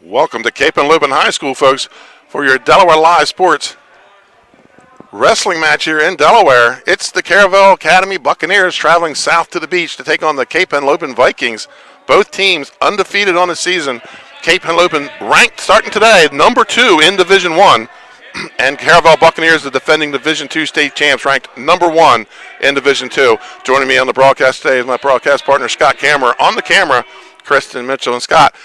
Welcome to Cape Henlopen High School, folks, for your Delaware Live Sports wrestling match here in Delaware. It's the Caravel Academy Buccaneers traveling south to the beach to take on the Cape Henlopen Vikings. Both teams undefeated on the season. Cape Henlopen ranked starting today number 2 in Division 1. And Caravel Buccaneers, the defending Division 2 state champs, ranked number 1 in Division 2. Joining me on the broadcast today is my broadcast partner, Scott Kammerer. On the camera, Kristen Mitchell. And Scott,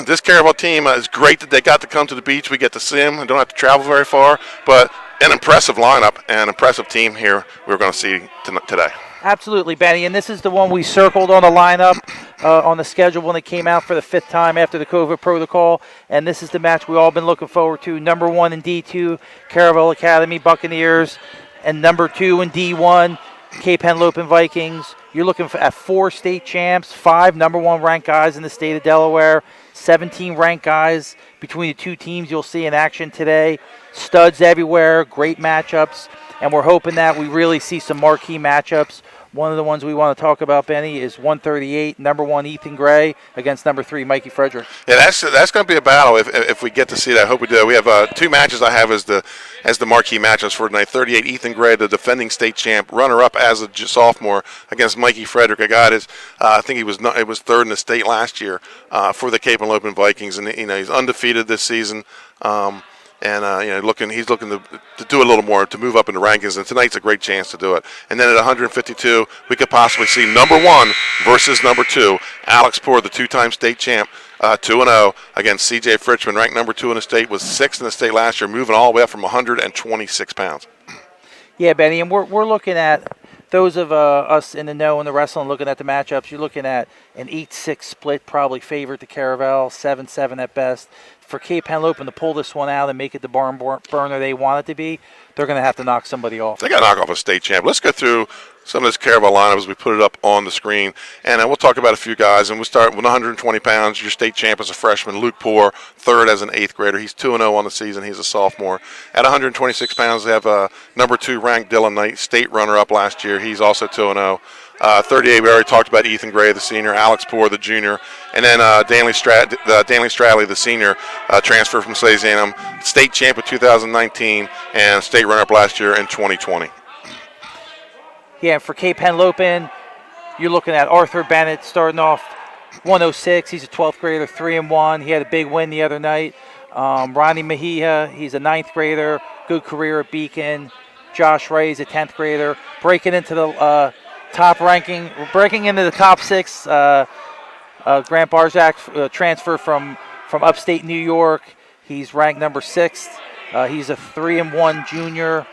this Caravel team is great that they got to come to the beach. We get to see them and don't have to travel very far. But an impressive lineup and impressive team here we're going to see today. Absolutely, Benny, and this is the one we circled on the lineup on the schedule when it came out for the 5th time after the COVID protocol, and this is the match we've all been looking forward to. Number 1 in D2, Caravel Academy Buccaneers, and number 2 in D1, Cape Henlopen Vikings. You're looking at 4 state champs, 5 number 1 ranked guys in the state of Delaware, 17 ranked guys between the two teams you'll see in action today. Studs everywhere, great matchups, and we're hoping that we really see some marquee matchups. One of the ones we want to talk about, Benny, is 138, number 1 Ethan Gray against number 3 Mikey Frederick. Yeah, that's going to be a battle if we get to see that. I hope we do. We have 2 matches I have as the marquee matchups for tonight. 38 Ethan Gray, the defending state champ, runner-up as a sophomore against Mikey Frederick. A guy that I think it was 3rd in the state last year for the Cape Henlopen Vikings, and he's undefeated this season. He's looking to do a little more to move up in the rankings, and tonight's a great chance to do it. And then at 152, we could possibly see number 1 versus number 2, Alex Poor, the 2-time state champ, 2-0 against C.J. Fritchman, ranked number 2 in the state, was 6th in the state last year, moving all the way up from 126 pounds. Yeah, Benny, and we're looking at those of us in the know in the wrestling, looking at the matchups. You're looking at an 8-6 split, probably favored to Caravel, 7-7 at best. For Cape Henlopen to pull this one out and make it the barn burner they want it to be, they're going to have to knock somebody off. They got to knock off a state champ. Let's go through some of this Caravel lineup as we put it up on the screen, and we'll talk about a few guys. And we'll start with 120 pounds. Your state champ is a freshman, Luke Poor, 3rd as an 8th grader. He's 2-0 on the season. He's a sophomore. At 126 pounds, they have number 2 ranked Dylan Knight, state runner-up last year. He's also 2-0. 38, we already talked about Ethan Gray, the senior, Alex Poor, the junior, and then Danley Stradley, the senior, transfer from Salesianum, state champ of 2019, and state runner-up last year in 2020. Yeah, for Cape Henlopen, you're looking at Arthur Bennett starting off 106. He's a 12th grader, 3-1. He had a big win the other night. Ronnie Mejia, he's a 9th grader, good career at Beacon. Josh Ray is a 10th grader, breaking into the breaking into the top 6. Grant Barzak, transfer from upstate New York. He's ranked number 6th. He's a 3-1 junior.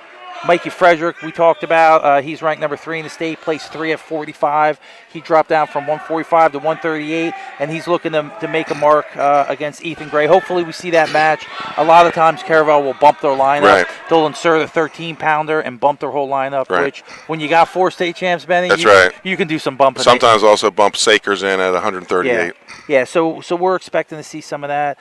Mikey Frederick, we talked about. He's ranked number 3 in the state, placed 3 at 45. He dropped down from 145 to 138, and he's looking to make a mark against Ethan Gray. Hopefully we see that match. A lot of times Caravel will bump their lineup. Right. They'll insert a 13-pounder and bump their whole lineup, right. Which when you got 4 state champs, Benny, you can do some bumping. Sometimes also bump Sakers in at 138. Yeah, so we're expecting to see some of that.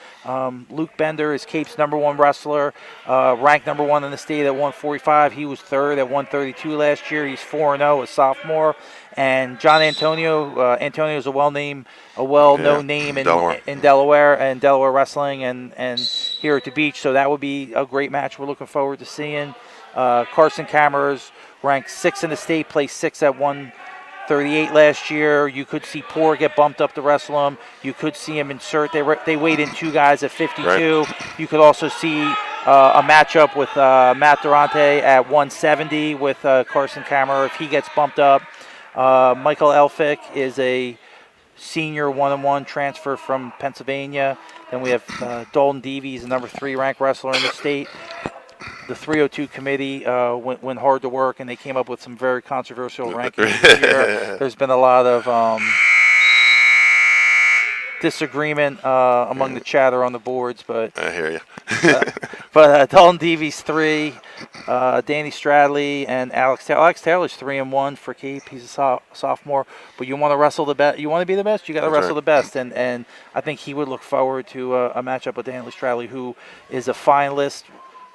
Luke Bender is Cape's number 1 wrestler, ranked number 1 in the state at 145. He was 3rd at 132 last year. He's 4-0, a sophomore. And John Antonio is a well-known name in Delaware and Delaware wrestling and here at the beach. So that would be a great match we're looking forward to seeing. Carson Cameras ranked 6th in the state, placed 6th at 138 last year. You could see Poor get bumped up to wrestle him. You could see him insert. They weighed in 2 guys at 52. Right. You could also see a matchup with Matt Duarte at 170 with Carson Kammerer if he gets bumped up. Michael Elphick is a senior 1-1 transfer from Pennsylvania. Then we have Dalton Devies, a number 3 ranked wrestler in the state. The 302 committee went hard to work, and they came up with some very controversial rankings this year. There's been a lot of disagreement among the chatter on the boards, but I hear you. but Dalton Devies 3, Danny Stradley, and Alex Taylor. Alex Taylor's 3-1 for Cape. He's a sophomore, but you want to wrestle the best. You want to be the best. You got to wrestle the best, and I think he would look forward to a matchup with Danny Stradley, who is a finalist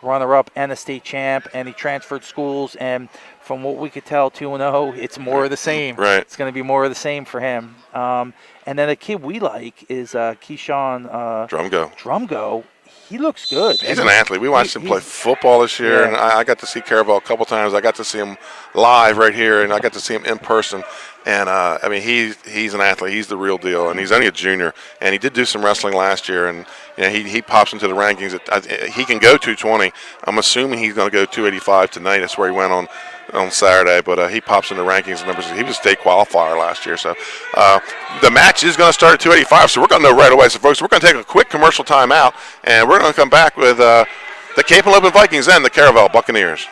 runner-up and a state champ, and he transferred schools. And from what we could tell, 2-0, it's more of the same. Right. It's going to be more of the same for him. And then a kid we like is Keyshawn Drumgo. He looks good. He's an athlete. We watched him play football this year, and I got to see Caravel a couple times. I got to see him live right here, and I got to see him in person. And, I mean, he's an athlete. He's the real deal, and he's only a junior. And he did do some wrestling last year, and he pops into the rankings. He can go 220. I'm assuming he's going to go 285 tonight. That's where he went on Saturday, but he pops in the rankings numbers. He was a state qualifier last year, so the match is going to start at 285. So we're going to know right away. So folks, we're going to take a quick commercial timeout, and we're going to come back with the Cape Henlopen Vikings and the Caravel Buccaneers.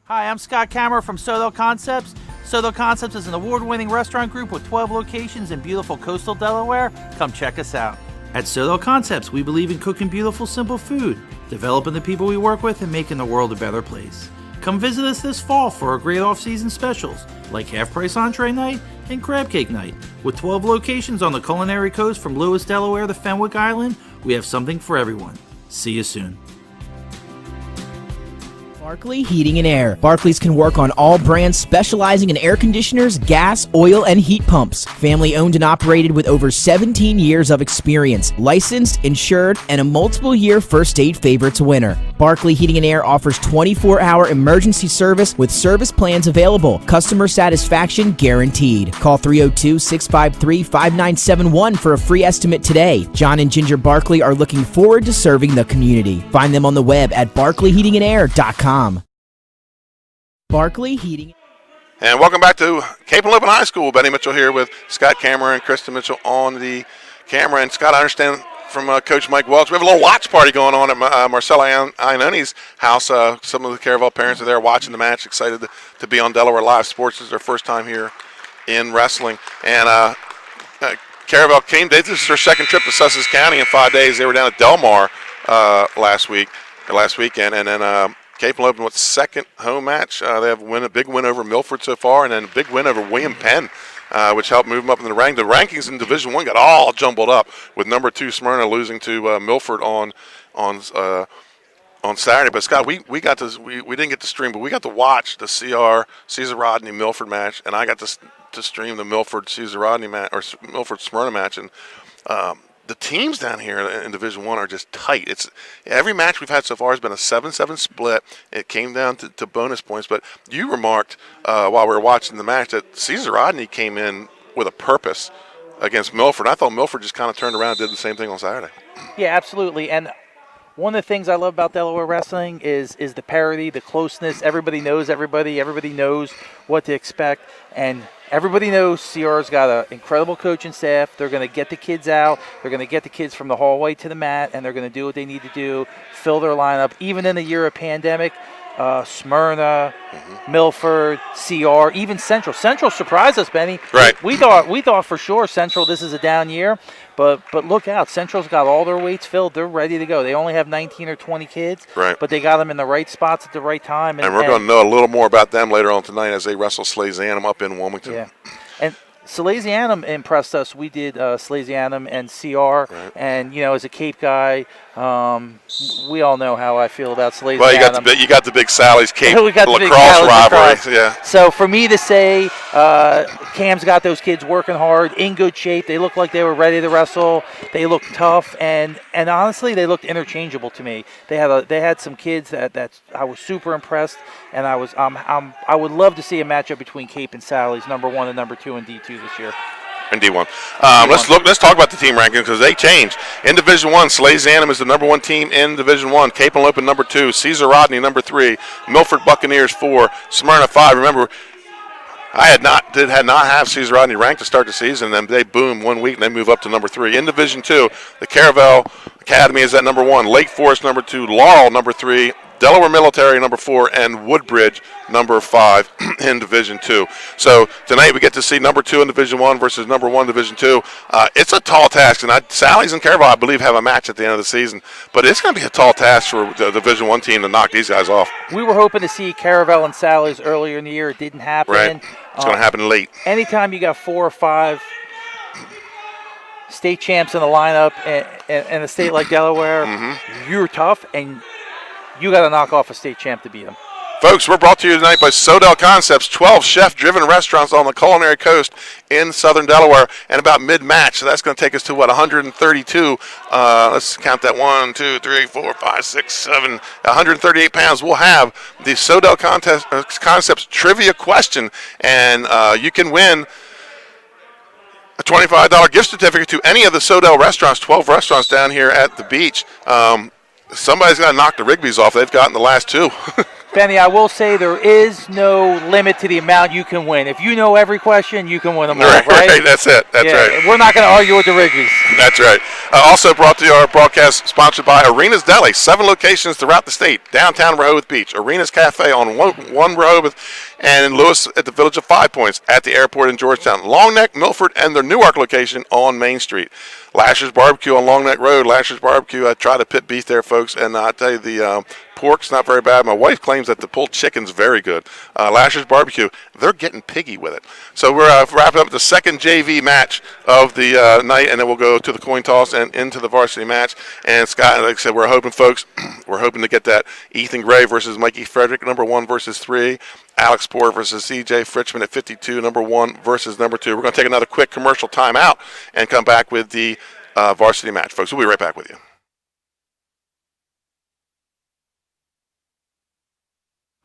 Hi, I'm Scott Kammerer from Soto Concepts. Soto Concepts is an award-winning restaurant group with 12 locations in beautiful coastal Delaware. Come check us out. At Soto Concepts, we believe in cooking beautiful, simple food, developing the people we work with, and making the world a better place. Come visit us this fall for our great off-season specials, like half-price entree night and crab cake night. With 12 locations on the culinary coast from Lewis, Delaware to Fenwick Island, we have something for everyone. See you soon. Barkley Heating and Air. Barclays can work on all brands specializing in air conditioners, gas, oil, and heat pumps. Family owned and operated with over 17 years of experience. Licensed, insured, and a multiple-year First Aid Favorites winner. Barkley Heating and Air offers 24-hour emergency service with service plans available. Customer satisfaction guaranteed. Call 302-653-5971 for a free estimate today. John and Ginger Barkley are looking forward to serving the community. Find them on the web at barkleyheatingandair.com. Barkley Heating. And welcome back to Cape Henlopen High School. Benny Mitchell here with Scott Kammerer and Kristen Mitchell on the camera. And Scott, I understand from Coach Mike Welch, we have a little watch party going on at Marcella Iononi's house. Some of the Caravel parents are there watching the match, excited to be on Delaware Live Sports. This is their first time here in wrestling. And Caravel came, this is their second trip to Sussex County in 5 days. They were down at Delmar last weekend. And then Cape Henlopen with second home match. They have a big win over Milford so far, and then a big win over William Penn, which helped move them up in the rank. The rankings in Division I got all jumbled up, with number 2 Smyrna losing to Milford on Saturday. But Scott, we didn't get to stream, but we got to watch the Caesar Rodney Milford match, and I got to stream the Milford Caesar Rodney match or Milford Smyrna match, and the teams down here in Division I are just tight. Every match we've had so far has been a 7-7 split. It came down to bonus points. But you remarked while we were watching the match that Caesar Rodney came in with a purpose against Milford. I thought Milford just kind of turned around and did the same thing on Saturday. Yeah, absolutely. And one of the things I love about Delaware wrestling is the parity, the closeness. Everybody knows everybody. Everybody knows what to expect. And everybody knows CR's got an incredible coaching staff. They're going to get the kids out. They're going to get the kids from the hallway to the mat, and they're going to do what they need to do, fill their lineup. Even in the year of pandemic, Smyrna, Milford, CR, even Central. Central surprised us, Benny. Right. We thought for sure Central, this is a down year, but look out. Central's got all their weights filled. They're ready to go. They only have 19 or 20 kids, right, but they got them in the right spots at the right time. And we're going to know a little more about them later on tonight as they wrestle Slazanum up in Wilmington. Yeah. And Slazanum impressed us. We did Slazanum and CR, right, and as a Cape guy, we all know how I feel about Slazanum. Well, you got the big Sally's Cape we got lacrosse the big Sally's rivalry. Lacrosse. Yeah. So for me to say Cam's got those kids working hard, in good shape. They looked like they were ready to wrestle. They looked tough, and honestly, they looked interchangeable to me. They had some kids that I was super impressed, and I would love to see a matchup between Cape and Sally's, number 1 and number 2 in D2 this year. In D1. Let's talk about the team rankings because they changed. In Division I, Slazanum is the number 1 team in Division I. Cape Henlopen number 2, Caesar Rodney number 3, Milford Buccaneers 4, Smyrna 5. Remember, I did not have Caesar Rodney ranked to start the season, and then they boom 1 week and they move up to number 3. In Division II, the Caravel Academy is at number 1, Lake Forest number 2, Laurel number 3, Delaware Military number 4, and Woodbridge number 5 in Division II. So tonight we get to see number 2 in Division I versus number 1 Division II. It's a tall task, and Sally's and Caravel, I believe, have a match at the end of the season. But it's going to be a tall task for the Division I team to knock these guys off. We were hoping to see Caravel and Sally's earlier in the year. It didn't happen. Right. It's going to happen late. Anytime you got 4 or 5 state champs in the lineup in a state like Delaware, you're tough, and you got to knock off a state champ to beat them. Folks, we're brought to you tonight by Sodell Concepts, 12 chef-driven restaurants on the culinary coast in southern Delaware, and about mid-match. So that's going to take us to, 132. Let's count that. 1, 2, 3, 4, 5, 6, 7, 138 pounds. We'll have the Sodell Concepts trivia question, and you can win a $25 gift certificate to any of the Sodell restaurants, 12 restaurants down here at the beach. Somebody's got to knock the Rigby's off. They've gotten the last 2. Benny, I will say there is no limit to the amount you can win. If you know every question, you can win them all, right? Right, that's it. That's right. We're not going to argue with the Rigby's. That's right. Also brought to you our broadcast sponsored by Arenas Deli, 7 locations throughout the state. Downtown Rehoboth Beach, Arenas Cafe on 1 Rehoboth, and in Lewis at the Village of 5 Points, at the airport in Georgetown, Long Neck, Milford, and their Newark location on Main Street. Lasher's Barbecue on Long Neck Road. Lasher's Barbecue, I try to pit beef there, folks, and I tell you, the pork's not very bad. My wife claims that the pulled chicken's very good. Lasher's Barbecue, they're getting piggy with it. So we're wrapping up the second JV match of the night, and then we'll go to the coin toss and into the varsity match. And Scott, like I said, we're hoping, folks, we're hoping to get that Ethan Gray versus Mikey Frederick, number 1 versus 3. Alex Poor versus CJ Fritchman at 52, number 1 versus number 2. We're going to take another quick commercial timeout and come back with the varsity match, folks. We'll be right back with you.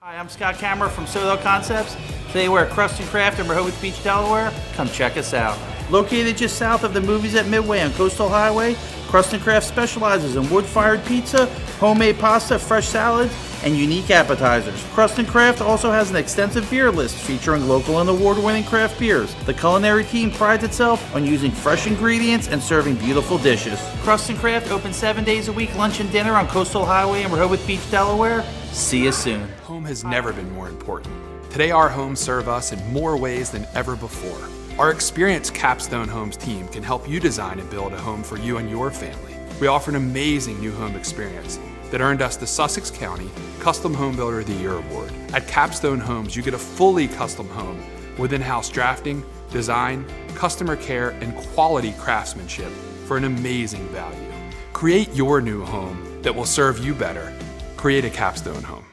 Hi, I'm Scott Kammerer from Sodell Concepts. Today we're at Crust and Craft in Rehoboth Beach, Delaware. Come check us out. Located just south of the movies at Midway on Coastal Highway, Crust and Craft specializes in wood-fired pizza, homemade pasta, fresh salads, and unique appetizers. Crust and Craft also has an extensive beer list featuring local and award-winning craft beers. The culinary team prides itself on using fresh ingredients and serving beautiful dishes. Crust and Craft open 7 days a week, lunch and dinner on Coastal Highway in Rehoboth Beach, Delaware. See you soon. Home has never been more important. Today our homes serve us in more ways than ever before. Our experienced Capstone Homes team can help you design and build a home for you and your family. We offer an amazing new home experience that earned us the Sussex County Custom Home Builder of the Year award. At Capstone Homes, you get a fully custom home with in-house drafting, design, customer care, and quality craftsmanship for an amazing value. Create your new home that will serve you better. Create a Capstone home.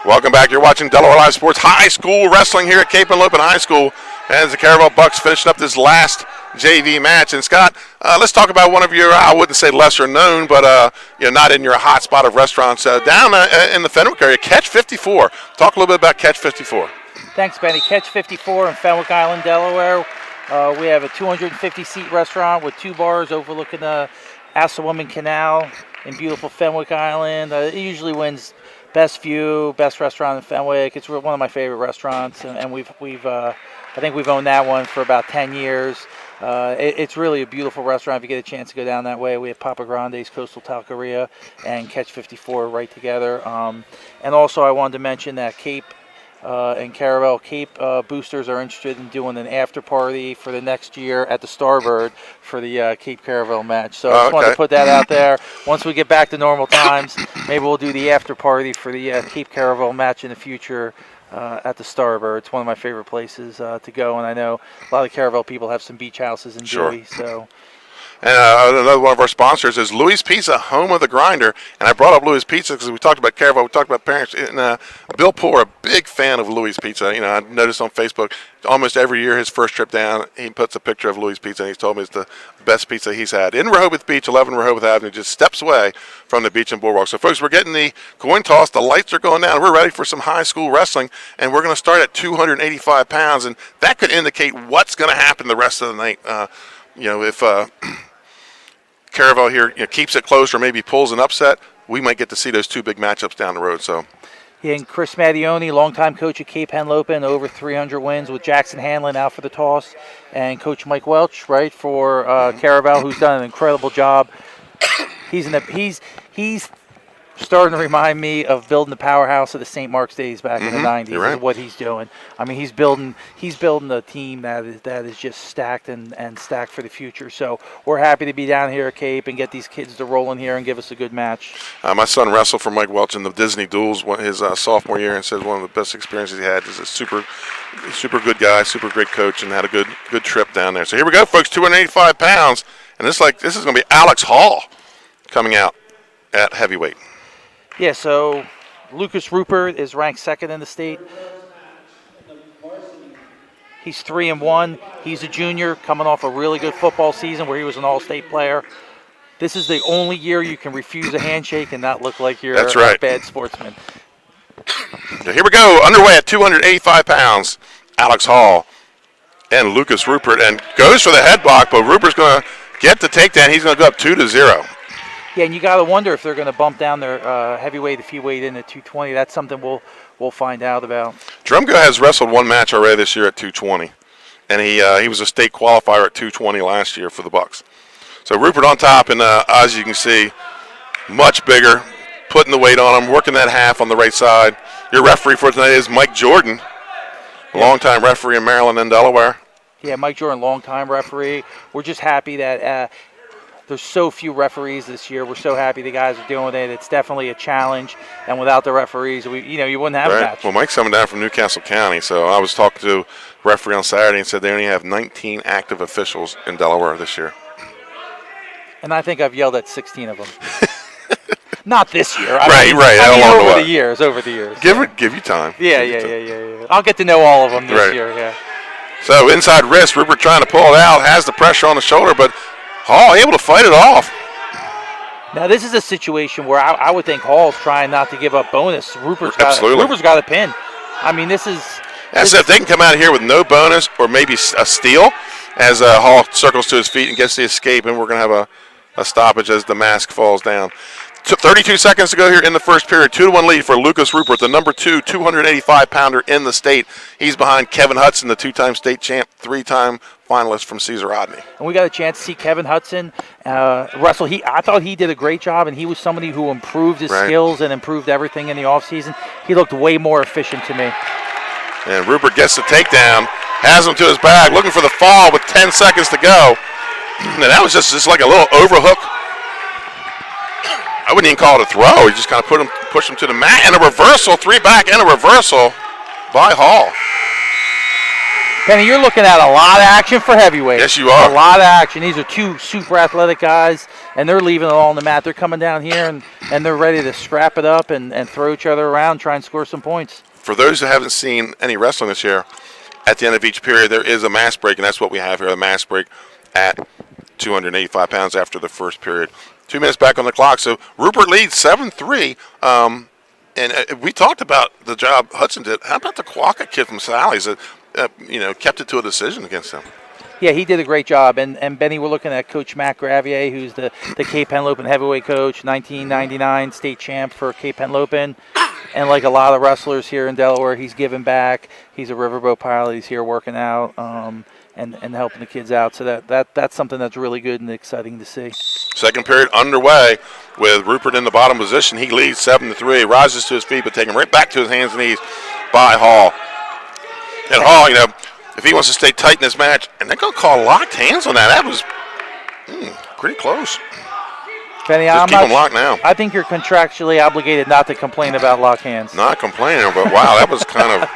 Welcome back. You're watching Delaware Live Sports High School Wrestling here at Cape Henlopen High School as the Caravel Bucks finishing up this last JV match. And Scott, let's talk about one of your, I wouldn't say lesser known, but not in your hot spot of restaurants down in the Fenwick area, Catch 54. Talk a little bit about Catch 54. Thanks, Benny. Catch 54 in Fenwick Island, Delaware. We have a 250-seat restaurant with 2 bars overlooking the Assawoman Canal in beautiful Fenwick Island. It usually wins best view, best restaurant in Fenwick. It's one of my favorite restaurants, and I think we've owned that one for about 10 years. It's really a beautiful restaurant if you get a chance to go down that way. We have Papa Grande's Coastal Taqueria and Catch 54 right together. And also I wanted to mention that Cape and Caravel Cape boosters are interested in doing an after party for the next year at the Starbird for the Cape Caravel match. So I just wanted to put that out there. Once we get back to normal times, maybe we'll do the after party for the Cape Caravel match in the future at the Starbird. It's one of my favorite places to go, and I know a lot of Caravel people have some beach houses in Dewey. So. And another one of our sponsors is Louis Pizza, home of the grinder. And I brought up Louis Pizza because we talked about Caravel, we talked about parents. And Bill Poor, a big fan of Louis Pizza. I noticed on Facebook almost every year his first trip down, he puts a picture of Louis Pizza, and he's told me it's the best pizza he's had. In Rehoboth Beach, 11 Rehoboth Avenue, just steps away from the beach and boardwalk. So, folks, we're getting the coin toss. The lights are going down. We're ready for some high school wrestling, and we're going to start at 285 pounds. And that could indicate what's going to happen the rest of the night. If Caravel here keeps it close or maybe pulls an upset, we might get to see those 2 big matchups down the road. So, and Chris Mattioni, longtime coach at Cape Henlopen, over 300 wins with Jackson Hanlon out for the toss, and Coach Mike Welch, right, for Caravel, who's done an incredible job. He's starting to remind me of building the powerhouse of the St. Mark's days back in the 90s. You're right. Is what he's doing. I mean, he's building a team that is just stacked and stacked for the future. So we're happy to be down here at Cape and get these kids to roll in here and give us a good match. My son wrestled for Mike Welch in the Disney Duels his sophomore year, and said one of the best experiences he had. He's a super good guy, super great coach, and had a good trip down there. So here we go, folks, 285 pounds, and this is going to be Alex Hall coming out at heavyweight. Yeah, so Lucas Rupert is ranked second in the state. He's 3-1. He's a junior coming off a really good football season where he was an all-state player. This is the only year you can refuse a handshake and not look like you're a bad sportsman. Here we go, underway at 285 pounds. Alex Hall and Lucas Rupert, and goes for the head block, but Rupert's going to get the takedown. He's going to go up 2-0. Yeah, and you got to wonder if they're going to bump down their heavyweight if he weighed in at 220. That's something we'll find out about. Drumgo has wrestled one match already this year at 220, and he was a state qualifier at 220 last year for the Bucks. So Rupert on top, and as you can see, much bigger, putting the weight on him, working that half on the right side. Your referee for tonight is Mike Jordan, longtime referee in Maryland and Delaware. Yeah, Mike Jordan, longtime referee. We're just happy that there's so few referees this year. We're so happy the guys are doing it. It's definitely a challenge, and without the referees, you wouldn't have a match. Well, Mike's coming down from Newcastle County, so I was talking to a referee on Saturday and said they only have 19 active officials in Delaware this year. And I think I've yelled at 16 of them. Not this year. I mean, over the years. Give you time. Yeah. I'll get to know all of them this year. Yeah. So inside wrist, Rupert trying to pull it out, has the pressure on the shoulder, but Hall able to fight it off. Now this is a situation where I would think Hall's trying not to give up bonus. Rupert's got a pin. I mean, this is. So if they can come out of here with no bonus or maybe a steal, as Hall circles to his feet and gets the escape, and we're going to have a stoppage as the mask falls down. 32 seconds to go here in the first period. 2-1 lead for Lucas Rupert, the number 2 285-pounder in the state. He's behind Kevin Hudson, the two-time state champ, 3-time finalist from Cesar Rodney. And we got a chance to see Kevin Hudson wrestle. I thought he did a great job, and he was somebody who improved his skills and improved everything in the offseason. He looked way more efficient to me. And Rupert gets the takedown, has him to his back, looking for the fall with 10 seconds to go. And that was just like a little overhook. I wouldn't even call it a throw. He just kind of pushed him to the mat, and a reversal, 3 back, and a reversal by Hall. Penny, you're looking at a lot of action for heavyweight. Yes, you are. A lot of action. These are two super athletic guys, and they're leaving it all on the mat. They're coming down here, and they're ready to scrap it up and throw each other around, try and score some points. For those who haven't seen any wrestling this year, at the end of each period, there is a mass break, and that's what we have here, a mass break at 285 pounds after the first period. 2 minutes back on the clock, so Rupert leads 7-3. And we talked about the job Hudson did. How about the Quokka kid from Sally's that kept it to a decision against him? Yeah, he did a great job. And Benny, we're looking at Coach Matt Gravier, who's the Cape Henlopen heavyweight coach, 1999 state champ for Cape Henlopen. And like a lot of wrestlers here in Delaware, he's giving back. He's a riverboat pilot. He's here working out and helping the kids out. So that's something that's really good and exciting to see. Second period underway with Rupert in the bottom position. He leads 7-3, rises to his feet, but taken right back to his hands and knees by Hall. And Hall, if he wants to stay tight in this match, and they're going to call locked hands on that. That was pretty close. Benny, Just keep them locked now. I think you're contractually obligated not to complain about locked hands. Not complaining, but wow, that was kind of...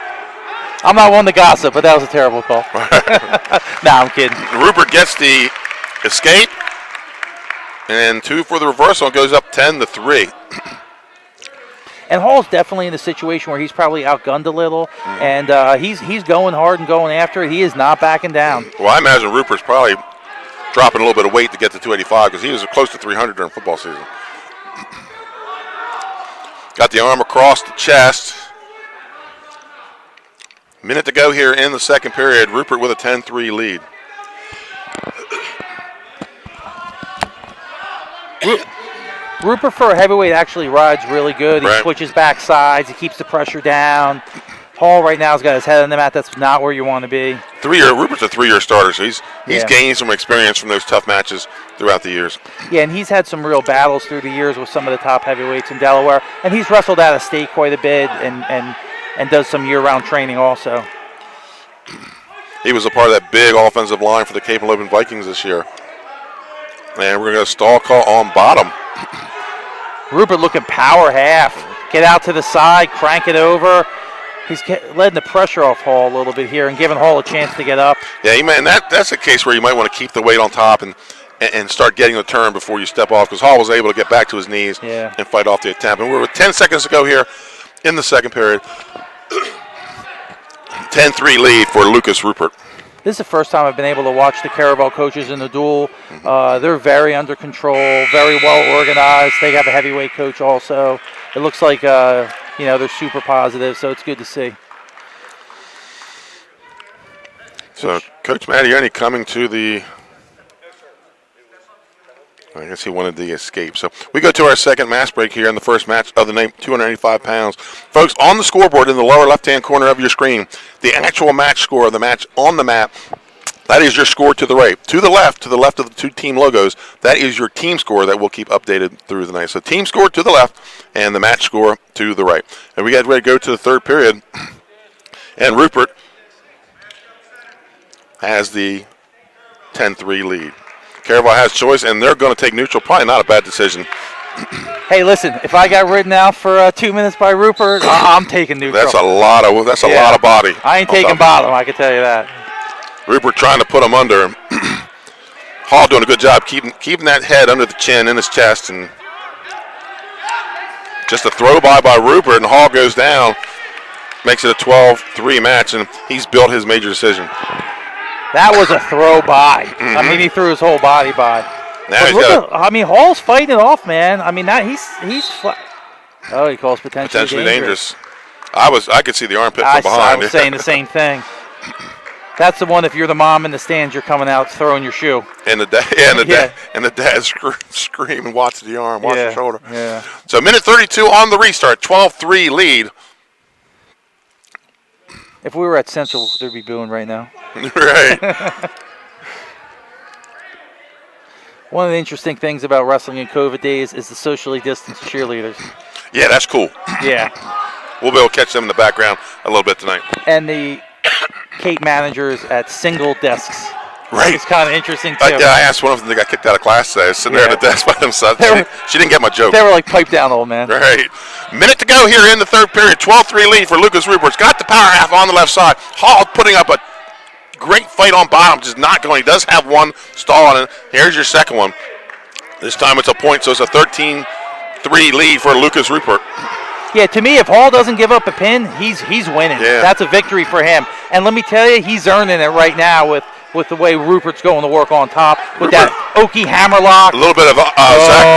I'm not one to gossip, but that was a terrible call. Nah, I'm kidding. Rupert gets the escape, and 2 for the reversal, and goes up 10-3. And Hall's definitely in a situation where he's probably outgunned a little, and he's going hard and going after it. He is not backing down. Well, I imagine Rupert's probably dropping a little bit of weight to get to 285 because he was close to 300 during football season. Got the arm across the chest. Minute to go here in the second period. Rupert with a 10-3 lead. Rupert for a heavyweight actually rides really good. He Right. switches back sides. He keeps the pressure down. Hall right now has got his head on the mat. That's not where you want to be. Rupert's a 3-year starter, so he's Yeah. gained some experience from those tough matches throughout the years. Yeah, and he's had some real battles through the years with some of the top heavyweights in Delaware. And he's wrestled out of state quite a bit and does some year-round training also. He was a part of that big offensive line for the Cape and Lopen Vikings this year. And we're going to stall call on bottom. Rupert looking power half. Get out to the side, crank it over. He's letting the pressure off Hall a little bit here and giving Hall a chance to get up. Yeah, and that's a case where you might want to keep the weight on top and start getting the turn before you step off, because Hall was able to get back to his knees and fight off the attempt. And we're with 10 seconds to go here in the second period. 10-3 lead for Lucas Rupert. This is the first time I've been able to watch the Caravel coaches in the duel. They're very under control, very well organized. They have a heavyweight coach also. It looks like they're super positive, so it's good to see. So Coach Mattioni coming to the, I guess he wanted the escape. So we go to our second match break here in the first match of the night, 285 pounds. Folks, on the scoreboard in the lower left-hand corner of your screen, the actual match score of the match on the map, that is your score to the right. To the left of the two team logos, that is your team score that we'll keep updated through the night. So team score to the left and the match score to the right. And we get ready to go to the third period. And Rupert has the 10-3 lead. Caravel has choice, and they're going to take neutral. Probably not a bad decision. Hey, listen, if I got ridden out for 2 minutes by Rupert, I'm taking neutral. That's a lot of body. I ain't taking bottom, I can tell you that. Rupert trying to put him under. Hall doing a good job keeping that head under the chin in his chest, and just a throw by Rupert, and Hall goes down, makes it a 12-3 match, and he's built his major decision. That was a throw by. I mean, he threw his whole body by. Now Hall's fighting it off, man. I mean, he calls potentially dangerous. I could see the armpit from behind. I was saying the same thing. That's the one. If you're the mom in the stands, you're coming out throwing your shoe. And the dad screaming, watch the arm, watch the shoulder. Yeah. So minute 32 on the restart, 12-3 lead. If we were at Central, they'd be booing right now. Right. One of the interesting things about wrestling in COVID days is the socially distanced cheerleaders. Yeah, that's cool. Yeah. We'll be able to catch them in the background a little bit tonight. And the Cape managers at single desks. Right. It's kind of interesting, too. I asked one of them, they got kicked out of class today. I was sitting there at the desk by themselves. She didn't get my joke. They were like, pipe down, old man. Right. Minute to go here in the third period. 12-3 lead for Lucas Rupert's got the power half on the left side. Hall putting up a great fight on bottom, just not going. He does have one stall on it. Here's your second one. This time it's a point, so it's a 13-3 lead for Lucas Rupert. Yeah, to me, if Hall doesn't give up a pin, he's winning. Yeah. That's a victory for him. And let me tell you, he's earning it right now with the way Rupert's going to work on top with that Oki hammerlock. A little bit of Zach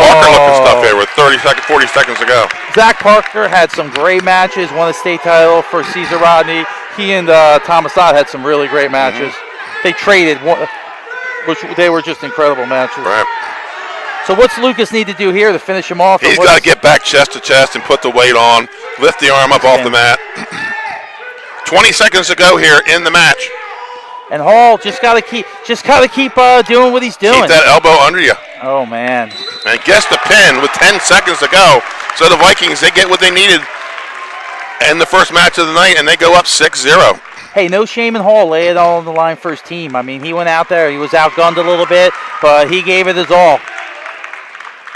Parker looking stuff here with 40 seconds to go. Zach Parker had some great matches, won a state title for Cesar Rodney. He and Thomas Dodd had some really great matches. They traded, which they were just incredible matches. Right. So what's Lucas need to do here to finish him off? He's got to get back chest to chest and put the weight on, lift the arm up off the mat. 20 seconds to go here in the match. And Hall just got to keep doing what he's doing. Keep that elbow under you. Oh man! And gets the pin with 10 seconds to go. So the Vikings, they get what they needed in the first match of the night, and they go up 6-0. Hey, no shame in Hall. Lay it all on the line for his team. I mean, he went out there. He was outgunned a little bit, but he gave it his all.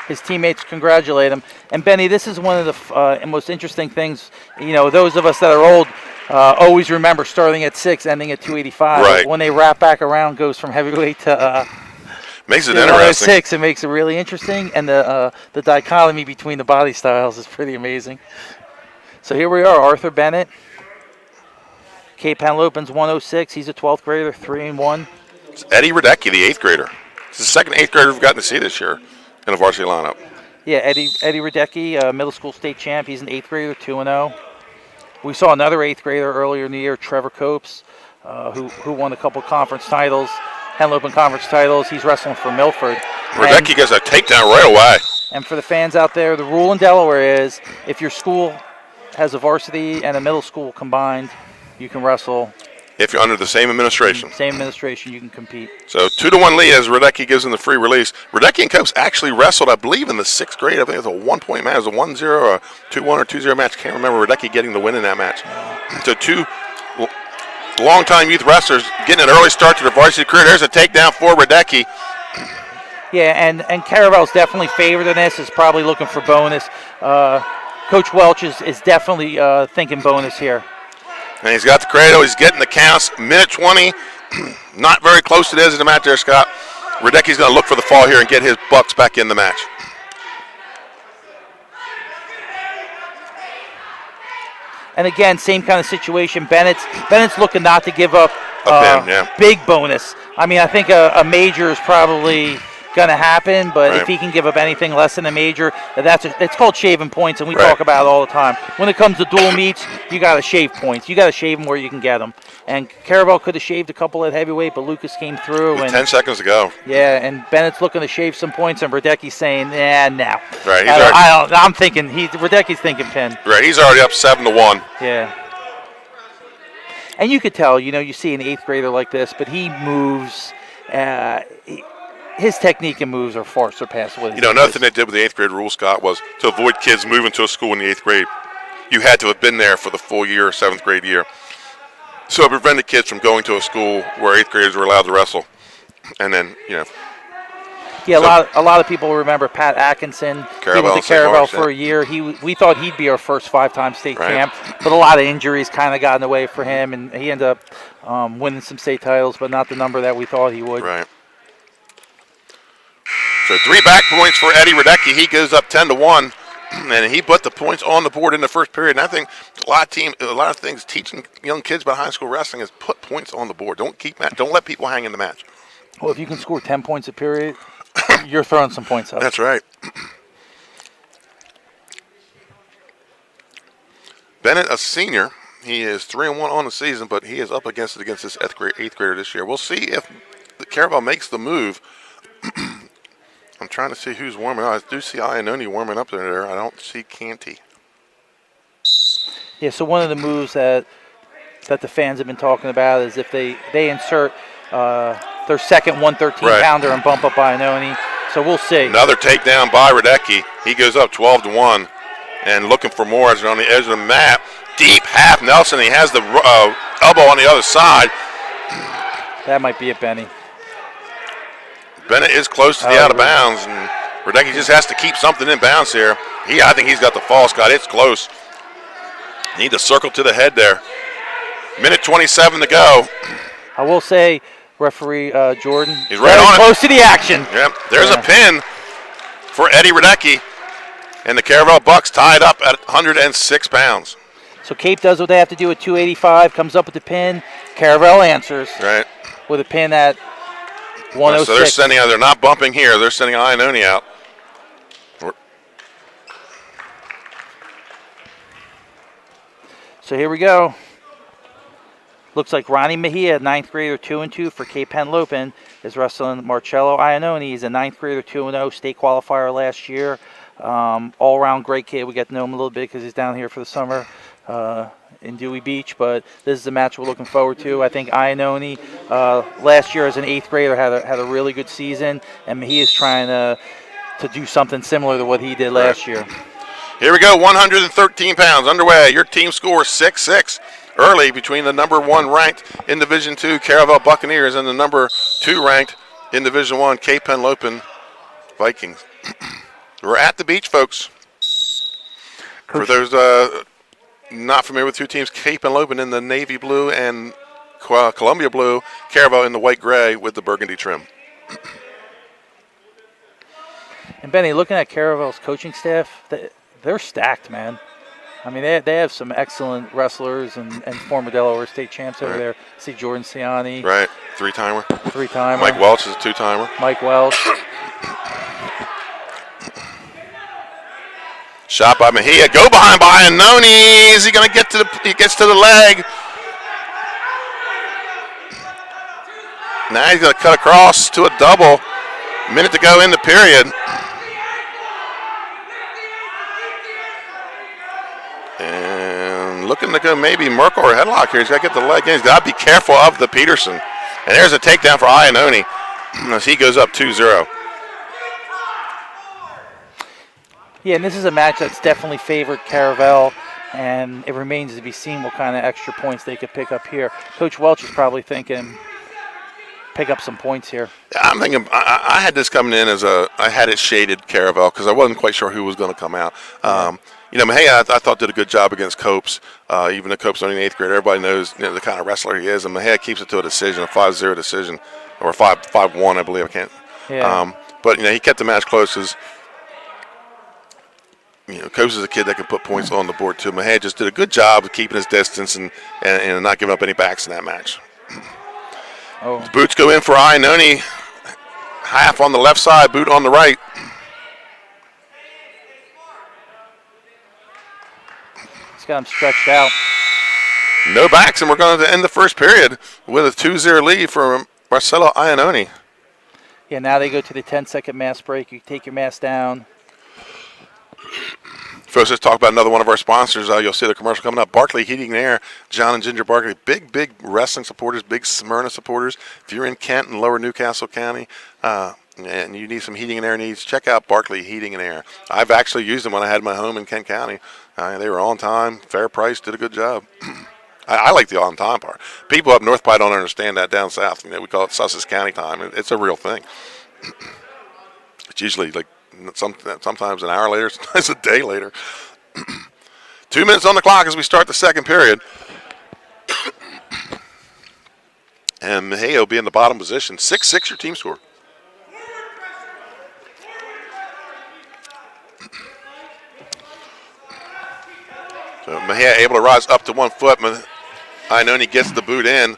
His teammates congratulate him. And Benny, this is one of the most interesting things. You know, those of us that are old always remember starting at 6, ending at 285. Right. When they wrap back around, goes from heavyweight to makes it interesting. 6. It makes it really interesting, and the dichotomy between the body styles is pretty amazing. So here we are, Arthur Bennett. Cape Henlopen's 106. He's a 12th grader, 3-1. It's Eddie Radecki, the 8th grader. It's the second 8th grader we've gotten to see this year in the varsity lineup. Yeah, Eddie Radecki, middle school state champ. He's an 8th grader, 2-0. We saw another 8th grader earlier in the year, Trevor Copes, who won a couple conference titles, Henlopen conference titles. He's wrestling for Milford. Radecki gets a takedown right away. And for the fans out there, the rule in Delaware is if your school has a varsity and a middle school combined, you can wrestle. If you're under the same administration. Same administration, you can compete. So 2-1 lead as Radecki gives them the free release. Radecki and Copes actually wrestled, I believe, in the 6th grade. I think it was a 1-point match. It was a 1-0 or a 2-1 or 2-0 match. Can't remember Radecki getting the win in that match. So 2 longtime youth wrestlers getting an early start to their varsity career. There's a takedown for Radecki. Yeah, and Caravel's definitely favored in this. Is probably looking for bonus. Coach Welch is definitely thinking bonus here. And he's got the cradle. He's getting the counts. Minute 20. Not very close it is in the match there, Scott. Radecki's going to look for the fall here and get his Bucks back in the match. And again, same kind of situation. Bennett's looking not to give up Pin, yeah. Big bonus. I mean, I think a major is probably going to happen, but Right. if he can give up anything less than a major, it's called shaving points, and we Right. talk about it all the time. When it comes to dual meets, you got to shave points. You got to shave them where you can get them. And Caravel could have shaved a couple at heavyweight, but Lucas came through. With and 10 seconds to go. Yeah, and Bennett's looking to shave some points, and Radecki's saying, no. Right, I'm thinking, Radecki's thinking pin. Right, he's already up 7-1. Yeah. And you could tell, you see an 8th grader like this, but he moves. His technique and moves are far surpassed what Another thing they did with the 8th grade rule, Scott, was to avoid kids moving to a school in the 8th grade. You had to have been there for the full year, 7th grade year. So it prevented kids from going to a school where 8th graders were allowed to wrestle. And then, Yeah, So- a lot of people remember Pat Atkinson. Caravel He was and at St. Caravel Mark's, for a year. We thought he'd be our first 5-time state Right. champ, but a lot of injuries kind of got in the way for him, and he ended up winning some state titles, but not the number that we thought he would. right. So 3 back points for Eddie Radecki. He goes up 10-1, and he put the points on the board in the first period. And I think a lot of things teaching young kids about high school wrestling is put points on the board. Don't let people hang in the match. Well, if you can score 10 points a period, you're throwing some points up. That's right. Bennett, a senior, he is 3-1 on the season, but he is up against this 8th grader this year. We'll see if the Caravel makes the move. I'm trying to see who's warming up. I do see Iannone warming up there. I don't see Canty. Yeah, so one of the moves that the fans have been talking about is if they insert their second 113-pounder and bump up Iannone. So we'll see. Another takedown by Radecki. He goes up 12-1 and looking for more as they're on the edge of the mat. Deep half Nelson. He has the elbow on the other side. That might be it, Benny. Bennett is close to the out of bounds, and Radecki just has to keep something in bounds here. I think he's got the fall, Scott. It's close. Need to circle to the head there. Minute 27 to go. I will say, referee Jordan, He's right on it. close to the action. Yep, there's a pin for Eddie Radecki, and the Caravel Bucks tied up at 106 pounds. So Cape does what they have to do at 285, comes up with the pin. Caravel answers Right. with a pin at 106. So they're sending out. They're not bumping here. They're sending Iannone out. So here we go. Looks like Ronnie Mejia, 9th grader, 2-2 for Cape Henlopen, is wrestling Marcello Iannone. He's a 9th grader, 2-0, state qualifier last year. All-around great kid. We got to know him a little bit because he's down here for the summer in Dewey Beach. But this is a match we're looking forward to. I think Iannone last year as an 8th grader had a really good season, and Mejia's trying to do something similar to what he did last year. Here we go, 113 pounds underway. Your team scores 6-6 early between the number 1 ranked in Division II Caravel Buccaneers and the number 2 ranked in Division I Cape Henlopen Vikings. We're at the beach, folks. For those not familiar with 2 teams, Cape Henlopen in the navy blue and Columbia blue, Caravel in the white gray with the burgundy trim. And Benny, looking at Caravel's coaching staff, they're stacked, man. I mean, they have some excellent wrestlers and former Delaware State champs over there. See Jordan Ciani. Right, 3-timer. 3-timer. Mike Welch is a 2-timer. Mike Welch. Shot by Mejia. Go behind by Iannone. Is he going to get to he gets to the leg. Now he's going to cut across to a double. Minute to go in the period. And looking to go maybe Merkel or headlock here. He's got to get the leg in. He's got to be careful of the Peterson. And there's a takedown for Iannone as he goes up 2-0. Yeah, and this is a match that's definitely favored Caravel, and it remains to be seen what kind of extra points they could pick up here. Coach Welch is probably thinking pick up some points here. I'm thinking I had this coming in as I had it shaded Caravel because I wasn't quite sure who was going to come out. Mejia, I thought did a good job against Copes. Even though Copes only in 8th grade, everybody knows the kind of wrestler he is. And Mejia keeps it to a decision, a 5-0 decision, or 5-1, I believe. I can't. Yeah. But he kept the match close. As Copes is a kid that can put points on the board too. Mejia just did a good job of keeping his distance and not giving up any backs in that match. Oh. The boots go in for Iannone. Half on the left side, boot on the right. He's got him stretched out. No backs, and we're going to end the first period with a 2-0 lead for Marcelo Iannone. Yeah, now they go to the 10-second mask break. You take your mask down. Folks, let's talk about another one of our sponsors. You'll see the commercial coming up. Barkley Heating and Air, John and Ginger Barkley, big wrestling supporters, big Smyrna supporters. If you're in Kent and Lower Newcastle County and you need some heating and air needs, check out Barkley Heating and Air. I've actually used them when I had my home in Kent County. They were on time, fair price, did a good job. I like the on time part. People up north probably don't understand that down south. We call it Sussex County time. It's a real thing. It's usually like sometimes an hour later, sometimes a day later. 2 minutes on the clock as we start the second period. And Mejia will be in the bottom position. 6-6 your team score. So Mejia able to rise up to 1 foot. Iannone gets the boot in.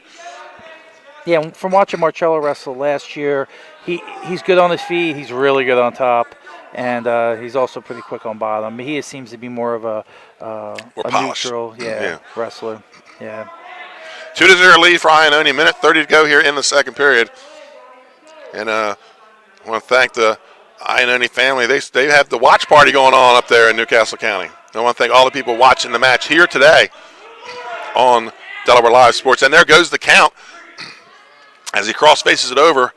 Yeah, from watching Marcello wrestle last year, he's good on his feet. He's really good on top. And he's also pretty quick on bottom. Mejia seems to be more of a neutral wrestler. Yeah. 2-0 lead for Iannone. Minute 30 to go here in the second period. And I want to thank the Iannone family. They have the watch party going on up there in Newcastle County. I want to thank all the people watching the match here today on Delaware Live Sports. And there goes the count as he cross faces it over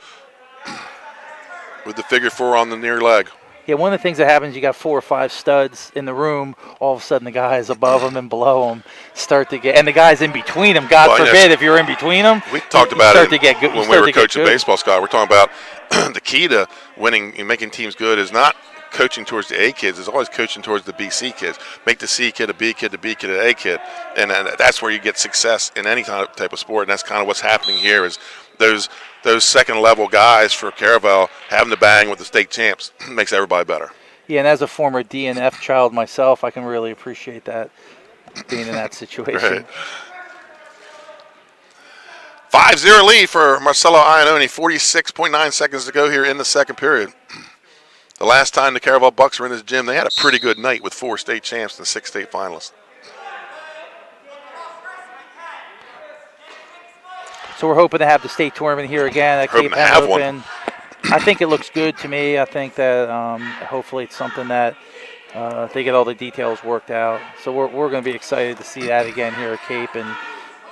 with the figure 4 on the near leg. Yeah, one of the things that happens, you got 4 or 5 studs in the room. All of a sudden, the guys above them and below them start to get, and the guys in between them. God forbid if you're in between them. We talked about it when we were coaching baseball, Scott. We're talking about the key to winning and making teams good is not coaching towards the A kids. It's always coaching towards the BC kids. Make the C kid a B kid, the B kid an A kid, and that's where you get success in any kind of type of sport. And that's kind of what's happening here is those second level guys for Caravel having to bang with the state champs makes everybody better. Yeah, and as a former DNF child myself, I can really appreciate that, being in that situation. Right. 5-0 lead for Marcelo Iannone. 46.9 seconds to go here in the second period. The last time the Caravel Bucks were in this gym, they had a pretty good night with 4 state champs and 6 state finalists. So we're hoping to have the state tournament here again at Cape Henlopen. I think it looks good to me. I think that hopefully it's something that they get all the details worked out. So we're going to be excited to see that again here at Cape, and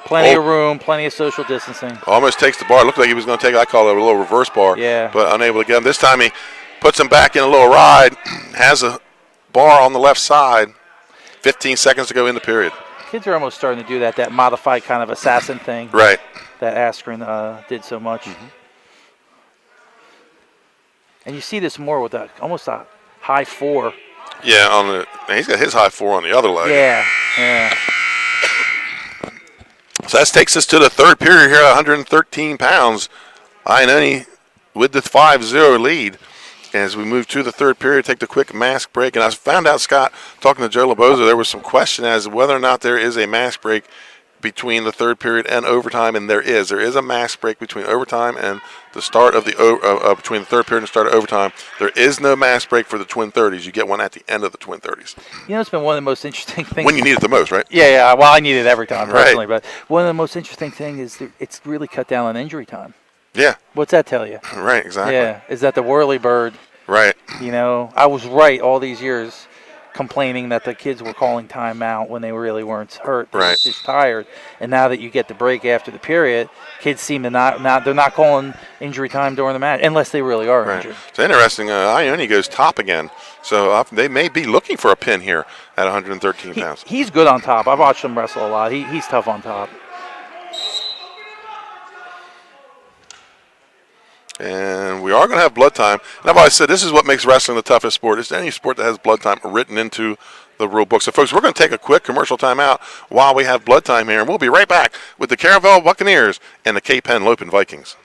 plenty of room, plenty of social distancing. Almost takes the bar. It looked like he was going to take, I call it a little reverse bar, but unable to get him. This time he puts him back in a little ride, has a bar on the left side. 15 seconds to go in the period. Kids are almost starting to do that modified kind of assassin thing. Right. That Askren did so much. Mm-hmm. And you see this more with almost a high 4. Yeah, he's got his high 4 on the other leg. Yeah. So that takes us to the third period here at 113 pounds. Iannone with the 5-0 lead. As we move to the third period, take the quick mask break. And I found out, Scott, talking to Joe Laboza, there was some question as to whether or not there is a mask break between the third period and overtime, and there is. There is a mask break between overtime and the start of between the third period and the start of overtime. There is no mask break for the twin 30s. You get one at the end of the twin 30s. It's been one of the most interesting things. When you need it the most, right? Yeah. Well, I need it every time personally, right. But one of the most interesting things is it's really cut down on injury time. Yeah. What's that tell you? Right, exactly. Yeah, is that the whirly bird? Right. I was right all these years complaining that the kids were calling timeout when they really weren't hurt. They were Right. just tired. And now that you get the break after the period, kids seem to they're not calling injury time during the match unless they really are injured. It's interesting. Ione goes top again. So they may be looking for a pin here at 113 pounds. He's good on top. I've watched him wrestle a lot. He's tough on top. And we are going to have blood time. And I've always said this is what makes wrestling the toughest sport. It's any sport that has blood time written into the rule book. So, folks, we're going to take a quick commercial time out while we have blood time here. And we'll be right back with the Caravel Buccaneers and the Cape Henlopen Vikings.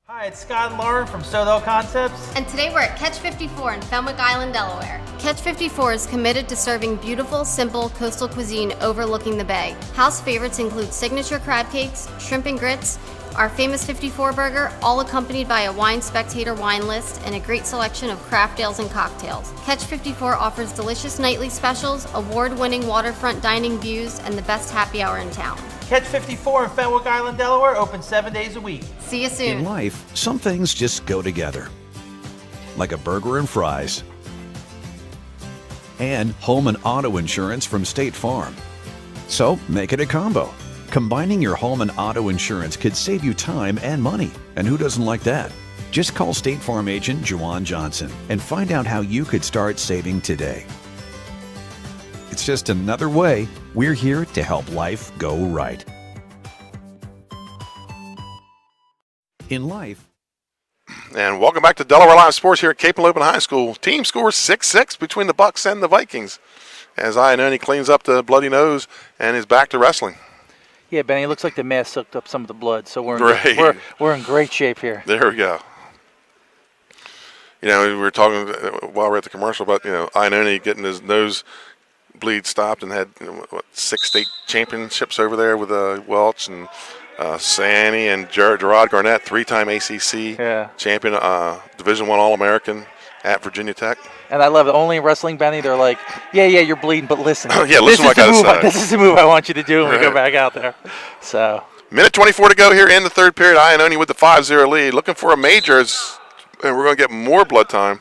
Hi, it's Scott and Lauren from Soto Concepts. And today we're at Catch 54 in Fenwick Island, Delaware. Catch 54 is committed to serving beautiful, simple coastal cuisine overlooking the bay. House favorites include signature crab cakes, shrimp and grits, our famous 54 burger, all accompanied by a wine spectator wine list and a great selection of craft ales and cocktails. Catch 54 offers delicious nightly specials, award-winning waterfront dining views, and the best happy hour in town. Catch 54 in Fenwick Island, Delaware, open 7 days a week. See you soon. In life, some things just go together. Like a burger and fries. And home and auto insurance from State Farm. So make it a combo. Combining your home and auto insurance could save you time and money. And who doesn't like that? Just call State Farm agent Juwan Johnson and find out how you could start saving today. It's just another way we're here to help life go right. In life, And welcome back to Delaware Live Sports here at Cape Henlopen High School. Team scores 6-6 between the Bucks and the Vikings as Ione cleans up the bloody nose and is back to wrestling. Yeah, Benny, it looks like the mask sucked up some of the blood, so we're in great shape here. There we go. You know, we were talking while we were at the commercial about, Ione getting his nose bleed stopped and had 6 state championships over there with Welch and Sanny and Gerard Garnett, 3-time ACC champion, Division I All-American at Virginia Tech. And I love it. Only in wrestling, Benny, they're like, yeah, you're bleeding, but listen. Yeah, listen what I got to say. This is the move I want you to do when we go back out there. So, minute 24 to go here in the third period. Ione with the 5-0 lead, looking for a major, and we're going to get more blood time.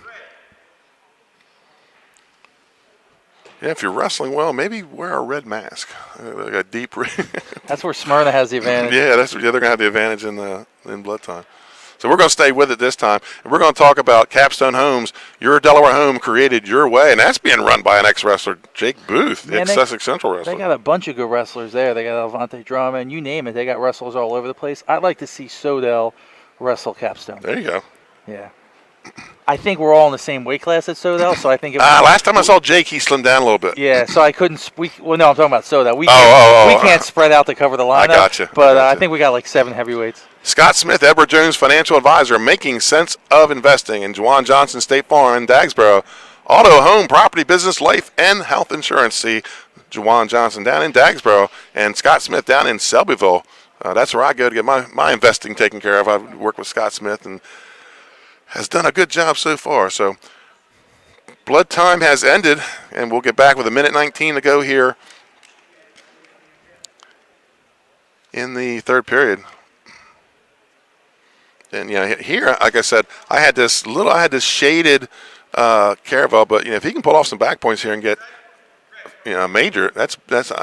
Yeah, if you're wrestling well, maybe wear a red mask. A deep. That's where Smyrna has the advantage. Yeah, they're going to have the advantage in blood time. So we're going to stay with it this time, and we're going to talk about Capstone Homes. Your Delaware home created your way, and that's being run by an ex-wrestler, Jake Booth, Sussex Central wrestler. They got a bunch of good wrestlers there. They got Alvante Drama, and you name it. They got wrestlers all over the place. I'd like to see Sodell wrestle Capstone. There you go. Yeah. I think we're all in the same weight class at Sodell, so I think it last time I saw Jake, he slimmed down a little bit. Yeah, so I couldn't. No, I'm talking about Sodell. We can't spread out to cover the lineup. I gotcha. But I think we got like 7 heavyweights. Scott Smith, Edward Jones Financial Advisor, making sense of investing, and Juwan Johnson, State Farm in Dagsboro. Auto, home, property, business, life, and health insurance. See Juwan Johnson down in Dagsboro and Scott Smith down in Selbyville. That's where I go to get my investing taken care of. I've worked with Scott Smith and has done a good job so far. So blood time has ended, and we'll get back with a minute 19 to go here in the third period. And here, like I said, I had this shaded Caravel, but if he can pull off some back points here and get a major, that's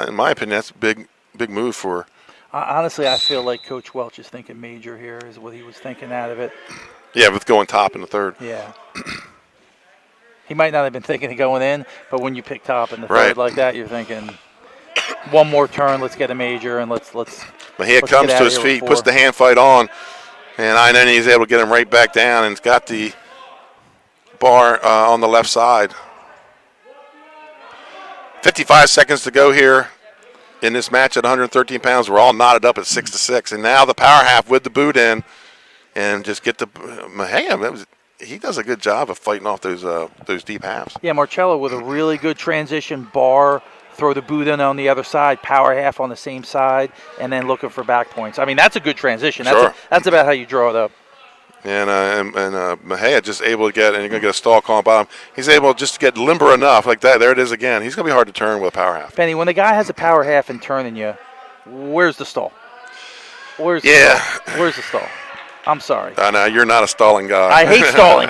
in my opinion, that's a big move for. Honestly, I feel like Coach Welch is thinking major here is what he was thinking out of it. Yeah, with going top in the third. Yeah. He might not have been thinking of going in, but when you pick top in the third like that, you're thinking one more turn, let's get a major, and let's. But he comes to his feet, puts the hand fight on, and I know he's able to get him right back down, and it's got the bar on the left side. 55 seconds to go here in this match at 113 pounds. We're all knotted up at 6-6, and now the power half with the boot in. And just get the he does a good job of fighting off those deep halves. Yeah, Marcello with a really good transition bar, throw the boot in on the other side, power half on the same side, and then looking for back points. I mean, that's a good transition. Sure. That's about how you draw it up. And Mejia just able to get, and you're going to get a stall call on bottom. He's able just to get limber enough like that. There it is again. He's going to be hard to turn with a power half. Benny, when the guy has a power half and turning you, where's the stall? Where's the stall? I'm sorry. No, you're not a stalling guy. I hate stalling.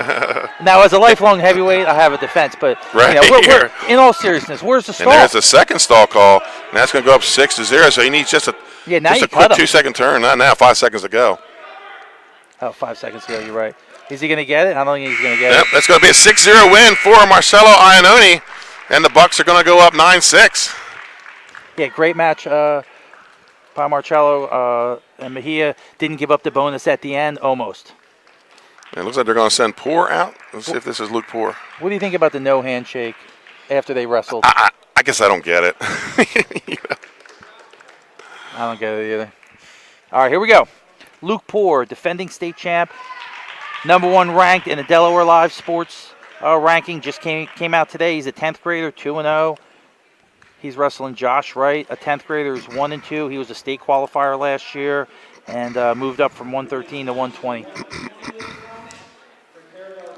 Now, as a lifelong heavyweight, I have a defense, but Right we're, in all seriousnly, where's the stall? And there's the second stall call, and that's going to go up 6-0. So he needs just a quick 2-second turn. Not now, 5 seconds to go. Oh, 5 seconds ago. You're right. Is he going to get it? I don't think he's going to get it. That's going to be a 6-0 win for Marcelo Iannone, and the Bucks are going to go up 9-6. Yeah, great match by Marcello. And Mejia didn't give up the bonus at the end, almost. It looks like they're going to send Poor out. Let's see if this is Luke Poor. What do you think about the no handshake after they wrestled? I guess I don't get it. I don't get it either. All right, here we go. Luke Poor, defending state champ, #1 ranked in the Delaware Live Sports ranking, just came out today. He's a 10th grader, 2-0. He's wrestling Josh Wright, a 10th grader who's 1-2. He was a state qualifier last year and moved up from 113 to 120.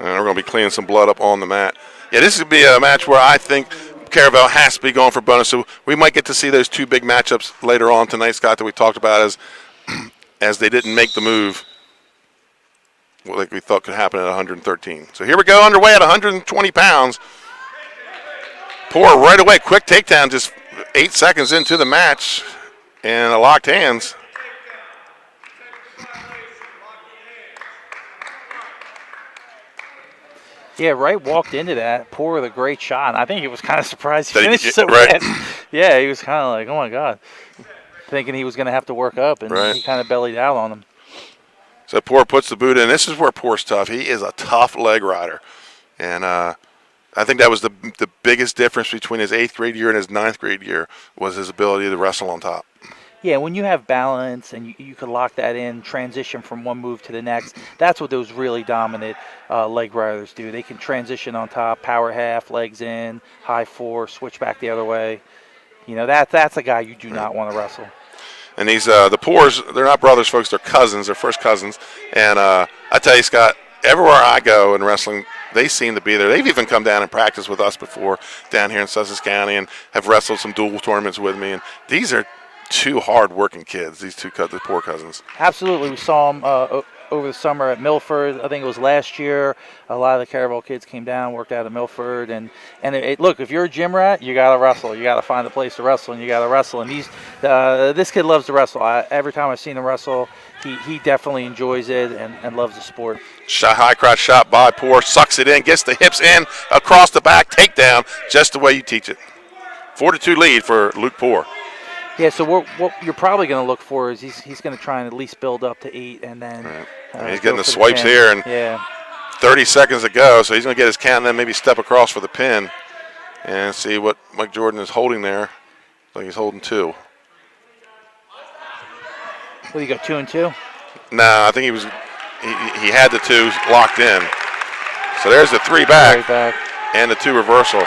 And we're going to be cleaning some blood up on the mat. Yeah, this would be a match where I think Caravel has to be going for bonus. So we might get to see those two big matchups later on tonight, Scott, that we talked about as they didn't make the move like we thought could happen at 113. So here we go, underway at 120 pounds. Poor right away, quick takedown, just 8 seconds into the match, and a locked hands. Yeah, Wright walked into that. Poor with a great shot. I think he was kind of surprised he That finished so fast. Yeah, he was kind of like, oh my God, thinking he was going to have to work up, and he kind of bellied out on him. So Poor puts the boot in. This is where Poor's tough. He is a tough leg rider, and I think that was the biggest difference between his 8th grade year and his 9th grade year was his ability to wrestle on top. Yeah, when you have balance and you can lock that in, transition from one move to the next, that's what those really dominant leg riders do. They can transition on top, power half, legs in, high 4, switch back the other way. You know, that's a guy you do not want to wrestle. And these the Poors, they're not brothers, folks. They're cousins. They're first cousins. And I tell you, Scott, everywhere I go in wrestling, they seem to be there. They've even come down and practiced with us before down here in Sussex County and have wrestled some dual tournaments with me. And these are two hard-working kids, these two the Poor cousins. Absolutely. We saw them over the summer at Milford. I think it was last year. A lot of the Caravel kids came down, worked out at Milford. And look, if you're a gym rat, you got to wrestle. You got to find a place to wrestle, and you got to wrestle. And this kid loves to wrestle. Every time I've seen him wrestle, he definitely enjoys it and loves the sport. High crotch shot by Poor, sucks it in, gets the hips in, across the back, takedown, just the way you teach it. 4-2 lead for Luke Poor. Yeah, so what you're probably going to look for is he's going to try and at least build up to 8, and then he's getting the swipes here, and 30 seconds to go, so he's going to get his count and then maybe step across for the pin and see what Mike Jordan is holding there. Like he's holding 2. What do you got, 2 and 2? No, I think he had the 2 locked in. So there's the 3 back, and the 2 reversal.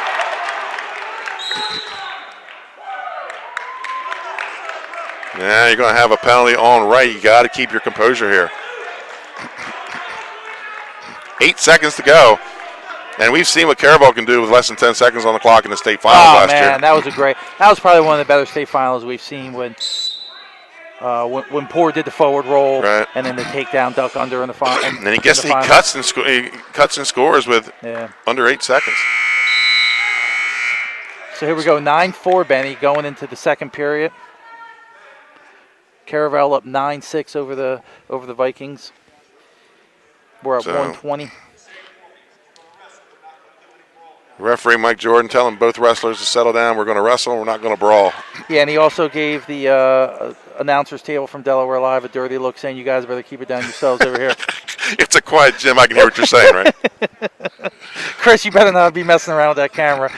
Yeah, you're going to have a penalty on Wright. You got to keep your composure here. 8 seconds to go. And we've seen what Caravel can do with less than 10 seconds on the clock in the state finals last year. That was probably one of the better state finals we've seen when Poor did the forward roll and then the takedown duck under in the final. And then he cuts and scores with under 8 seconds. So here we go, 9-4, Benny, going into the second period. Caravel up 9-6 over the Vikings. We're at 120. Referee Mike Jordan telling both wrestlers to settle down. We're going to wrestle. We're not going to brawl. Yeah, and he also gave the announcers table from Delaware Live a dirty look, saying, "You guys better keep it down yourselves over here." It's a quiet gym. I can hear what you're saying, right? Chris, you better not be messing around with that camera.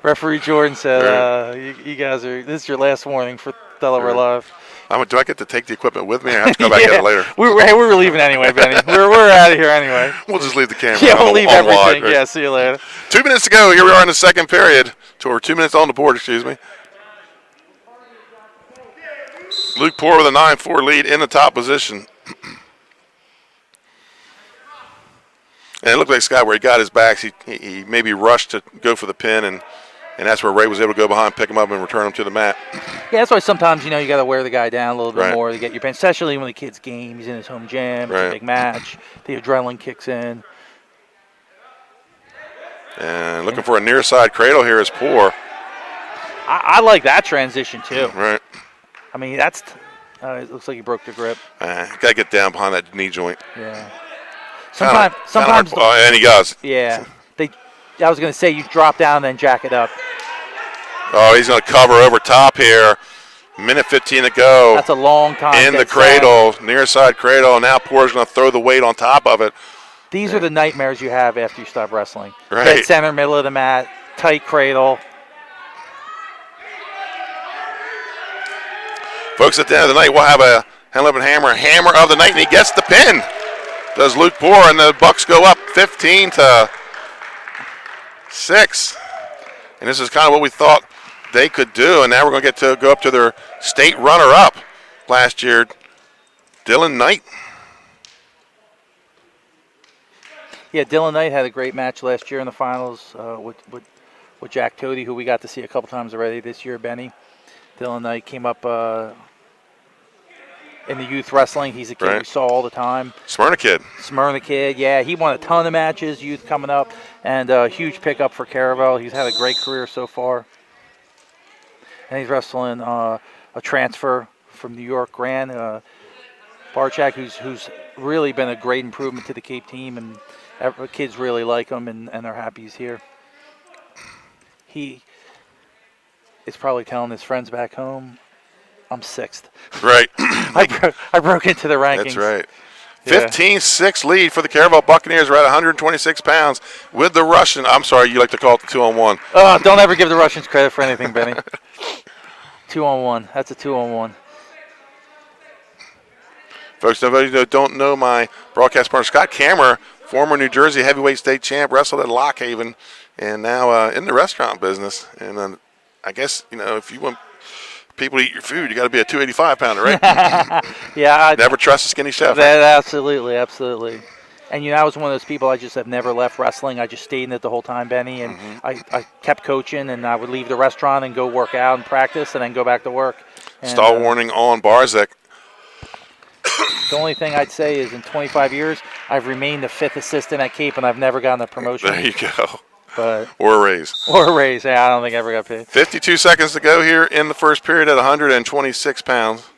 Referee Jordan said, "You guys are. This is your last warning for Delaware Live." Do I get to take the equipment with me, or I have to come back in later? We're leaving anyway, Benny. We're out of here anyway. We'll just leave the camera. Yeah, we'll leave everything. Wide, right? Yeah, see you later. 2 minutes to go. Here we are in the second period. Or 2 minutes on the board, excuse me. Luke Poor with a 9-4 lead in the top position. And it looked like Scott, where he got his backs, he maybe rushed to go for the pin, and And that's where Ray was able to go behind, pick him up, and return him to the mat. Yeah, that's why sometimes, you got to wear the guy down a little bit Right. more to get your pin, especially when the kid's game. He's in his home gym. It's Right. a big match. The adrenaline kicks in. And looking for a near side cradle here is Poor. I like that transition, too. Right. I mean, that's it looks like he broke the grip. Got to get down behind that knee joint. Yeah. Kinda Sometimes. hard. And he does. Yeah. I was going to say you drop down and then jack it up. Oh, he's going to cover over top here. Minute 15 to go. That's a long time. In the cradle, near side cradle. Now Poor's going to throw the weight on top of it. These are the nightmares you have after you stop wrestling. Right. Dead center, middle of the mat, tight cradle. Folks, at the end of the night, we'll have a Henlopen hammer of the night, and he gets the pin. Does Luke Poor, and the Bucks go up 15-6. And this is kind of what we thought they could do, and now we're going to get to go up to their state runner-up last year, Dylan Knight. Yeah, Dylan Knight had a great match last year in the finals with Jack Toady, who we got to see a couple times already this year, Benny. Dylan Knight came up in the youth wrestling. He's a kid we saw all the time. Smyrna kid, yeah. He won a ton of matches, youth coming up, and a huge pickup for Caravel. He's had a great career so far. And he's wrestling a transfer from New York, Grand Barchak, who's really been a great improvement to the Cape team, and kids really like him, and they're happy he's here. He is probably telling his friends back home, I'm sixth. Right. I broke into the rankings. That's right. Yeah. 15-6 lead for the Caravel Buccaneers. We're at 126 pounds with the Russian. I'm sorry, you like to call it the 2-on-1. Oh, don't ever give the Russians credit for anything, Benny. 2-on-1. That's a 2-on-1. Folks, nobody that don't know my broadcast partner, Scott Kammerer, former New Jersey heavyweight state champ, wrestled at Lock Haven, and now in the restaurant business. And I guess, if you want people to eat your food, you got to be a 285-pounder, right? Yeah. Never trust a skinny chef. That, absolutely. And, I was one of those people, I just have never left wrestling. I just stayed in it the whole time, Benny, and I kept coaching, and I would leave the restaurant and go work out and practice and then go back to work. And, Stall warning on Barzek. The only thing I'd say is in 25 years, I've remained the 5th assistant at Cape, and I've never gotten a promotion. There you go. But or a raise. Yeah, I don't think I ever got paid. 52 seconds to go here in the first period at 126 pounds.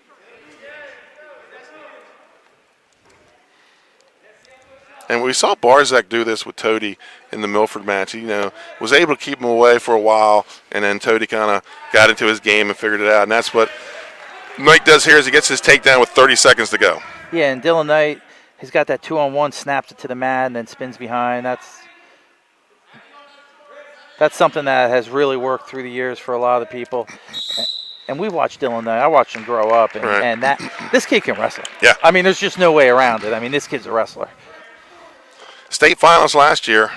And we saw Barzek do this with Toady in the Milford match. He, was able to keep him away for a while, and then Toady kind of got into his game and figured it out. And that's what Knight does here is he gets his takedown with 30 seconds to go. Yeah, and Dylan Knight, he's got that 2-on-1, snaps it to the mat, and then spins behind. That's something that has really worked through the years for a lot of the people. And we watched Dylan Knight. I watched him grow up, and this kid can wrestle. Yeah. I mean, there's just no way around it. I mean, this kid's a wrestler. State finals last year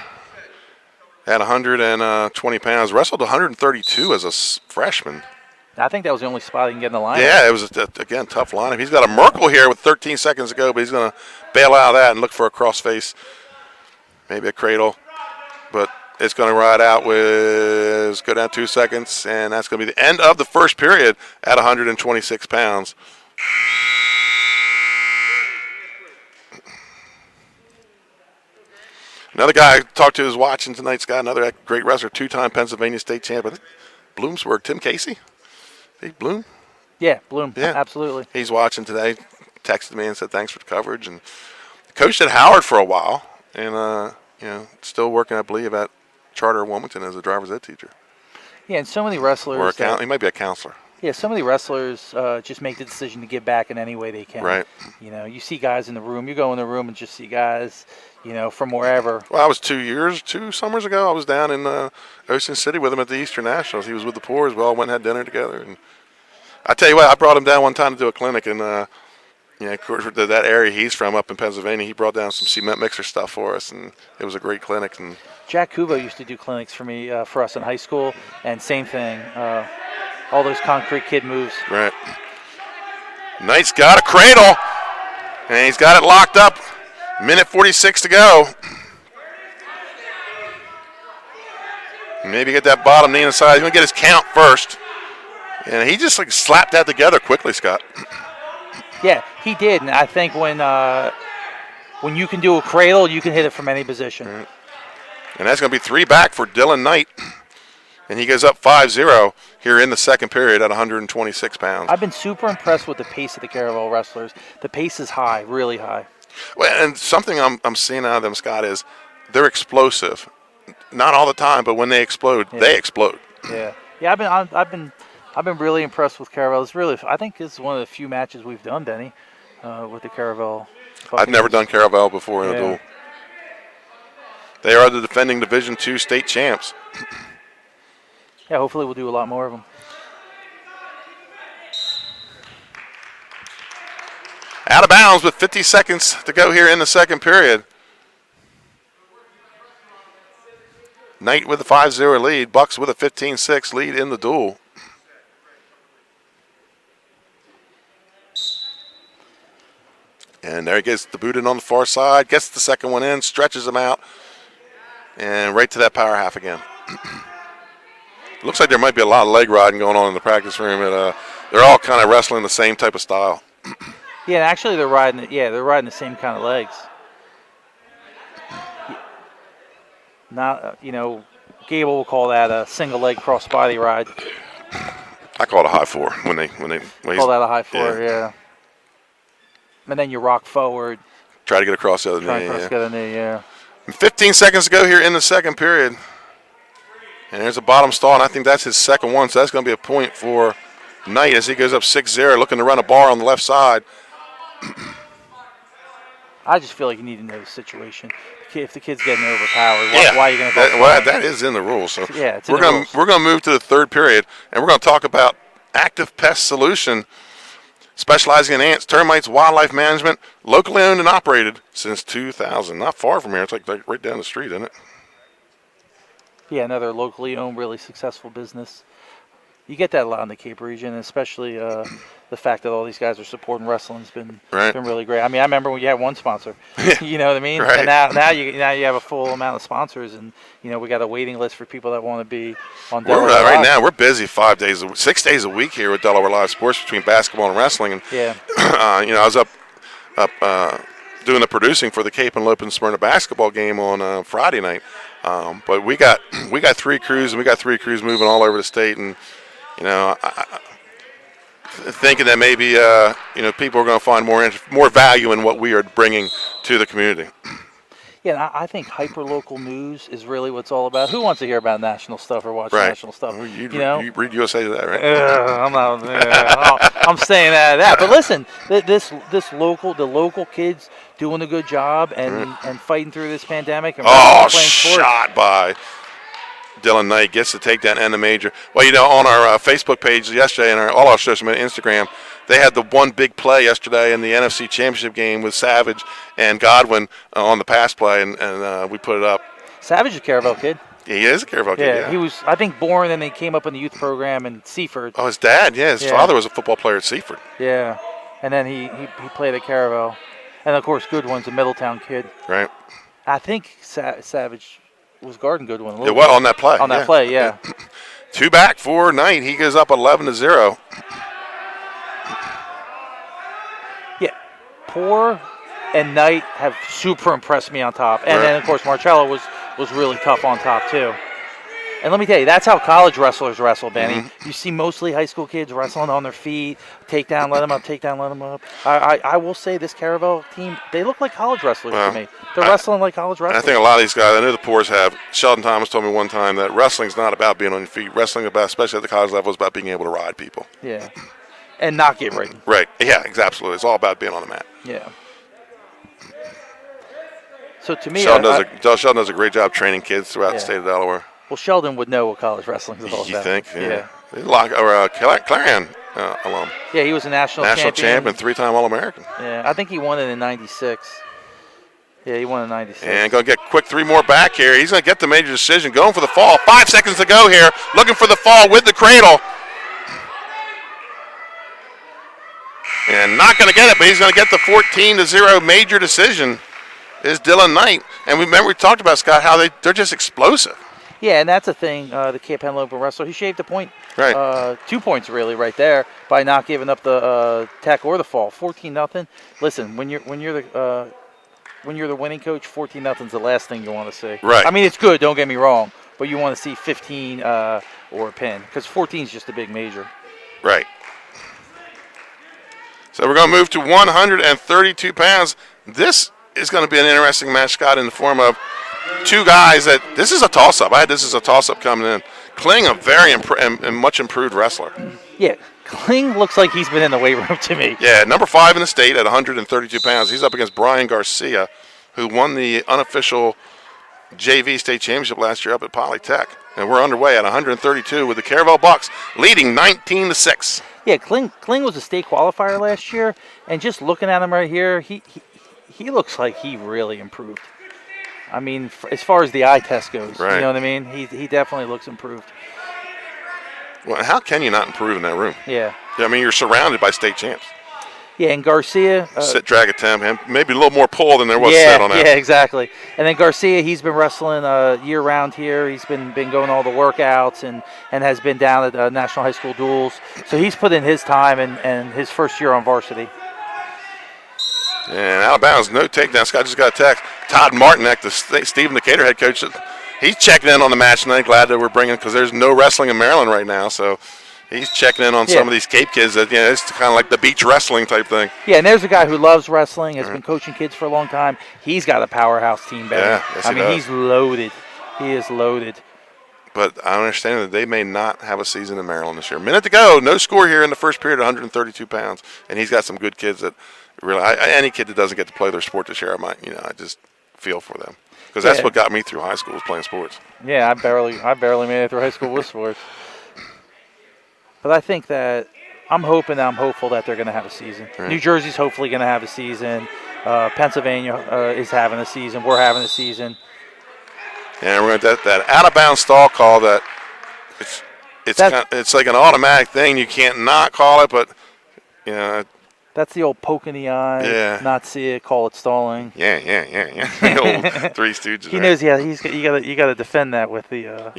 at 120 pounds. Wrestled 132 as a freshman. I think that was the only spot he can get in the lineup. Yeah, it was, again, tough lineup. He's got a Merkle here with 13 seconds to go, but he's going to bail out of that and look for a crossface, maybe a cradle. But it's going to ride out with, go down 2 seconds, and that's going to be the end of the first period at 126 pounds. Another guy I talked to is watching tonight's got another great wrestler, 2-time Pennsylvania state champ, Bloomsburg, Tim Casey. Hey, Bloom? Yeah, Bloom. Yeah. Absolutely. He's watching today, texted me and said thanks for the coverage. And coached at Howard for a while, and still working, I believe, at Charter Wilmington as a driver's ed teacher. Yeah, and so many wrestlers. Or he might be a counselor. Yeah, so many wrestlers just make the decision to give back in any way they can. Right. You see guys in the room. You go in the room and just see guys, from wherever. Well, I was 2 summers ago. I was down in Ocean City with him at the Eastern Nationals. He was with the Poor as well. Went and had dinner together. And I tell you what, I brought him down one time to do a clinic, and of course, that area he's from up in Pennsylvania, he brought down some cement mixer stuff for us, and it was a great clinic. And Jack Kubo used to do clinics for me, for us in high school, and same thing. All those concrete kid moves. Right. Knight's got a cradle, and he's got it locked up. Minute 46 to go. Maybe get that bottom knee inside. He's going to get his count first. And he just like slapped that together quickly, Scott. Yeah, he did. And I think when you can do a cradle, you can hit it from any position. Right. And that's going to be 3 back for Dylan Knight. And he goes up 5-0 here in the second period at 126 pounds. I've been super impressed with the pace of the Caravel wrestlers. The pace is high, really high. Well, and something I'm seeing out of them, Scott, is they're explosive. Not all the time, but when they explode, they explode. Yeah, yeah. I've been really impressed with Caravel. It's really, I think it's one of the few matches we've done, Denny, with the Caravel. I've never done Caravel before in a duel. They are the defending Division II state champs. Yeah, hopefully we'll do a lot more of them. Out of bounds with 50 seconds to go here in the second period. Knight with a 5-0 lead. Bucks with a 15-6 lead in the duel. And there he gets the boot in on the far side. Gets the second one in. Stretches him out. And right to that power half again. Looks like there might be a lot of leg riding going on in the practice room. And they're all kind of wrestling the same type of style. Yeah, actually they're riding the same kind of legs. Not, Gable will call that a single leg cross body ride. I call it a high four when they call that a high four, yeah. And then you rock forward. Try to get across the other Try knee. to get a knee, yeah. 15 seconds to go here in the second period. And there's a bottom stall, and I think that's his second one, so that's going to be a point for Knight as he goes up 6-0, looking to run a bar on the left side. I just feel like you need to know the situation. If the kid's getting overpowered, why are you going to go? Well, that is in the rules. So yeah, it's we're going to move to the third period, and we're going to talk about Active Pest Solution, specializing in ants, termites, wildlife management, locally owned and operated since 2000. Not far from here. It's like right down the street, isn't it? Yeah, another locally owned, really successful business. You get that a lot in the Cape region, especially the fact that all these guys are supporting wrestling has been really great. I mean, I remember when you had one sponsor, you know what I mean? Right. And now you have a full amount of sponsors, and we got a waiting list for people that want to be on Delaware Live. Right now, we're busy 6 days a week here with Delaware Live Sports between basketball and wrestling. And I was up doing the producing for the Cape and Henlopen Smyrna basketball game on Friday night. But we got 3 crews, and we got 3 crews moving all over the state, and thinking that maybe people are going to find more value in what we are bringing to the community. Yeah, I think hyper-local news is really what it's all about. Who wants to hear about national stuff or watch national stuff? Well, you read USA Today, right? I'm not. I'm saying that. But listen, the local kids doing a good job and fighting through this pandemic. And playing sports. Shot by Dylan Knight gets to take that and the major. Well, on our Facebook page yesterday and all our social media, Instagram, they had the one big play yesterday in the NFC Championship game with Savage and Godwin on the pass play, and we put it up. Savage is a Caravel kid. He is a Caravel kid, yeah. He was, I think, born and then came up in the youth program in Seaford. Oh, his dad, his father was a football player at Seaford. Yeah, and then he played at Caravel. And, of course, Goodwin's a Middletown kid. Right. I think Savage was guarding Goodwin a little bit. On that play. On that play, yeah. 2 back for Knight. He goes up 11-0. Yeah. Poor and Knight have super impressed me on top. And then, of course, Marcello was really tough on top, too. And let me tell you, that's how college wrestlers wrestle, Benny. Mm-hmm. You see mostly high school kids wrestling on their feet, take down, let them up, take down, let them up. I will say this Caravel team, they look like college wrestlers to me. They're wrestling like college wrestlers. I think a lot of these guys, I know the Poors have. Sheldon Thomas told me one time that wrestling's not about being on your feet. Wrestling, especially at the college level, is about being able to ride people. Yeah. And not get ridden. Right. Yeah, absolutely. It's all about being on the mat. Yeah. So to me, Sheldon does a great job training kids throughout the state of Delaware. Well, Sheldon would know what college wrestling is all about. You think? Yeah. Clarion alum. Yeah, he was a national champ and 3-time All-American. Yeah, I think he won it in '96. Yeah, he won in '96. And going to get quick 3 more back here. He's going to get the major decision. Going for the fall. 5 seconds to go here. Looking for the fall with the cradle. And not going to get it, but he's going to get the 14-0 major decision. Is Dylan Knight. And remember we talked about, Scott, how they're just explosive. Yeah, and that's the thing. The Cape Henlopen wrestler, he shaved a point, Right. 2 points really, right there by not giving up the tech or the fall. 14-0. Listen, when you're the winning coach, 14-0's the last thing you want to see. Right. I mean, it's good. Don't get me wrong, but you want to see 15 or a pin because 14 is just a big major. Right. So we're going to move to 132 pounds. This is going to be an interesting match, Scott, in the form of two guys that this is a toss-up. I had this as a toss-up coming in. Kling, a very and much improved wrestler. Yeah, Kling looks like he's been in the weight room to me. Yeah, number 5 in the state at 132 pounds. He's up against Brian Garcia, who won the unofficial JV state championship last year up at Polytech. And we're underway at 132 with the Caravel Bucks leading 19-6. Yeah, Kling was a state qualifier last year, and just looking at him right here, he looks like he really improved. I mean, as far as the eye test goes, right. You know what I mean? He definitely looks improved. Well, how can you not improve in that room? Yeah. I mean, you're surrounded by state champs. Yeah, and Garcia. Sit, drag, attempt, and maybe a little more pull than there was yeah, set on that. Yeah, exactly. And then Garcia, he's been wrestling year-round here. He's been going all the workouts and has been down at National High School Duels. So he's put in his time and his first year on varsity. And out of bounds, no takedown. Scott just got a text. Todd Martinek, the Stephen Decatur head coach, he's checking in on the match tonight. Glad that we're bringing because there's no wrestling in Maryland right now. So he's checking in on some of these Cape kids. That it's kind of like the beach wrestling type thing. Yeah, and there's a guy who loves wrestling, has been coaching kids for a long time. He's got a powerhouse team back. Yeah, yes, I mean, he's loaded. He is loaded. But I understand that they may not have a season in Maryland this year. Minute to go. No score here in the first period, 132 pounds. And he's got some good kids that really, any kid that doesn't get to play their sport this year, I just feel for them. Because that's what got me through high school was playing sports. Yeah, I barely made it through high school with sports. But I think that I'm hopeful that they're going to have a season. Right. New Jersey's hopefully going to have a season. Pennsylvania is having a season. We're having a season. And we're going to that out-of-bounds stall call that it's like an automatic thing. You can't not call it, but, That's the old poke in the eye, not see it, call it stalling. Yeah. The old Three Stooges. He knows, you got to defend that with the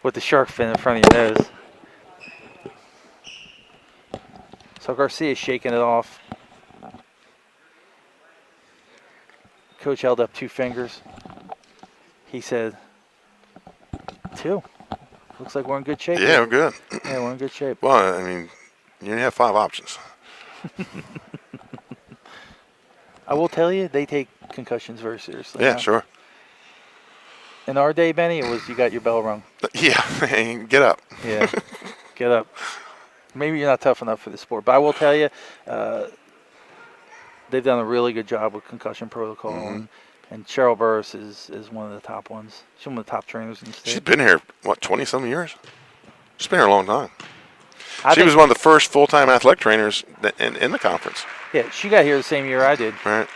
with the shark fin in front of your nose. So Garcia's shaking it off. Coach held up 2 fingers. He said, 2. Looks like we're in good shape. Yeah, we're good. Yeah, we're in good shape. Well, I mean, you only have 5 options. I will tell you, they take concussions very seriously. Yeah, sure. In our day, Benny, it was you got your bell rung. Yeah, get up. Yeah, get up. Maybe you're not tough enough for the sport, but I will tell you, they've done a really good job with concussion protocol. And Cheryl Burris is one of the top ones. She's one of the top trainers in the state. She's been here, 20-some years? She's been here a long time. She was one of the first full-time athletic trainers in the conference. Yeah, she got here the same year I did. Right.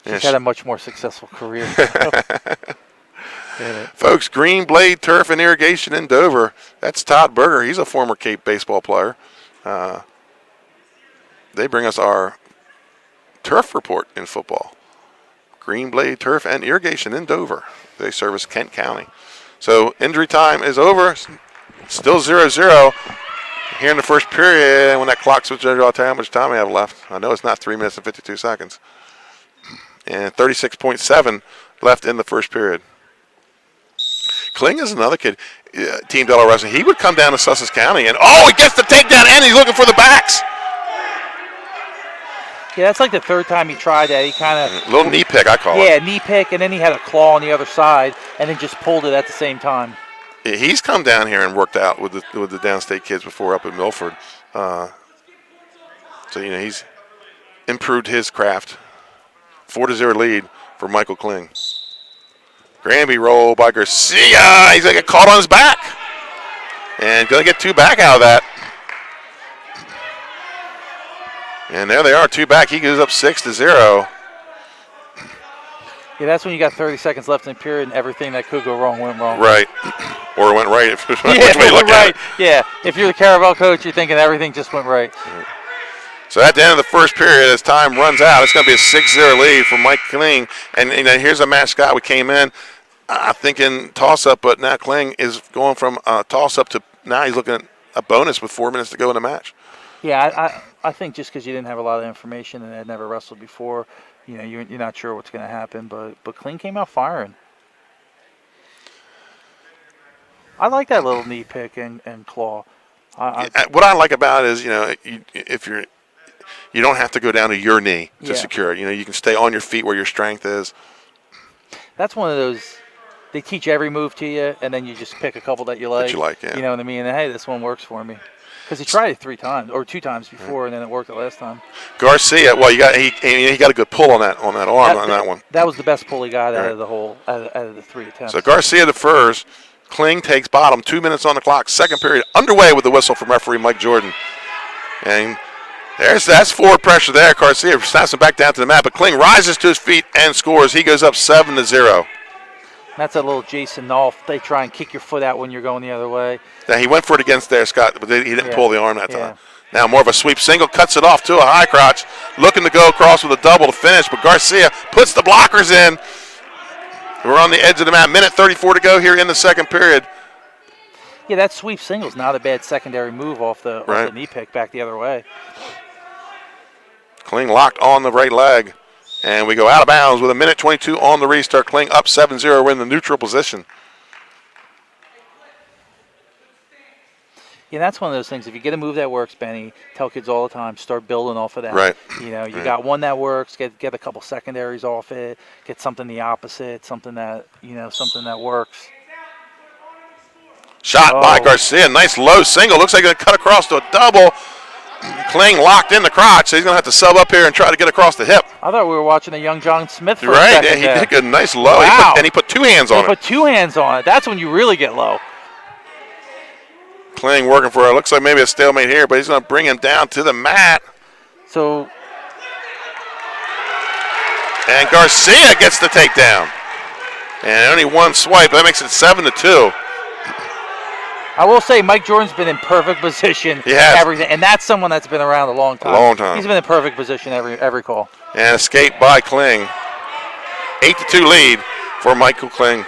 She's had a much more successful career. Folks, Green Blade Turf and Irrigation in Dover. That's Todd Berger. He's a former Cape baseball player. They bring us our turf report in football. Green Blade Turf and Irrigation in Dover. They service Kent County. So injury time is over. Still 0-0 here in the first period. When that clock switches, I'll tell you how much time we have left. I know it's not 3 minutes and 52 seconds. And 36.7 left in the first period. Kling is another kid, Team Delaware Wrestling. He would come down to Sussex County, and he gets the takedown, and he's looking for the backs. Yeah, that's like the 3rd time he tried that. He kind of little knee pick, I call it. Yeah, knee pick, and then he had a claw on the other side, and then just pulled it at the same time. Yeah, he's come down here and worked out with the downstate kids before up in Milford. So he's improved his craft. 4-0 lead for Michael Kling. Granby roll by Garcia. He's going to get caught on his back. And going to get 2 back out of that. And there they are, 2 back. He goes up 6-0. Yeah, that's when you got 30 seconds left in the period and everything that could go wrong went wrong. Right. Or went right. Which way you look right. at it. Yeah, if you're the Caravel coach, you're thinking everything just went right. So at the end of the first period, as time runs out, it's going to be a 6-0 lead for Mike Kling. And here's a match, Scott. We came in thinking toss-up, but now Kling is going from toss-up to now he's looking at a bonus with 4 minutes to go in the match. Yeah, I think just because you didn't have a lot of information and had never wrestled before, you're not sure what's going to happen. But Kling came out firing. I like that little knee pick and claw. What I like about it is, if you don't have to go down to your knee to secure it. You can stay on your feet where your strength is. That's one of those. They teach every move to you, and then you just pick a couple that you like. Yeah. You know what I mean? And hey, this one works for me. Because he tried it 3 times or 2 times before, and then it worked the last time. Garcia, well, he got a good pull on that arm on that one. That was the best pull he got out of the whole out of the 3 attempts. So Garcia defers. Kling takes bottom. 2 minutes on the clock. Second period underway with the whistle from referee Mike Jordan. And that's forward pressure there. Garcia snaps him back down to the mat, but Kling rises to his feet and scores. He goes up 7-0. That's a little Jason Nolf. They try and kick your foot out when you're going the other way. Now he went for it against there, Scott, but he didn't pull the arm that time. Now more of a sweep single, cuts it off to a high crotch, looking to go across with a double to finish, but Garcia puts the blockers in. We're on the edge of the mat. Minute 34 to go here in the second period. Yeah, that sweep single's not a bad secondary move off the knee pick back the other way. Kling locked on the right leg. And we go out of bounds with a minute 22 on the restart. Kling up 7-0. We're in the neutral position. Yeah, that's one of those things. If you get a move that works, Benny, tell kids all the time, start building off of that. Right. You got one that works, get a couple secondaries off it, get something the opposite, something that works. Shot by Garcia. Nice low single. Looks like it's going to cut across to a double. Kling locked in the crotch, so he's going to have to sub up here and try to get across the hip. I thought we were watching a young John Smith for a second. Yeah, he did a nice low. Wow. He put 2 hands on it. He put 2 hands on it. That's when you really get low. Kling working for it. Looks like maybe a stalemate here, but he's going to bring him down to the mat. So. And Garcia gets the takedown. And only one swipe. That makes it 7-2. I will say Mike Jordan's been in perfect position. He has. Everything, and that's someone that's been around a long time. He's been in perfect position every call. And escape by Kling. 8-2 lead for Michael Kling.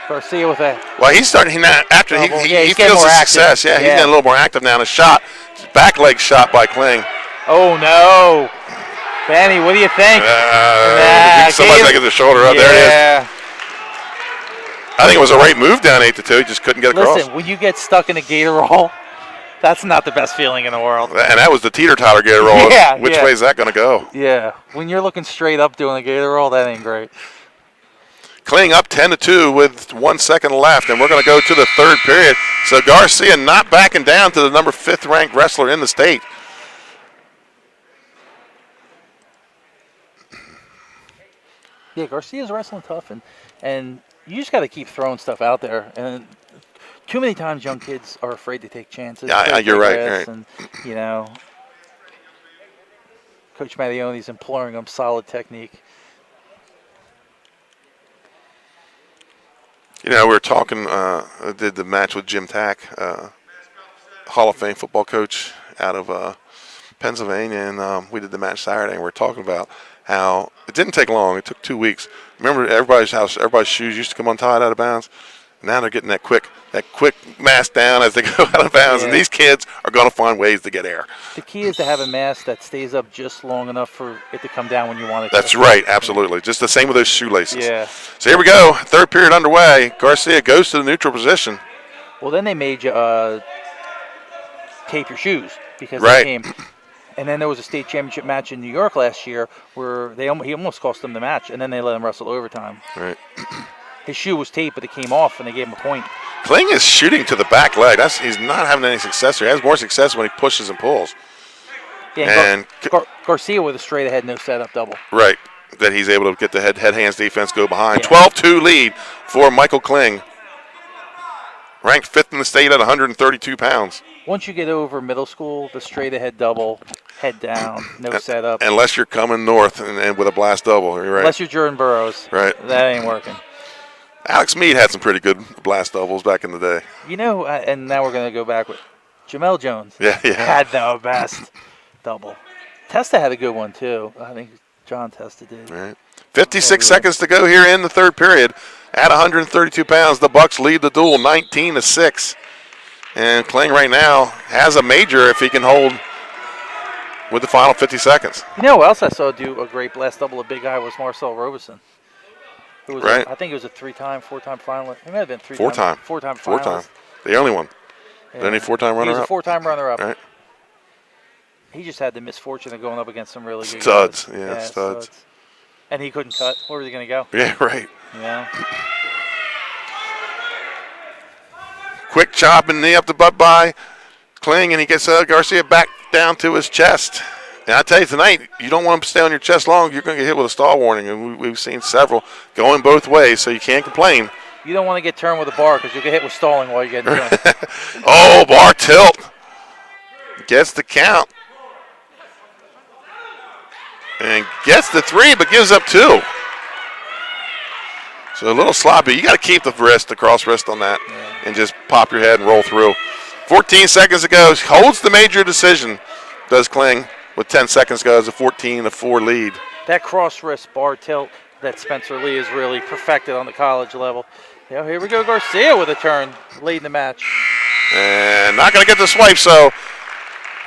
Garcia with that. Well, he's starting after he feels the success. Yeah, he's getting a little more active now. And a shot, back leg shot by Kling. Oh no. Benny, what do you think? Somebody's got to get the shoulder up. There it is. I think it was a right move down 8-2. He just couldn't get across. Listen, when you get stuck in a gator roll, that's not the best feeling in the world. And that was the teeter-totter gator roll. Which way is that going to go? Yeah. When you're looking straight up doing a gator roll, that ain't great. Kling up 10-2 with 1 second left, and we're going to go to the third period. So Garcia not backing down to the number 5th ranked wrestler in the state. Yeah, Garcia's wrestling tough, and you just got to keep throwing stuff out there. And too many times young kids are afraid to take chances. Yeah, you're right. And, Coach Mattioni's imploring them solid technique. We were talking, I did the match with Jim Tack, Hall of Fame football coach out of Pennsylvania, and we did the match Saturday, and we were talking about how it didn't take long. It took 2 weeks. Remember, everybody's shoes used to come untied out of bounds. Now they're getting that quick mask down as they go out of bounds, and these kids are going to find ways to get air. The key is to have a mask that stays up just long enough for it to come down when you want it. That's right, absolutely. Just the same with those shoelaces. Yeah. So here we go, third period underway. Garcia goes to the neutral position. Well, then they made you tape your shoes because they came. And then there was a state championship match in New York last year where he almost cost them the match, and then they let him wrestle overtime. Right. His shoe was taped, but it came off, and they gave him a point. Kling is shooting to the back leg. He's not having any success here. He has more success when he pushes and pulls. Yeah, and Garcia with a straight ahead, no setup double. Right. That he's able to get the head-hands defense go behind. 12-2 lead for Michael Kling. Ranked 5th in the state at 132 pounds. Once you get over middle school, the straight ahead double, head down, no setup. Unless you're coming north and with a blast double, you're right. Unless you're Jordan Burroughs. Right. That ain't working. Alex Mead had some pretty good blast doubles back in the day. You know, and now we're going to go back with Jamel Jones. Yeah. Had the best double. Testa had a good one, too. I think John Testa did. All right. 56 seconds to go here in the third period. At 132 pounds, the Bucks lead the duel 19-6. And Kling right now has a major if he can hold with the final 50 seconds. You know who else I saw do a great blast double, a big guy, was Marcel Robeson. Who was Right. I think he was a four-time finalist. He might have been Four-time. Four-time finalist. Four-time. The only one. Yeah. Any four-time He was a runner-up? four-time runner-up. Right. He just had the misfortune of going up against some really good Studs. guys. Yeah, studs. And he couldn't cut. Where was he going to go? Yeah, right. Yeah. Quick chop and knee up the butt by Kling, and he gets Garcia back down to his chest. And I tell you, tonight, you don't want him to stay on your chest long. You're going to get hit with a stall warning, and we've seen several going both ways, so you can't complain. You don't want to get turned with a bar because you'll get hit with stalling while you're getting turned. Oh, bar tilt. Gets the count. And gets the 3, but gives up 2. So a little sloppy. You got to keep the wrist, the cross wrist on that, and just pop your head and roll through. 14 seconds to go. Holds the major decision, does Kling, with 10 seconds to go as a 14-4 lead. That cross wrist bar tilt that Spencer Lee has really perfected on the college level. Here we go, Garcia with a turn, leading the match. And not going to get the swipe, so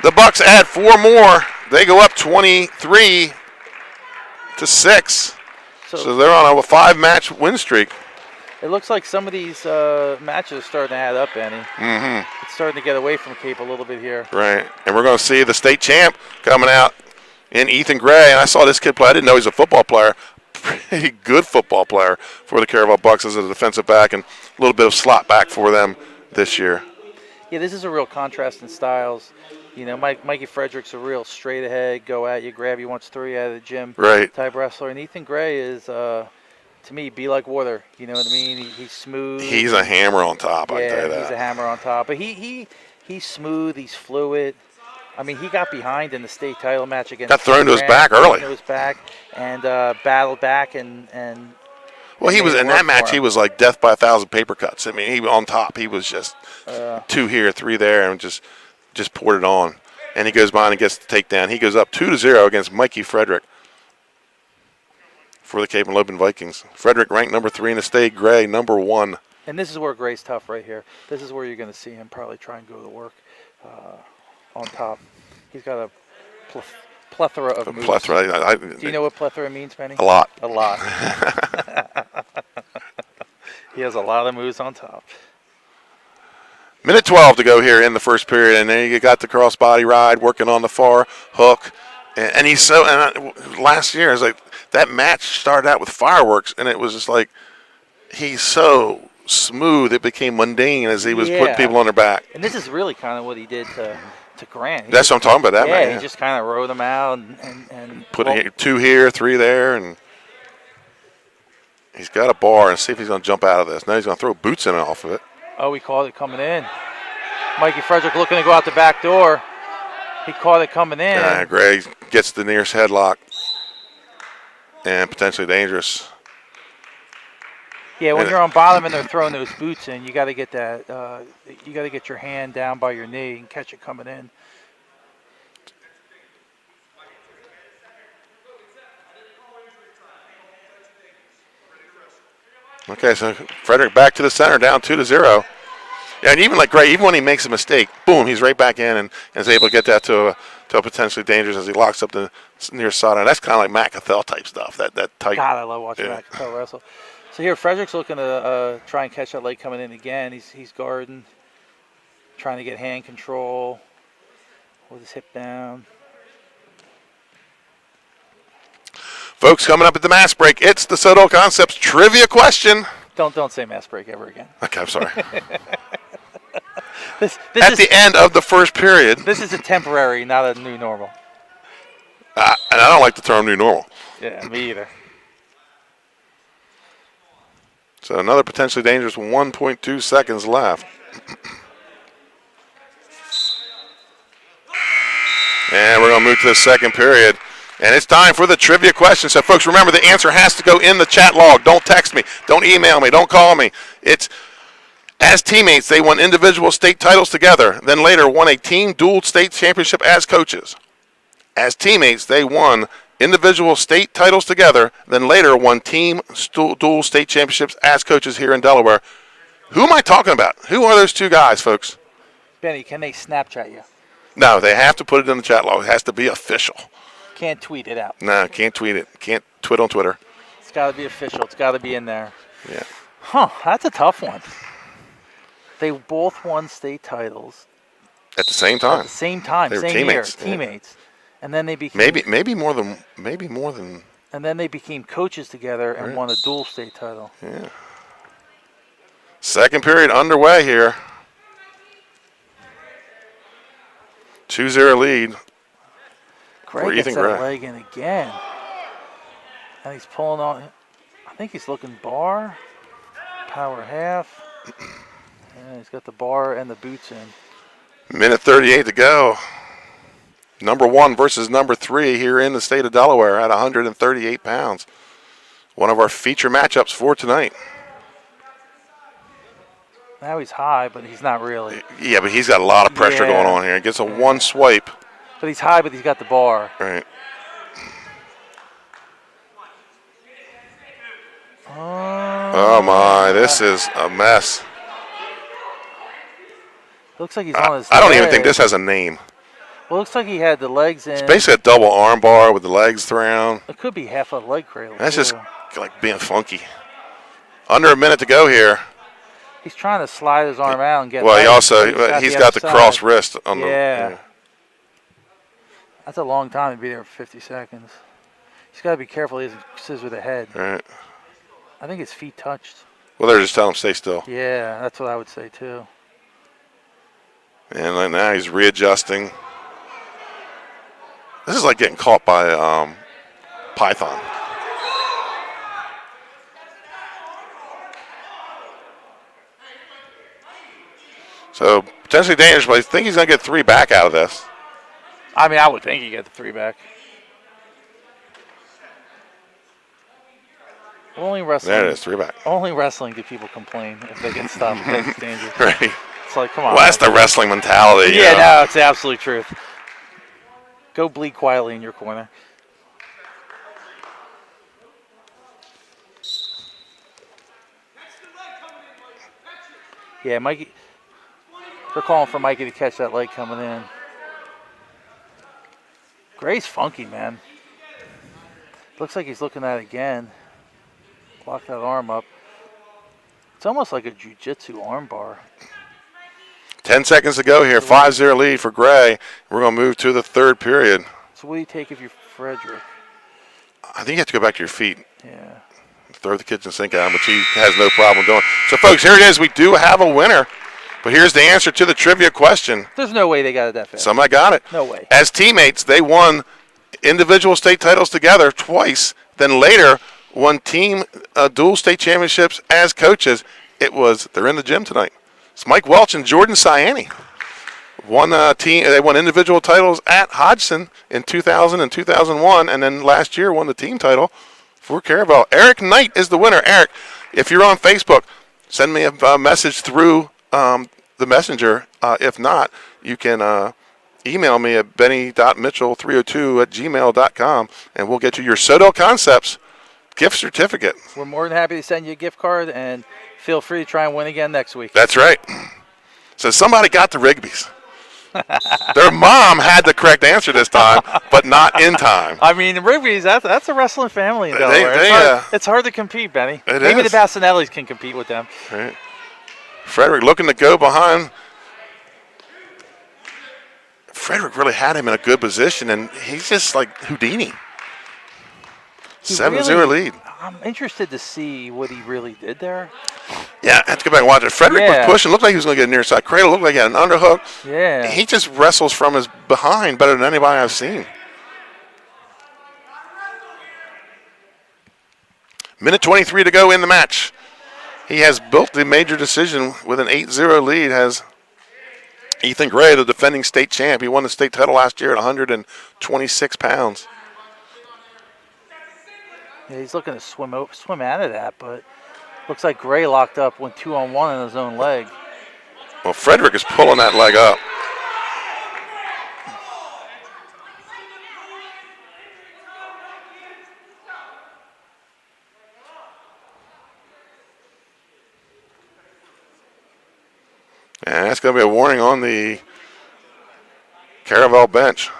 the Bucks add 4 more. They go up 23-6. So they're on a 5-match win streak. It looks like some of these matches are starting to add up, Benny. Mm-hmm. It's starting to get away from Cape a little bit here. Right, and we're going to see the state champ coming out in Ethan Gray. And I saw this kid play. I didn't know he's a football player. Pretty good football player for the Caravel Bucks as a defensive back, and a little bit of slot back for them this year. Yeah, this is a real contrast in styles. You know, Mikey Frederick's a real straight ahead, go at you, grab you once through you out of the gym type wrestler. And Ethan Gray is, to me, be like water. You know what I mean? He's smooth. He's a hammer on top, I tell you that. Yeah, he's a hammer on top. But he's smooth, he's fluid. I mean, he got behind in the state title match against. Got thrown to his back early. To his back and battled back and. Well, he was in that match. He was like death by 1,000 paper cuts. I mean, he was on top. He was just 2 here, 3 there, and just poured it on. And he goes by and gets the takedown. He goes up 2-0 against Mikey Frederick for the Cape Henlopen Vikings. Frederick ranked number 3 in the state. Gray number 1. And this is where Gray's tough right here. This is where you're going to see him probably try and go to work on top. He's got a plethora of moves. Plethora. Do you know what plethora means, Penny? A lot. A lot. He has a lot of moves on top. Minute 12 to go here in the first period, and then you got the crossbody ride working on the far hook, and he's so. And last year, it's like that match started out with fireworks, and it was just like he's so smooth it became mundane as he was putting people on their back. And this is really kind of what he did to Grant. That's what I'm talking about. That man. He just kind of rode him out and putting 2 here, 3 there, and he's got a bar, and see if he's going to jump out of this. Now he's going to throw boots in off of it. Oh, he caught it coming in. Mikey Frederick looking to go out the back door. He caught it coming in. Gray gets the nearest headlock, and potentially dangerous. Yeah, when you're on bottom and they're throwing those boots in, you got to get that. You got to get your hand down by your knee and catch it coming in. Okay, so Frederick back to the center, down 2-0. Yeah, and even like Gray, even when he makes a mistake, boom, he's right back in and is able to get that to a potentially dangerous as he locks up the near side. And that's kind of like Matt Cathell type stuff. That tight. God, I love watching Matt Cathell wrestle. So here, Frederick's looking to try and catch that leg coming in again. He's guarding, trying to get hand control with his hip down. Folks, coming up at the mass break, it's the Soto Concepts trivia question. Don't say mass break ever again. Okay, I'm sorry. This at the end of the first period. This is a temporary, not a new normal. And I don't like the term new normal. Yeah, me either. So another potentially dangerous 1.2 seconds left. And we're going to move to the second period. And it's time for the trivia question. So, folks, remember the answer has to go in the chat log. Don't text me. Don't email me. Don't call me. It's as teammates, they won individual state titles together, then later won a team dual state championship as coaches. As teammates, they won individual state titles together, then later won team dual state championships as coaches here in Delaware. Who am I talking about? Who are those two guys, folks? Benny, can they Snapchat you? No, they have to put it in the chat log. It has to be official. Can't tweet it out. No, can't tweet it. Can't tweet on Twitter. It's got to be official. It's got to be in there. Yeah. Huh, that's a tough one. They both won state titles. At the same time. At the same time, they were same teammates. year, teammates. And then they became maybe more than. And then they became coaches together and won a dual state title. Yeah. Second period underway here. 2-0 lead. Greg gets that leg in again. And he's pulling on. I think he's looking bar, power half. And he's got the bar and the boots in. Minute 38 to go. Number 1 versus number 3 here in the state of Delaware at 138 pounds. One of our feature matchups for tonight. Now he's high, but he's not really. Yeah, but he's got a lot of pressure going on here. Gets a one swipe. But he's high, but he's got the bar. Right. Oh my, this is a mess. Looks like he's on his I don't even think this has a name. Well, looks like he had the legs in. It's basically a double arm bar with the legs thrown. It could be half a leg cradle. That's just like being funky. Under a minute to go here. He's trying to slide his arm out and get. Well, he's got the cross wrist on the. Yeah. That's a long time to be there for 50 seconds. He's got to be careful he doesn't scissor the head. Right. I think his feet touched. Well, they're just telling him stay still. Yeah, that's what I would say too. And now he's readjusting. This is like getting caught by Python. So potentially dangerous, but I think he's going to get 3 back out of this. I mean, I would think he'd get the 3 back. Only wrestling. There it is, 3 back. Only wrestling do people complain if they get stopped. It's dangerous. Right. It's like, come on. Well, that's the wrestling mentality. Yeah, no, it's the absolute truth. Go bleed quietly in your corner. Yeah, Mikey. They're calling for Mikey to catch that leg coming in. Gray's funky, man. Looks like he's looking at it again. Lock that arm up. It's almost like a jiu-jitsu arm bar. 10 seconds to go here. 5-0 lead for Gray. We're going to move to the third period. So what do you take if you're Frederick? I think you have to go back to your feet. Yeah. Throw the kitchen sink at him, which he has no problem doing. So, folks, here it is. We do have a winner. But here's the answer to the trivia question. There's no way they got it that fast. Somebody got it. No way. As teammates, they won individual state titles together twice. Then later won team dual state championships as coaches. They're in the gym tonight. It's Mike Welch and Jordan Ciani. They won individual titles at Hodgson in 2000 and 2001, and then last year won the team title for Caravel. Eric Knight is the winner. Eric, if you're on Facebook, send me a message through the messenger. If not, you can email me at benny.mitchell302@gmail.com, and we'll get you your Sodell Concepts gift certificate. We're more than happy to send you a gift card, and feel free to try and win again next week. That's right. So somebody got the Rigby's. Their mom had the correct answer this time, but not in time. I mean, the Rigby's, that's a wrestling family in Delaware. It's hard to compete, Benny. Maybe the Bassinellis can compete with them. Right. Frederick looking to go behind. Frederick really had him in a good position, and he's just like Houdini. 7-0 lead. I'm interested to see what he really did there. Yeah, I have to go back and watch it. Frederick was pushing. Looked like he was going to get a near side cradle. Looked like he had an underhook. Yeah. He just wrestles from his behind better than anybody I've seen. Minute 23 to go in the match. He has built the major decision with an 8-0 lead. Has Ethan Gray, the defending state champ. He won the state title last year at 126 pounds. Yeah, he's looking to swim out of that, but looks like Gray locked up, went 2-on-1 on his own leg. Well, Frederick is pulling that leg up. And that's going to be a warning on the Caravel bench.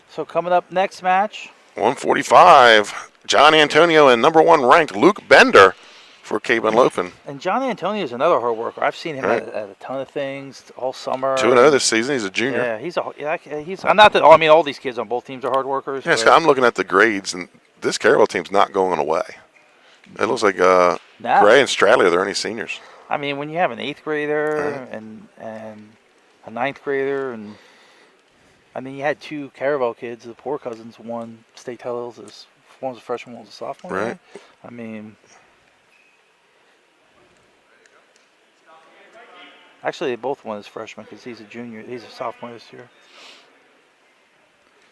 So coming up next match. 145, John Antonio and number 1 ranked Luke Bender for Cape Henlopen. And John Antonio is another hard worker. I've seen him Right. at a ton of things all summer. 2-0 this season. He's a junior. Yeah, he's not that. I mean, all these kids on both teams are hard workers. Yes, but I'm looking at the grades, and this Caravel team's not going away. It looks like Nah. Gray and Stradley are the only seniors. I mean, when you have an 8th grader Right. and a 9th grader, and I mean, you had 2 Caravel kids, the Poor Cousins, won state titles. One was a freshman, one was a sophomore. Right. I mean, actually, they both won as freshmen because he's a junior. He's a sophomore this year.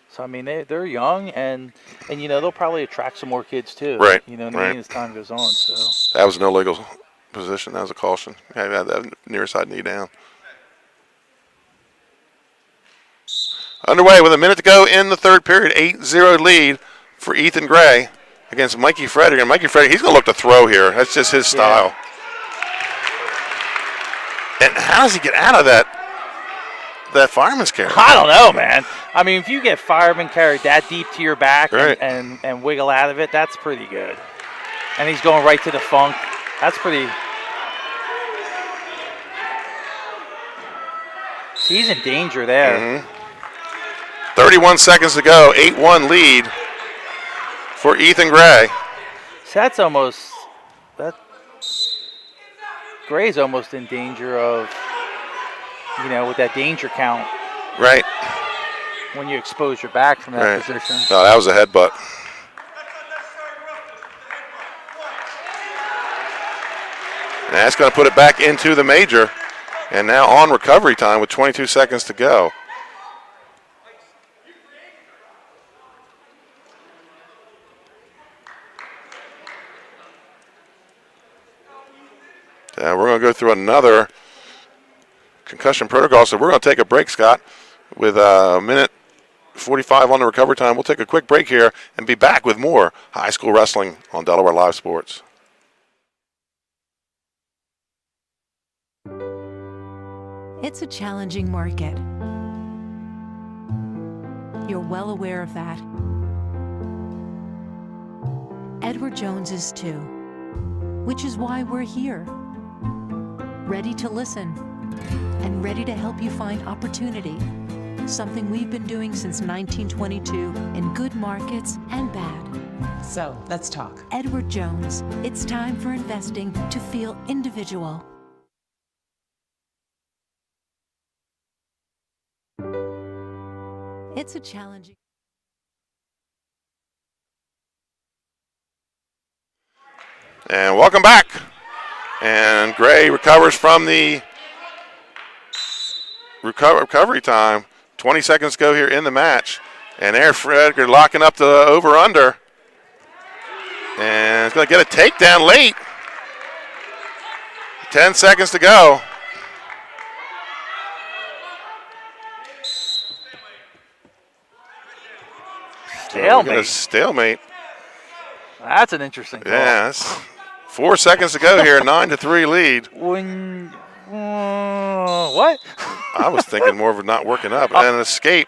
So I mean, they're young, and you know, they'll probably attract some more kids too. Right, You know what I right. mean? As time goes on. So That was no legal position. That was a caution. Had that near side knee down. Underway with a minute to go in the third period. 8-0 lead for Ethan Gray against Mikey Frederick. And Mikey Frederick, he's going to look to throw here. That's just his style. And how does he get out of that fireman's carry? I don't know, man. I mean, if you get fireman carried that deep to your back Right. and wiggle out of it, that's pretty good. And he's going right to the funk. That's pretty. See, he's in danger there. Mm-hmm. 31 seconds to go. 8-1 lead for Ethan Gray. So that's almost that. Gray's almost in danger of, you know, with that danger count Right. when you expose your back from that Right. position. No, that was a headbutt. And that's going to put it back into the major. And now on recovery time with 22 seconds to go. We're going to go through another concussion protocol. So we're going to take a break, Scott, with a minute 45 on the recovery time. We'll take a quick break here and be back with more high school wrestling on Delaware Live Sports. It's a challenging market. You're well aware of that. Edward Jones is too, which is why we're here. Ready to listen and ready to help you find opportunity. Something we've been doing since 1922 in good markets and bad. So, let's talk. Edward Jones, it's time for investing to feel individual. It's a challenging. And welcome back. And Gray recovers from the recovery time. 20 seconds to go here in the match. And there, Fred, you're locking up the over-under. And it's going to get a takedown late. 10 seconds to go. We got a stalemate. That's an interesting call. Yes. 4 seconds to go here. 9-3 lead. What? I was thinking more of it not working up. And an escape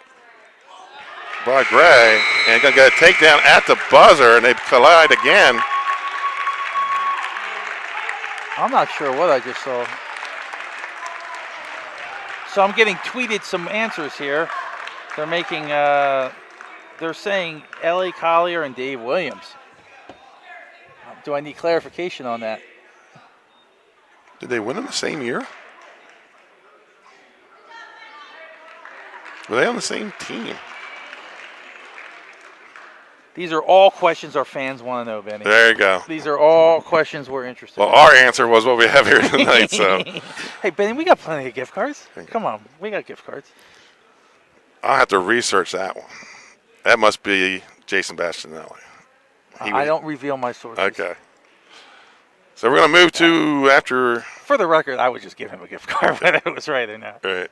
by Gray. And going to get a takedown at the buzzer, and they collide again. I'm not sure what I just saw. So I'm getting tweeted some answers here. They're making, they're saying L.A. Collier and Dave Williams. Do I need clarification on that? Did they win in the same year? Were they on the same team? These are all questions our fans want to know, Benny. There you go. These are all questions we're interested Well, in. our answer was what we have here tonight. So Hey, Benny, we got plenty of gift cards. Come on, we got gift cards. I'll have to research that one. That must be Jason Bastianelli. I don't reveal my sources. Okay. So we're going to move to after. For the record, I would just give him a gift card whether it was right or not. Right.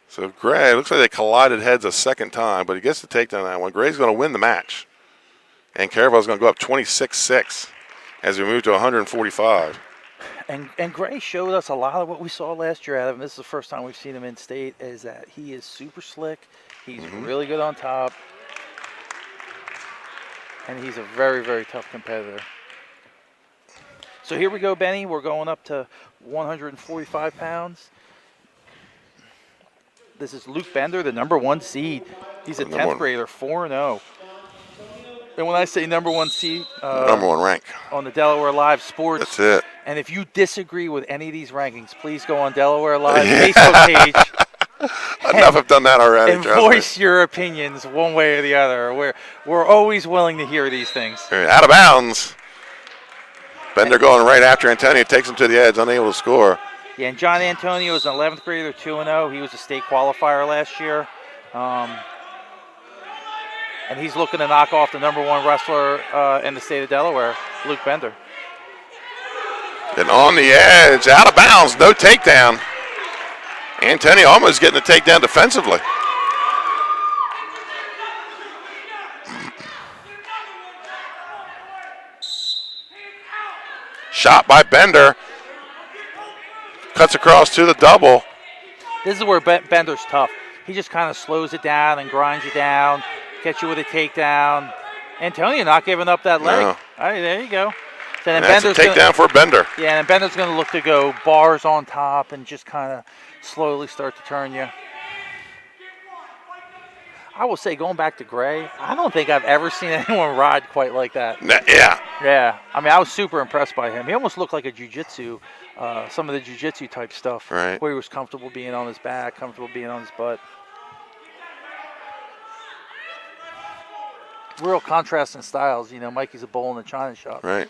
So Gray, looks like they collided heads a second time, but he gets the takedown on that one. Gray's going to win the match. And Caravel's going to go up 26-6 as we move to 145. And Gray showed us a lot of what we saw last year out of him. This is the first time we've seen him in state, is that he is super slick. He's really good on top. And he's a very, very tough competitor. So here we go, Benny. We're going up to 145 pounds. This is Luke Bender, the #1 seed. He's a 10th grader, 4-0. And when I say #1 seed, #1 rank on the Delaware Live Sports. That's it. And if you disagree with any of these rankings, please go on Delaware Live Facebook page. Enough have done that already. And voice your opinions one way or the other. We're always willing to hear these things. Out of bounds. Bender going right after Antonio, takes him to the edge, unable to score. Yeah, and John Antonio is an 11th grader, 2-0. He was a state qualifier last year. And he's looking to knock off the #1 wrestler in the state of Delaware, Luke Bender. And on the edge, out of bounds, no takedown. Antonio almost getting the takedown defensively. Shot by Bender. Cuts across to the double. This is where Bender's tough. He just kind of slows it down and grinds you down, gets you with a takedown. Antonio not giving up that leg. No. All right, there you go. So then That's a takedown for Bender. Yeah, and Bender's going to look to go bars on top and just kind of slowly start to turn you. I will say, going back to Gray, I don't think I've ever seen anyone ride quite like that. Yeah. Yeah, I mean, I was super impressed by him. He almost looked like a jiu-jitsu, some of the jiu-jitsu type stuff, right, where he was comfortable being on his back, comfortable being on his butt. Real contrast in styles. You know, Mikey's a bull in the china shop. Right.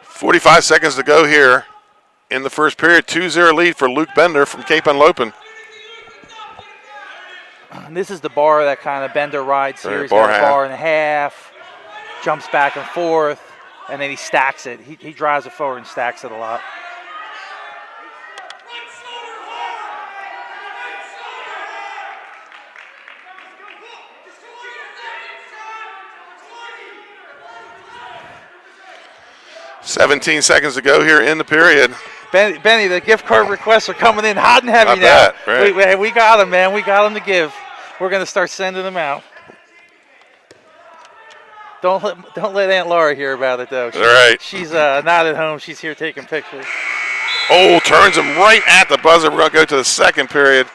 45 seconds to go here in the first period. 2-0 lead for Luke Bender from Cape Henlopen. And this is the bar that kind of Bender rides here. He's got a bar and a half, jumps back and forth, and then he stacks it. He drives it forward and stacks it a lot. $17 seconds to go here in the period. Benny, the gift card requests are coming in hot and heavy now. Right. We got them, man. We got them to give. We're going to start sending them out. Don't let Aunt Laura hear about it, though. She's not at home. She's here taking pictures. Oh, turns him right at the buzzer. We're going to go to the second period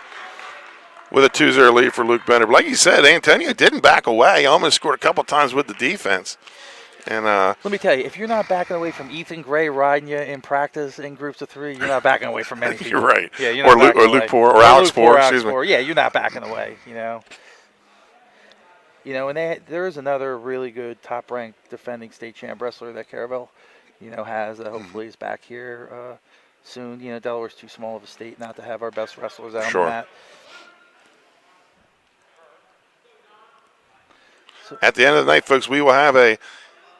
with a 2-0 lead for Luke Bender. But like you said, Antonio didn't back away. He almost scored a couple times with the defense. And let me tell you, if you're not backing away from Ethan Gray riding you in practice in groups of 3, you're not backing away from many people. You're right. Yeah, you're not or Luke Poor, or Alex Poor, excuse me. Yeah, you're not backing away, you know. You know, and there is another really good top-ranked defending state champ wrestler that Caravel, you know, has. Hopefully is back here soon. You know, Delaware's too small of a state not to have our best wrestlers out on the mat. So, at the end of the night, folks, we will have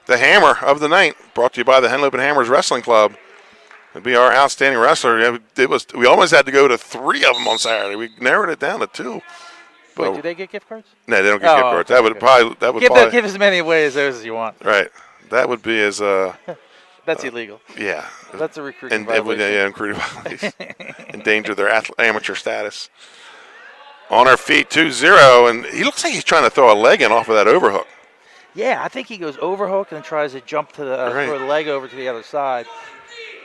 the hammer of the night, brought to you by the Henlopen Hammers Wrestling Club. It'll be our outstanding wrestler. We almost had to go to 3 of them on Saturday. We narrowed it down to 2. But wait, do they get gift cards? No, they don't get gift cards. Okay. That would give as many away as those as you want. Right. That would be as that's illegal. Yeah. That's a recruiting violation. Yeah, recruiting violation. Endanger their amateur status. On our feet, 2-0, and he looks like he's trying to throw a leg in off of that overhook. Yeah, I think he goes overhook and then tries to jump to throw the leg over to the other side.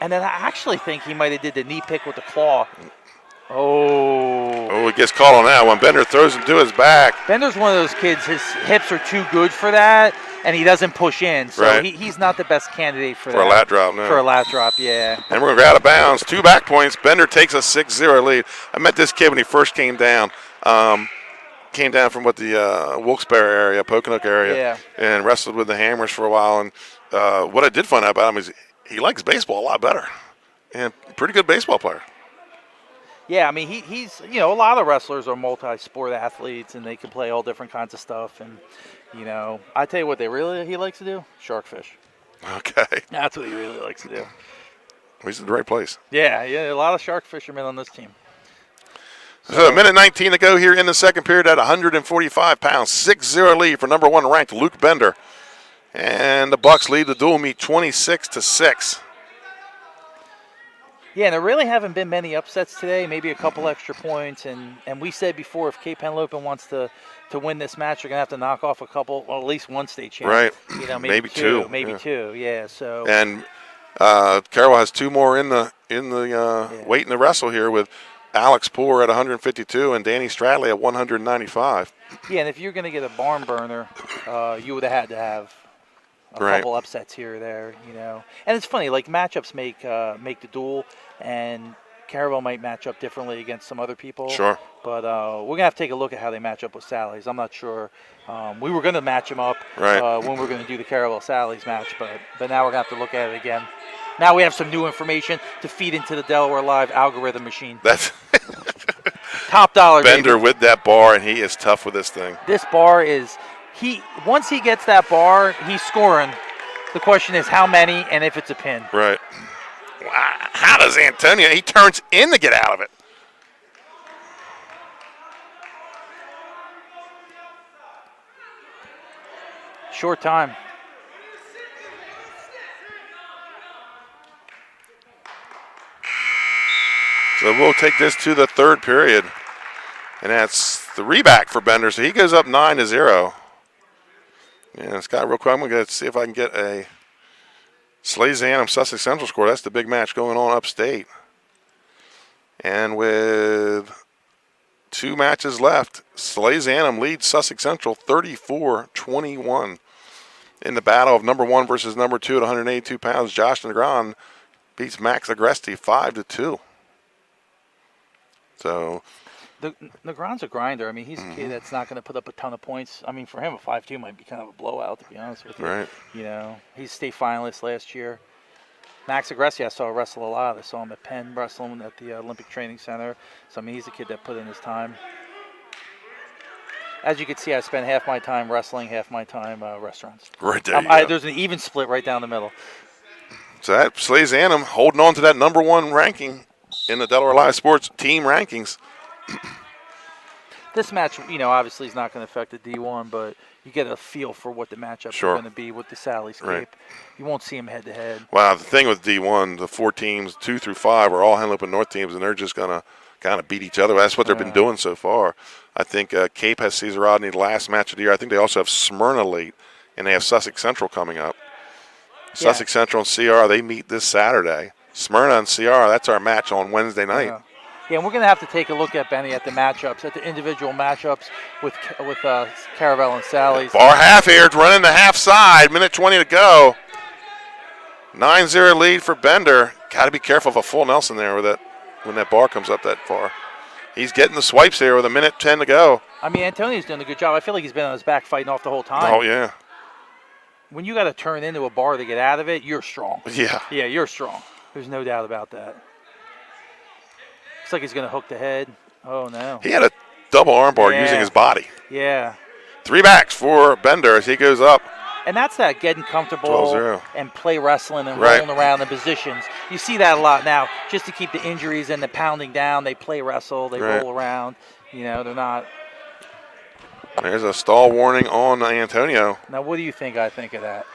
And then I actually think he might have did the knee pick with the claw. Oh, it gets called on that one. Bender throws him to his back. Bender's one of those kids, his hips are too good for that, and he doesn't push in. So he's not the best candidate for that. For a lat drop, no. For a lat drop, yeah. And we're going to go out of bounds. 2 back points. Bender takes a 6-0 lead. I met this kid when he first came down. came down from the Wilkes-Barre area, Poconoke area, Yeah. and wrestled with the Hammers for a while. And what I did find out about him is he likes baseball a lot better, and pretty good baseball player. Yeah, I mean, he's, a lot of wrestlers are multi-sport athletes, and they can play all different kinds of stuff. And, I tell you what he likes to do, sharkfish. Okay. That's what he really likes to do. He's in the right place. Yeah, a lot of shark fishermen on this team. So a minute 19 to go here in the second period at 145 pounds. 6-0 lead for number 1 ranked Luke Bender. And the Bucks lead the dual meet 26-6. Yeah, and there really haven't been many upsets today, maybe a couple extra points. And we said before, if Cape Henlopen wants to win this match, they're going to have to knock off a couple, well, at least one state champ. Right. Maybe two. Maybe two, yeah. So. And Caravel has 2 more in the waiting to wrestle here with Alex Poore at 152 and Danny Stradley at 195. Yeah, and if you're going to get a barn burner, you would have had to have a couple upsets here or there, And it's funny, like matchups make the duel, and Caravel might match up differently against some other people. Sure. But we're going to have to take a look at how they match up with Sally's. I'm not sure. We were going to match them up when we were going to do the Caravel Sally's match, but now we're going to have to look at it again. Now we have some new information to feed into the Delaware Live algorithm machine. That's top dollar. Bender baby. with that bar, and he is tough with this thing. This bar is once he gets that bar, he's scoring. The question is how many and if it's a pin. Right. Wow. How does Antonio? He turns in to get out of it. Short time. So we'll take this to the third period. And that's 3 back for Bender. So he goes up 9-0. Yeah, Scott, real quick, I'm going to see if I can get a Slazanum Sussex Central score. That's the big match going on upstate. And with 2 matches left, Slazanum leads Sussex Central 34-21. In the battle of number 1 versus number 2 at 182 pounds, Josh Negron beats Max Agresti 5-2. So Negron's a grinder. I mean, he's a kid that's not going to put up a ton of points. I mean, for him, a 5-2 might be kind of a blowout, to be honest with you. Right. He's state finalist last year. Max Agresti, I saw wrestle a lot. I saw him at Penn wrestling at the Olympic Training Center. So, I mean, he's a kid that put in his time. As you can see, I spend half my time wrestling, half my time restaurants. Right there. There's an even split right down the middle. So that Slazanum holding on to that number 1 ranking in the Delaware Live Sports team rankings. This match, obviously is not going to affect the D1, but you get a feel for what the matchups are going to be with the Sally's Cape. Right. You won't see them head-to-head. Wow, the thing with D1, the 4 teams, 2 through 5, are all Henlopen North teams, and they're just going to kind of beat each other. That's what they've been doing so far. I think Cape has Cesar Rodney the last match of the year. I think they also have Smyrna late, and they have Sussex Central coming up. Sussex Central and CR, they meet this Saturday. Smyrna and CR, that's our match on Wednesday night. Yeah, and we're going to have to take a look at, Benny, at the matchups, at the individual matchups with Caravel and Sally's. Bar half here, it's running the half side, minute 20 to go. 9-0 lead for Bender. Got to be careful of a full Nelson there with that when that bar comes up that far. He's getting the swipes here with a minute 10 to go. I mean, Antonio's doing a good job. I feel like he's been on his back fighting off the whole time. Oh, yeah. When you got to turn into a bar to get out of it, you're strong. Yeah. Yeah, you're strong. There's no doubt about that. Looks like he's going to hook the head. Oh, no. He had a double armbar using his body. Yeah. 3 backs for Bender as he goes up. And that's that getting comfortable 12-0. and play wrestling and rolling around in positions. You see that a lot now. Just to keep the injuries and the pounding down, they play wrestle, they roll around. They're not. There's a stall warning on Antonio. Now, what do you think I think of that?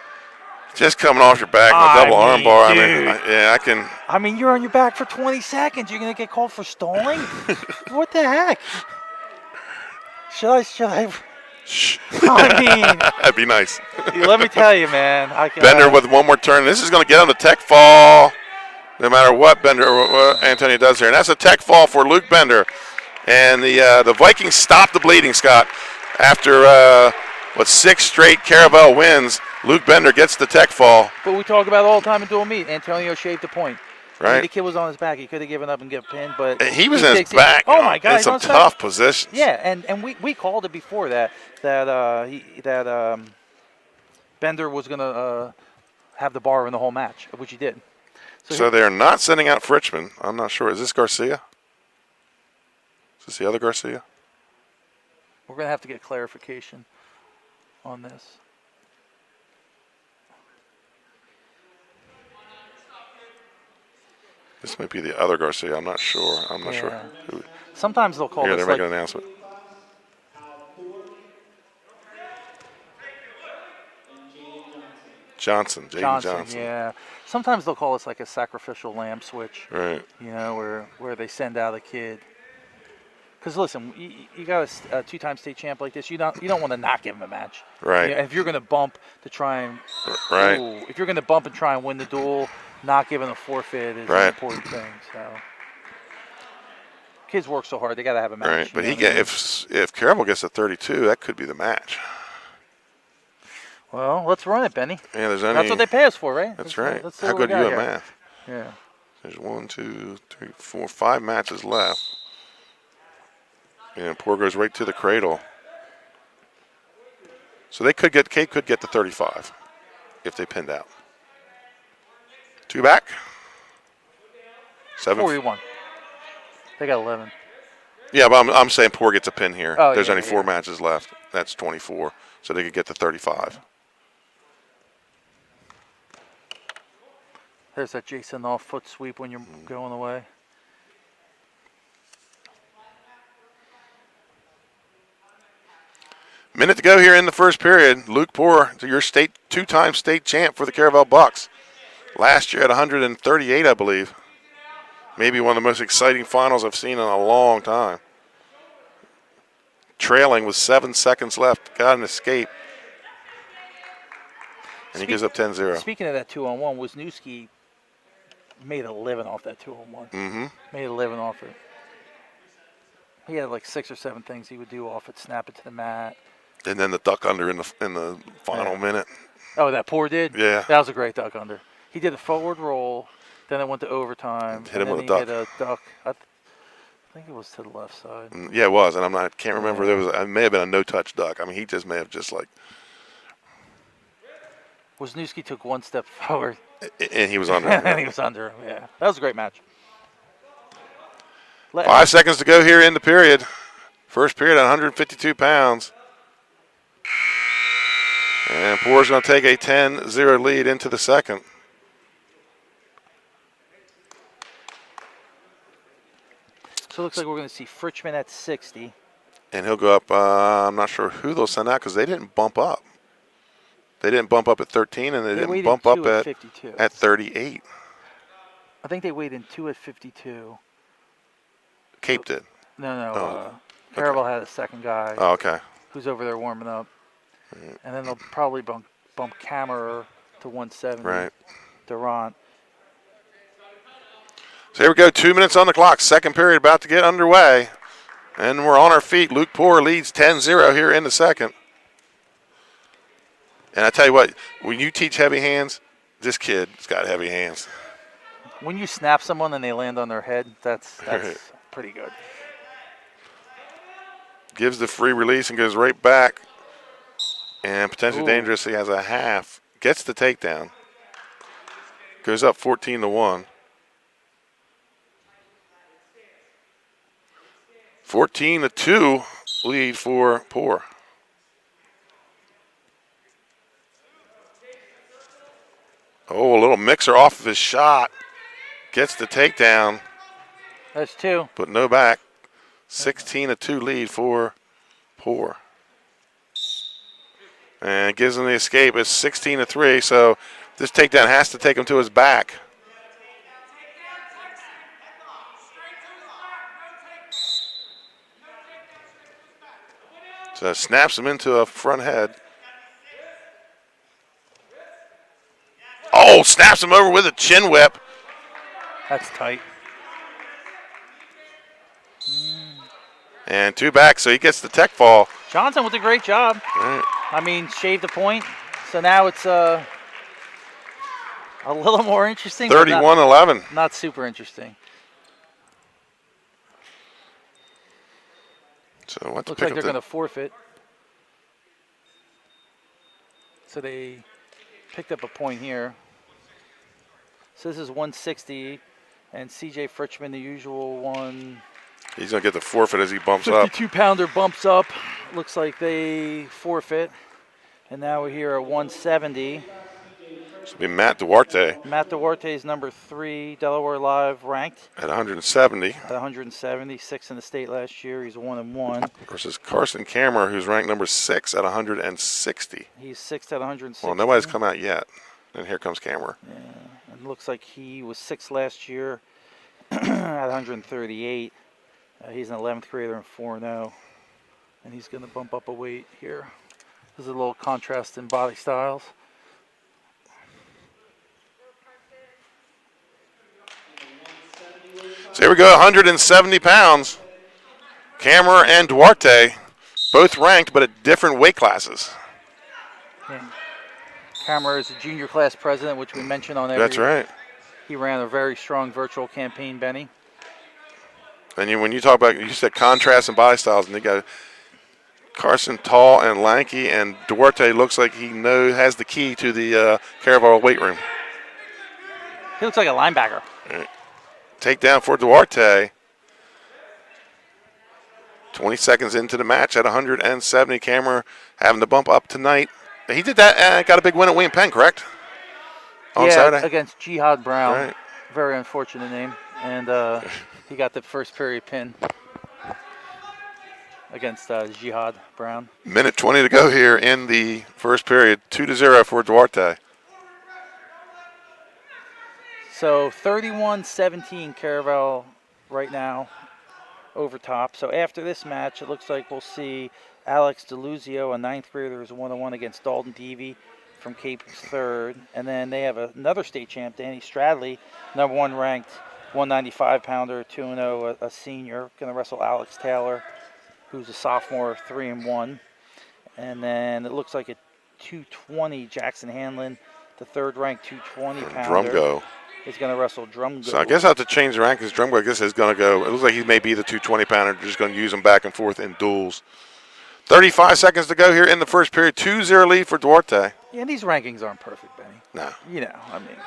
Just coming off your back with a double armbar. Dude. I can. I mean, you're on your back for 20 seconds. You're going to get called for stalling? What the heck? Should I? Shh. I mean, that'd be nice. Let me tell you, man. Bender with one more turn. This is going to get on the tech fall, no matter what what Antonio does here. And that's a tech fall for Luke Bender. And the Vikings stop the bleeding, Scott. After 6 straight Caravel wins, Luke Bender gets the tech fall. But we talk about it all the time in dual meet. Antonio shaved the point. I mean, Right. the kid was on his back. He could have given up and get pinned, but He was in his takes it. back. Oh my God! In he's some on his back. tough positions. Yeah, and we called it before that Bender was gonna have the bar in the whole match, which he did. So they're not sending out Fritchman. I'm not sure. Is this Garcia? Is this the other Garcia? We're gonna have to get clarification on this. This might be the other Garcia. I'm not sure. I'm not sure. Who. Sometimes they'll call Here, this they're like making an announcement. Jaden Johnson. Yeah. Sometimes they'll call this like a sacrificial lamb switch. Right. You know, where they send out a kid. Because listen, you got a two-time state champ like this. You don't want to not give him a match. Right. You know, if you're going to bump to try and if you're going to bump and try and win the duel, not giving a forfeit is an important thing. So kids work so hard; they got to have a match. Right. But if Caravel gets a 32, that could be the match. Well, let's run it, Benny. Yeah, there's only. That's what they pay us for, right? That's right. Let's see How what we good are you got at here. math? Yeah. There's 1, 2, 3, 4, 5 matches left. And Poor goes right to the cradle. So Cape could get the 35 if they pinned out. 2 back. 7. 41. They got 11. Yeah, but I'm saying Poor gets a pin here. Oh, There's yeah, only 4 matches left. That's 24. So they could get the 35. There's that Jason off foot sweep when you're going away. Minute to go here in the first period. Luke Poor, your two-time state champ for the Caravel Bucks. Last year at 138, I believe. Maybe one of the most exciting finals I've seen in a long time. Trailing with 7 seconds left. Got an escape. And he gives up 10-0. Speaking of that 2-on-1, Wisniewski made a living off that 2-on-1. Mm-hmm. Made a living off it. He had like 6 or 7 things he would do off it, snap it to the mat. And then the duck under in the final minute. Oh, that Poor did? Yeah. That was a great duck under. He did a forward roll, then it went to overtime. Hit him and with then a he duck. hit a duck. I think it was to the left side. Yeah, it was, and can't remember. It may have been a no-touch duck. I mean, he just may have just like. Wisniewski took 1 step forward. And he was under. And he was under him, yeah. That was a great match. 5 seconds to go here in the period. First period, 152 pounds. And Poor's going to take a 10-0 lead into the second. So it looks like we're going to see Fritchman at 60. And he'll go up. I'm not sure who they'll send out because they didn't bump up. They didn't bump up at 13, and they didn't bump up at 52. At 38. I think they weighed in 2 at 52. Cape did. No. Caravel had a second guy. Oh, okay. Who's over there warming up. And then they'll probably bump Kammerer to 170. Right. Durant. So here we go, 2 minutes on the clock. Second period about to get underway. And we're on our feet. Luke Poor leads 10-0 here in the second. And I tell you what, when you teach heavy hands, this kid's got heavy hands. When you snap someone and they land on their head, that's pretty good. Gives the free release and goes right back. And potentially dangerous. He has a half. Gets the takedown. Goes up 14-1. 14-2 lead for Poor. Oh, a little mixer off of his shot. Gets the takedown. That's 2. But no back. 16-2 lead for Poor. And gives him the escape. It's 16-3, so this takedown has to take him to his back. So snaps him into a front head. Oh, snaps him over with a chin whip. That's tight. And 2 back, so he gets the tech fall. Johnson with a great job. Right. I mean, shaved a point. So now it's A little more interesting. but 31-11. Not super interesting. So what? Looks like they're going to forfeit. So they picked up a point here. So this is 160, and C.J. Fritchman, the usual one. He's going to get the forfeit as he bumps up. 52-pounder bumps up. Looks like they forfeit. And now we're here at 170. This will be Matt Duarte Matt Duarte is number 3, Delaware Live ranked at 170 at 170, 6th in the state last year. He's 1-1. versus Carson Kammerer, who's ranked number 6 at 160. He's 6th at 160. Well, nobody's come out yet. And here comes Kammerer. Yeah, and looks like he was 6th last year at 138. He's an 11th grader and 4-0. And he's going to bump up a weight here. There's a little contrast in body styles. So here we go, 170 pounds. Kammerer and Duarte, both ranked, but at different weight classes. Yeah. Kammerer is a junior class president, which we mentioned on every. That's right. He ran a very strong virtual campaign, Benny. And when you talk about, you said contrast in body styles, and they got Carson tall and lanky, and Duarte looks like he has the key to the Caravel weight room. He looks like a linebacker. Right. Takedown for Duarte. 20 seconds into the match at 170. Kammerer having to bump up tonight. He did that and got a big win at William Penn, correct? On Saturday? Against Jihad Brown. Right. Very unfortunate name. And he got the first period pin against Jihad Brown. Minute 20 to go here in the first period. 2-0 for Duarte. So 31-17 Caravel right now over top. So after this match, it looks like we'll see Alex DeLuzio, a 9th grader, is 1-1 against Dalton Deavy from Cape, 3rd. And then they have another state champ, Danny Stradley, number 1 ranked 195-pounder, 2-0, a senior, going to wrestle Alex Taylor, who's a sophomore, 3-1. And then it looks like a 220, Jackson Hanlon, the 3rd ranked 220-pounder. Drumgo is going to wrestle Drumgo. So I guess I have to change the rank because Drumgo, I guess, is going to go. It looks like he may be the 220-pounder. Just going to use him back and forth in duels. 35 seconds to go here in the first period. 2-0 lead for Duarte. Yeah, these rankings aren't perfect, Benny. No. You know, I mean,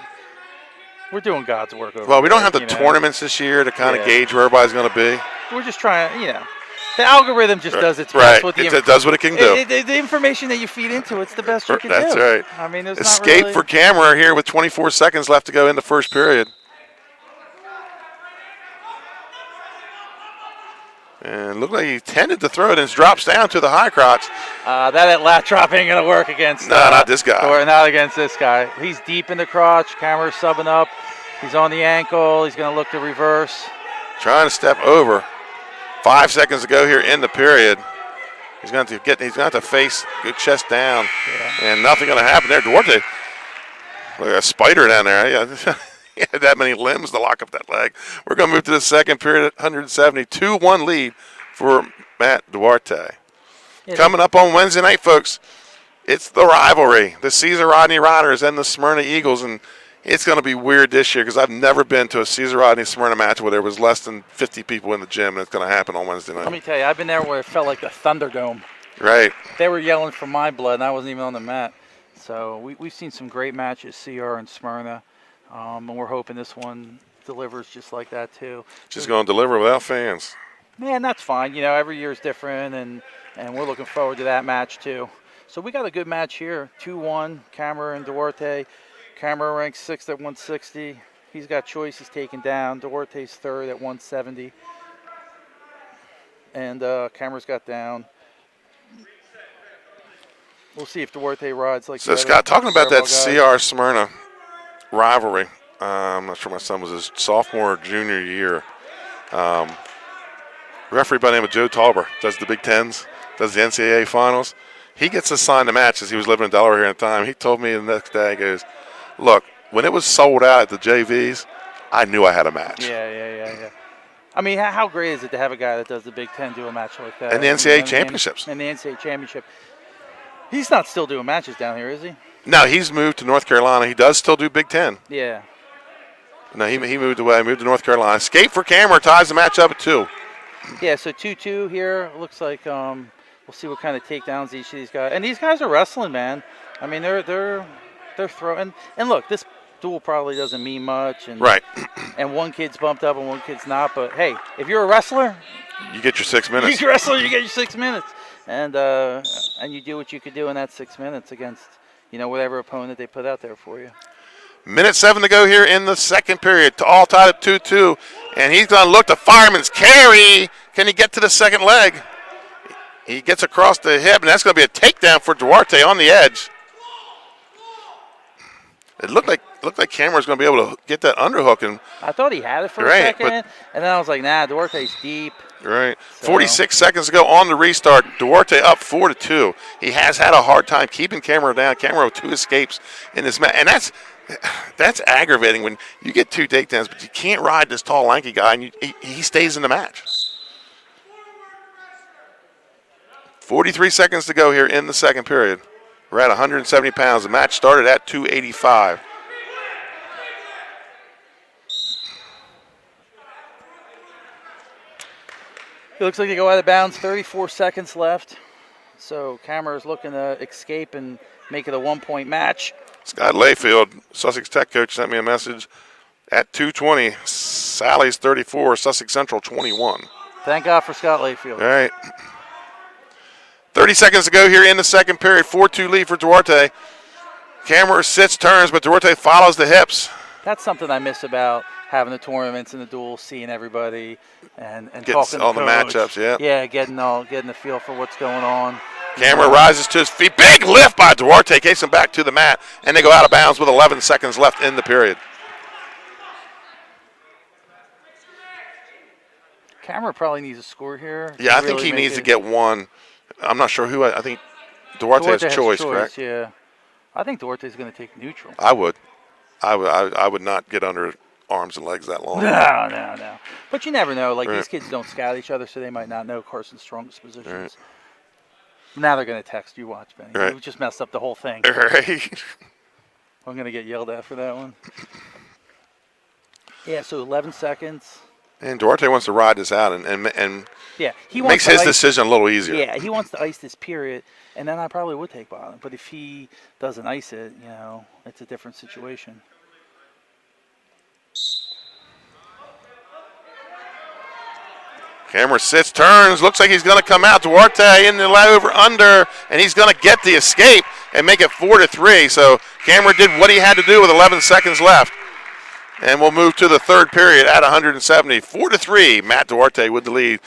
we're doing God's work over Well, we don't there, have the tournaments this year to kind of gauge where everybody's going to be. We're just trying, you know. The algorithm just does its right. best. With It does what it can do. The information that you feed into it's the best you can That's do. right. I mean, there's Escape not really... for Kammerer here with 24 seconds left to go in the first period. And looked like he tended to throw it and drops down to the high crotch. That lat drop ain't going to work against... No, not this guy. Or not against this guy. He's deep in the crotch. Kammerer subbing up. He's on the ankle. He's going to look to reverse. Trying to step over. 5 seconds to go here in the period. He's going to have to face good chest down, and nothing going to happen there. Duarte, like a spider down there. He had that many limbs to lock up that leg. We're going to move to the second period at 170. 2-1 lead for Matt Duarte. Yeah. Coming up on Wednesday night, folks, it's the rivalry. The Caesar Rodney Riders and the Smyrna Eagles, and it's going to be weird this year because I've never been to a Caesar Rodney Smyrna match where there was less than 50 people in the gym, and it's going to happen on Wednesday night. Let me tell you, I've been there where it felt like the Thunderdome. Right. They were yelling for my blood, and I wasn't even on the mat. So we've seen some great matches, CR and Smyrna, and we're hoping this one delivers just like that too. Just going to deliver without fans. Man, that's fine. You know, every year is different, and we're looking forward to that match too. So we got a good match here, 2-1, Kammerer and Duarte. Kammerer ranks 6th at 160. He's got choices taken down. Duarte's 3rd at 170. And Kammerer's got down. We'll see if Duarte rides like So, Scott, talking about that CR Smyrna rivalry, I'm not sure my son was his sophomore or junior year. Referee by the name of Joe Tauber does the Big Tens, does the NCAA finals. He gets assigned the matches. He was living in Delaware here at the time. He told me the next day, he goes, look, when it was sold out at the JVs, I knew I had a match. Yeah. I mean, how great is it to have a guy that does the Big Ten do a match like that? And the NCAA championships. And the NCAA championship. He's not still doing matches down here, is he? No, he's moved to North Carolina. He does still do Big Ten. Yeah. No, he moved away. Moved to North Carolina. Escape for Cameron ties the match up at 2. Yeah, so 2-2 here. Looks like we'll see what kind of takedowns each of these guys. And these guys are wrestling, man. I mean, they're throwing. And look, this duel probably doesn't mean much. And, Right. And one kid's bumped up and one kid's not. But hey, if you're a wrestler, You get your 6 minutes. you're a wrestler, you get your 6 minutes, and you do what you could do in that 6 minutes against whatever opponent they put out there for you. Minute 7 to go here in the second period. All tied at 2-2. And he's going to look to fireman's carry. Can he get to the second leg? He gets across the hip, and that's going to be a takedown for Duarte on the edge. It looked like Cameron was going to be able to get that underhook. And I thought he had it for a Right, second, but- and then I was like, nah, Duarte's deep. Right. So- 46 seconds to go on the restart. Duarte up 4-2. He has had a hard time keeping Cameron down. Cameron with 2 escapes in this match. And that's aggravating when you get 2 takedowns, but you can't ride this tall, lanky guy, and he stays in the match. 43 seconds to go here in the second period. We're at 170 pounds. The match started at 285. It looks like they go out of bounds. 34 seconds left. So Cameron's looking to escape and make it a 1-point match. Scott Layfield, Sussex Tech coach, sent me a message at 2:20. Sally's 34, Sussex Central 21. Thank God for Scott Layfield. All right. 30 seconds to go here in the second period. 4-2 lead for Duarte. Cameron sits, turns, but Duarte follows the hips. That's something I miss about having the tournaments and the duels, seeing everybody and Getting talking to all the coach. matchups, yeah. Yeah, getting the feel for what's going on. Cameron rises to his feet. Big lift by Duarte. Takes him back to the mat, and they go out of bounds with 11 seconds left in the period. Cameron probably needs a score here. Yeah, I think he needs to get one. I'm not sure who. I think Duarte has choice, correct? Yeah. I think Duarte's going to take neutral. I would. I would not get under arms and legs that long. No. But you never know. Like, Right. these kids don't scout each other, so they might not know Carson's strongest positions. Right. Now they're going to text you. Watch, Benny. Right. We just messed up the whole thing. Right. I'm going to get yelled at for that one. Yeah, so 11 seconds. And Duarte wants to ride this out and Yeah, he makes wants his to decision a little easier. Yeah, he wants to ice this period, and then I probably would take bottom. But if he doesn't ice it, it's a different situation. Cameron sits, turns, looks like he's going to come out. Duarte in the over-under, and he's going to get the escape and make it 4-3. So Cameron did what he had to do with 11 seconds left. And we'll move to the third period at 170. 4-3, Matt Duarte with the lead.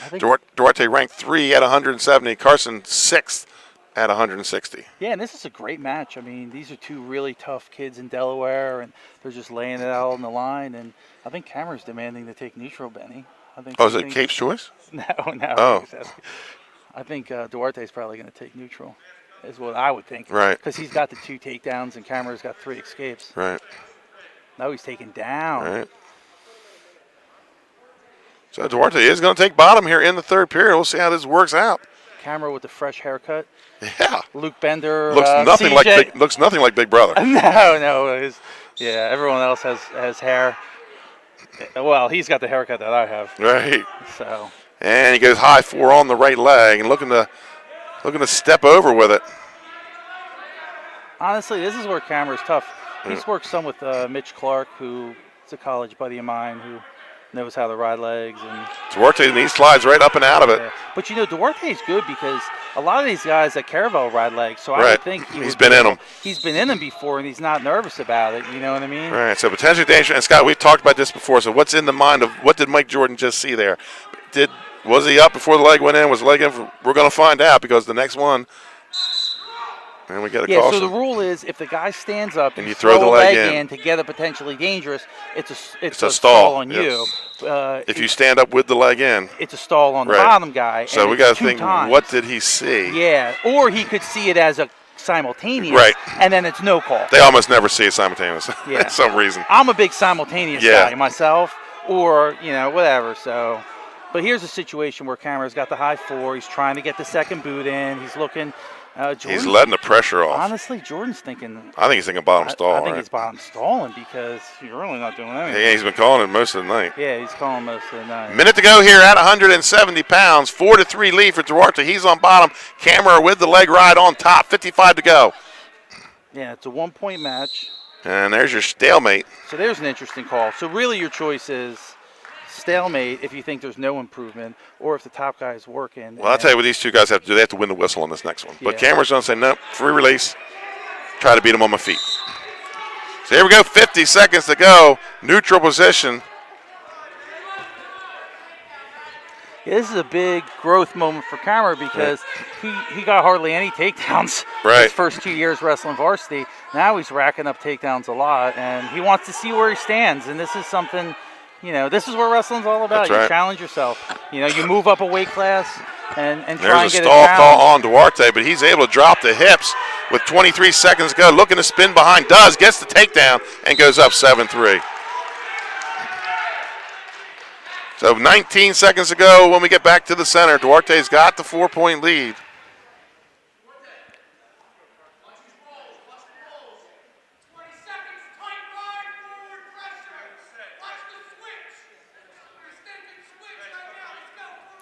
Duarte ranked 3 at 170. Carson 6th at 160. Yeah, and this is a great match. I mean, these are 2 really tough kids in Delaware, and they're just laying it out on the line. And I think Cameron's demanding to take neutral, Benny. Is it Cape's choice? No. Oh. I think Duarte's probably going to take neutral, is what I would think. Right. Because he's got the 2 takedowns, and Cameron's got 3 escapes. Right. Now he's taken down. Right. So Duarte is going to take bottom here in the third period. We'll see how this works out. Cameron with the fresh haircut. Yeah. Luke Bender. Looks nothing like Big Brother. No. Everyone else has hair. Well, he's got the haircut that I have. Right. So. And he goes high 4 on the right leg and looking to step over with it. Honestly, this is where Cameron's tough. He's worked some with Mitch Clark, who is a college buddy of mine who knows how to ride legs. And Duarte, and he slides right up and out of it. Yeah. But Duarte is good because a lot of these guys at Caravel ride legs, so I would think he's been in them. He's been in them before, and he's not nervous about it. You know what I mean? Right. So potentially dangerous. And Scott, we've talked about this before. So what's in the mind of what did Mike Jordan just see there? Was he up before the leg went in? Was the leg in? We're going to find out because the next one. And we get a caution. So the rule is if the guy stands up and you throw the leg in to get a potentially dangerous, it's a stall on yep. you. If you stand up with the leg in, it's a stall on the bottom guy. So we got to think, what did he see? Yeah, or he could see it as a simultaneous, right? And then it's no call. They almost never see it simultaneously for some reason. I'm a big simultaneous guy myself, or whatever. So. But here's a situation where Cameron's got the high 4. He's trying to get the second boot in. He's looking. He's Jordan's- letting the pressure off. Honestly, Jordan's thinking. I think he's thinking bottom stall. I think right? he's bottom stalling because you're really not doing anything. Yeah, he's been calling it most of the night. Yeah, he's calling most of the night. Minute to go here at 170 pounds. 4-3 lead for Duarte. He's on bottom. Camera with the leg ride on top. 55 to go. Yeah, it's a 1-point match. And there's your stalemate. So there's an interesting call. So really your choice is stalemate if you think there's no improvement or if the top guy is working. Well, I'll tell you what these two guys have to do. They have to win the whistle on this next one. But Yeah. Camera's going to say, nope, free release. Try to beat him on my feet. So here we go, 50 seconds to go. Neutral position. Yeah, this is a big growth moment for Camera because he got hardly any takedowns his first 2 years wrestling varsity. Now he's racking up takedowns a lot, and he wants to see where he stands. And this is something, this is what wrestling's all about. That's right. You challenge yourself. You move up a weight class and try and There's a get stall a call on Duarte, but he's able to drop the hips with 23 seconds to go. Looking to spin behind, gets the takedown, and goes up 7-3. So 19 seconds to go when we get back to the center. Duarte's got the 4-point lead.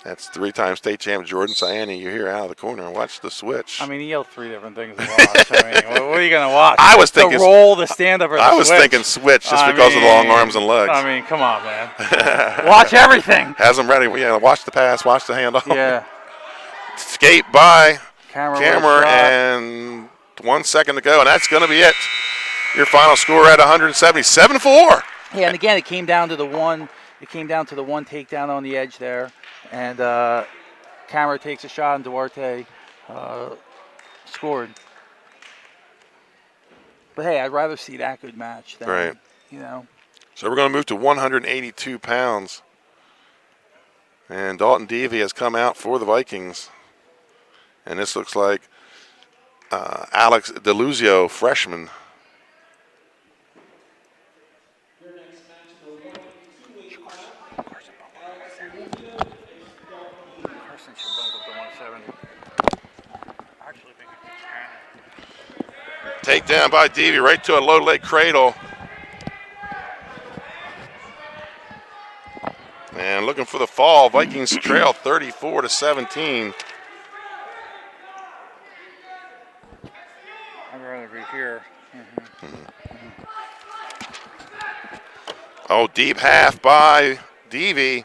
That's 3-time state champ Jordan Ciani. You hear out of the corner. Watch the switch. I mean, he yelled 3 different things to watch. I mean, what are you going to watch? I was thinking the roll, the stand-up, or the I was switch? thinking switch just because of the long arms and legs. I mean, come on, man. Watch everything. Has them ready. Yeah, watch the pass, watch the handoff. Yeah. Skate by Camera and 1 second to go, and that's going to be it. Your final score at 177-4. Yeah, and again, it came down to the one. It came down to the one takedown on the edge there, and Camera takes a shot, and Duarte scored. But hey, I'd rather see that good match than So we're going to move to 182 pounds, and Dalton Devey has come out for the Vikings, and this looks like Alex DeLuzio, freshman. Takedown by Devey right to a low leg cradle. And looking for the fall. Vikings trail 34-17. I'd rather be here. Oh, deep half by Devey.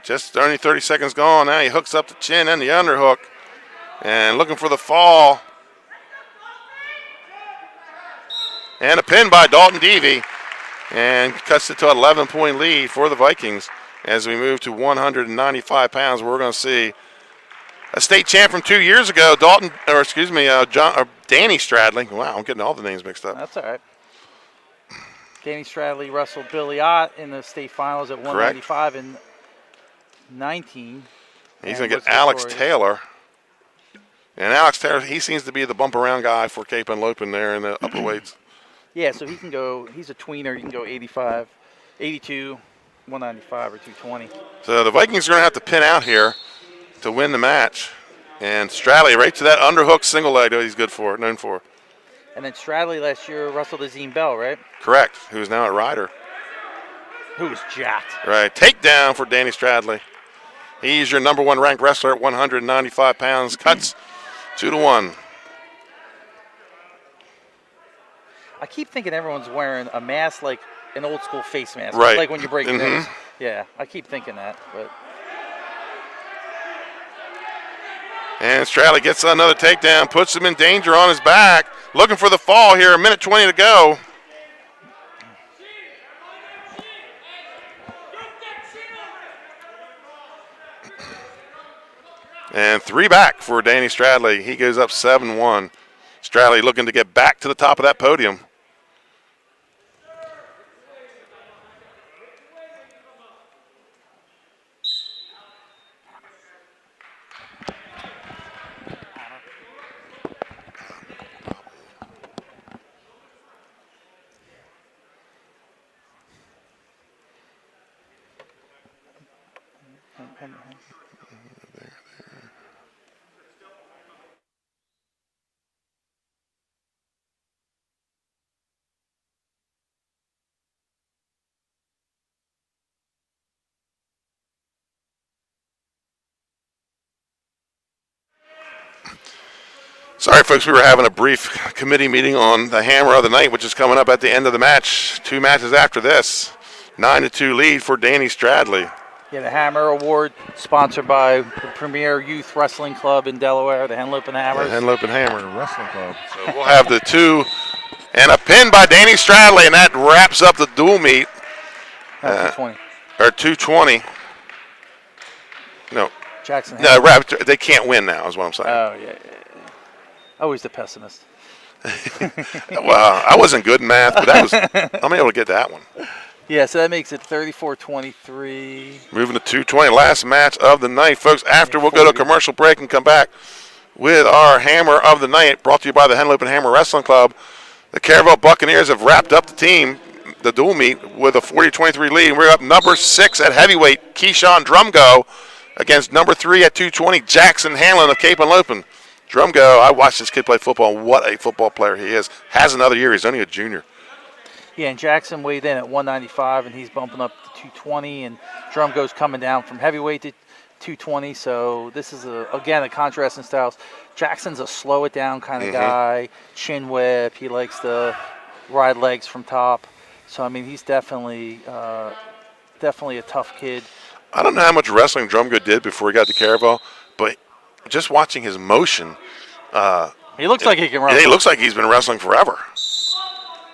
Just only 30 seconds gone. Now he hooks up the chin and the underhook. And looking for the fall. And a pin by Dalton Devey. And cuts it to an 11-point lead for the Vikings as we move to 195 pounds. We're going to see a state champ from 2 years ago, Danny Stradley. Wow, I'm getting all the names mixed up. That's all right. Danny Stradley wrestled Billy Ott in the state finals at 195 and 19. He's going to get Alex Taylor. And Alex Taylor, he seems to be the bump around guy for Cape Henlopen there in the upper weights. Yeah, so he can go, he's a tweener. He can go 85, 82, 195, or 220. So the Vikings are going to have to pin out here to win the match. And Stradley right to that underhook single leg that he's known for. And then Stradley last year wrestled Azim Bell, right? Correct, who's now at Ryder. Who was jacked. Right, takedown for Danny Stradley. He's your number 1 ranked wrestler at 195 pounds. Cuts 2-1. I keep thinking everyone's wearing a mask like an old school face mask. Right. Like when you break news. Yeah, I keep thinking that. But And Stradley gets another takedown, puts him in danger on his back. Looking for the fall here, 1:20 to go. And 3 back for Danny Stradley. He goes up 7-1. Stradley looking to get back to the top of that podium. Sorry, folks, we were having a brief committee meeting on the Hammer of the Night, which is coming up at the end of the match. 2 matches after this. 9-2 lead for Danny Stradley. Yeah, the Hammer Award, sponsored by the premier youth wrestling club in Delaware, the Henlopen Hammers. The Henlopen Hammer Wrestling Club. So we'll have the 2 and a pin by Danny Stradley, and that wraps up the dual meet. 220. Or 220. No. Jackson No, Hammer. they can't win now, is what I'm saying. Oh, yeah. Always the pessimist. Well, I wasn't good in math, but I'm able to get that one. Yeah, so that makes it 34-23. Moving to 220, last match of the night. Folks, after we'll go to a commercial break and come back with our Hammer of the Night, brought to you by the Henlopen Hammer Wrestling Club. The Caravel Buccaneers have wrapped up the dual meet, with a 40-23 lead. We're up number 6 at heavyweight, Keyshawn Drumgo, against number 3 at 220, Jackson Hanlon of Cape Henlopen. Drumgo, I watched this kid play football. What a football player he is. Has another year. He's only a junior. Yeah, and Jackson weighed in at 195, and he's bumping up to 220, and Drumgo's coming down from heavyweight to 220, so this is, again, a contrast in styles. Jackson's a slow-it-down kind of guy, chin whip. He likes to ride legs from top. So, I mean, he's definitely a tough kid. I don't know how much wrestling Drumgo did before he got to Caravel, but just watching his motion. He looks like he can wrestle. He looks like he's been wrestling forever.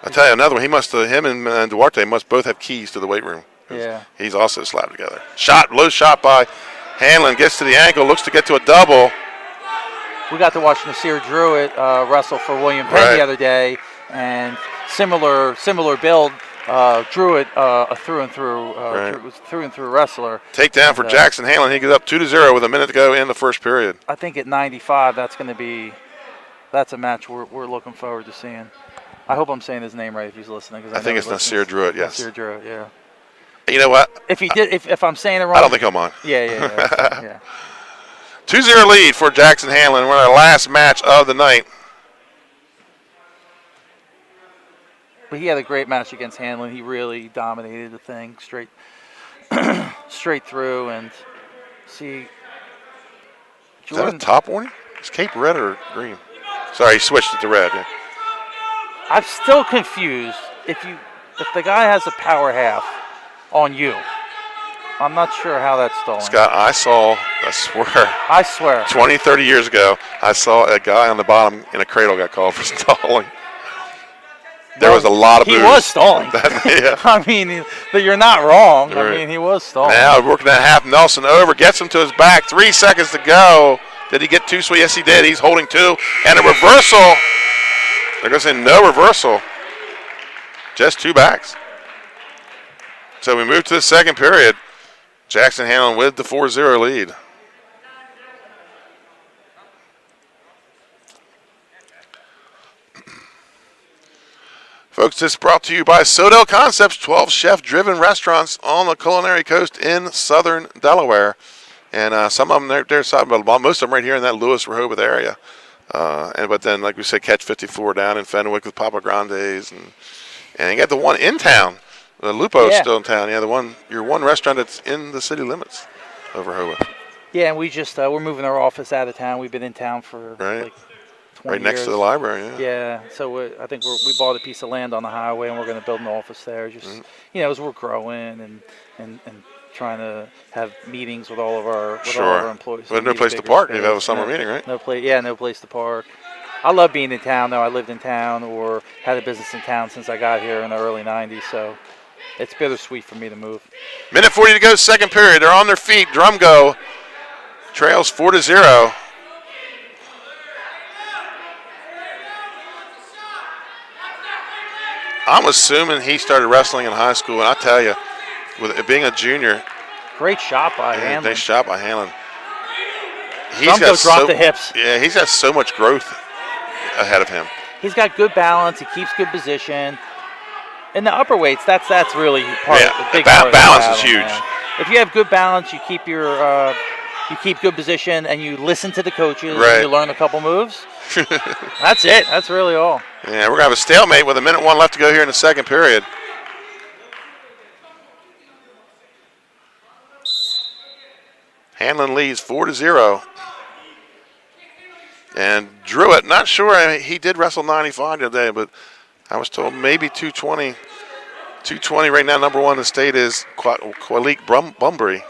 I tell you another one. Him and Duarte must both have keys to the weight room. Yeah. He's also slapped together. Low shot by Hanlon, gets to the ankle, looks to get to a double. We got to watch Nasir Druitt wrestle for William Penn the other day, and similar build. Druitt, a through and through wrestler. Takedown for Jackson Hanlon. He goes up 2-0 with a minute to go in the first period. I think at 95, that's a match we're looking forward to seeing. I hope I'm saying his name right if he's listening. I think it's Nasir Druitt, yes. Nasir Druitt, yeah. You know what? If I'm saying it wrong. I don't think he'll mind. Yeah. 2-0 lead for Jackson Hanlon. We're in our last match of the night. But he had a great match against Hanlon. He really dominated the thing straight through. And see, Jordan. Is that a top warning? Is Cape red or green? Sorry, he switched it to red. Yeah. I'm still confused. If the guy has a power half on you, I'm not sure how that's stolen. Scott, I swear, 20, 30 years ago, I saw a guy on the bottom in a cradle got called for stalling. There was a lot of booze. He was stalling. Yeah. I mean, you're not wrong. Right. I mean, he was stalling. Now working that half Nelson over, gets him to his back. 3 seconds to go. Did he get 2 sweet? Yes, he did. He's holding 2. And a reversal. They're going to say no reversal. Just 2 backs. So we move to the second period. Jackson Hanlon with the 4-0 lead. Folks, this is brought to you by Sodell Concepts, 12 chef-driven restaurants on the culinary coast in southern Delaware. And some of them, most of them right here in that Lewis, Rehoboth area. But then, like we said, Catch 54 down in Fenwick with Papa Grande's. And you got the one in town. The Lupo's still in town. Yeah, your one restaurant that's in the city limits of Rehoboth. Yeah, and we just, we're moving our office out of town. We've been in town for like 20 right next years. to the library, yeah. Yeah, so I think we bought a piece of land on the highway, and we're going to build an office there. Just as we're growing and trying to have meetings with all of our employees. But no place to park if you have a summer meeting, right? No place to park. I love being in town, though. I lived in town or had a business in town since I got here in the early 90s, so it's bittersweet for me to move. Minute 40 to go, second period. They're on their feet. Drumgo trails 4-0. I'm assuming he started wrestling in high school, and I tell you, with it being a junior, great shot by Hanlon. Nice shot by Hanlon. Drumgo dropped the hips. Yeah, he's got so much growth ahead of him. He's got good balance. He keeps good position. In the upper weights, that's really part of the big part of the balance battle, is huge. Man. If you have good balance, you keep good position, and you listen to the coaches. Right. And you learn a couple moves. That's it. That's really all. Yeah, we're going to have a stalemate with 1:01 left to go here in the second period. Hanlon leads 4-0. and drew it. Not sure. He did wrestle 95 today, but I was told maybe 220. 220 right now. Number one in the state is Kwalik Bunbury.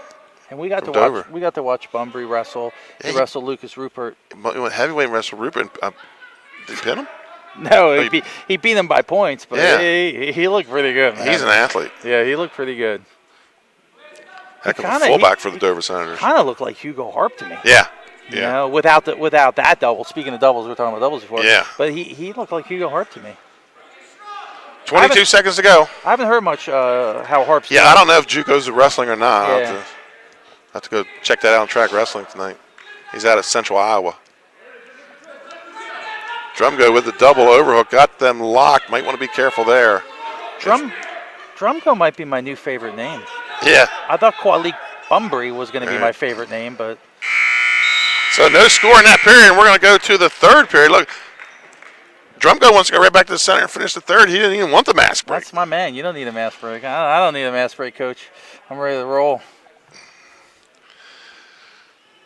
And we got to Dover. watch. We got to watch Bunbury wrestle. He wrestled Lucas Rupert. Heavyweight wrestle Rupert. Did he pin him? No, he beat him by points, but he looked pretty good, man. He's an athlete. Yeah, he looked pretty good. Heck of a fullback for the Dover Senators. Kind of looked like Hugo Harp to me. Yeah. You know, without that double. Speaking of doubles, we were talking about doubles before. Yeah. But he looked like Hugo Harp to me. 22 seconds to go. I haven't heard much how Harp's I don't know if Juco's wrestling or not. Yeah. I'll have to go check that out on Track Wrestling tonight. He's out of Central Iowa. Drumgo with the double overhook. Got them locked. Might want to be careful there. Drumgo might be my new favorite name. Yeah. I thought Kwalik Bunbury was going to be my favorite name, but... So no score in that period. We're going to go to the third period. Look, Drumgo wants to go right back to the center and finish the third. He didn't even want the mask break. That's my man. You don't need a mask break. I don't need a mask break, Coach. I'm ready to roll.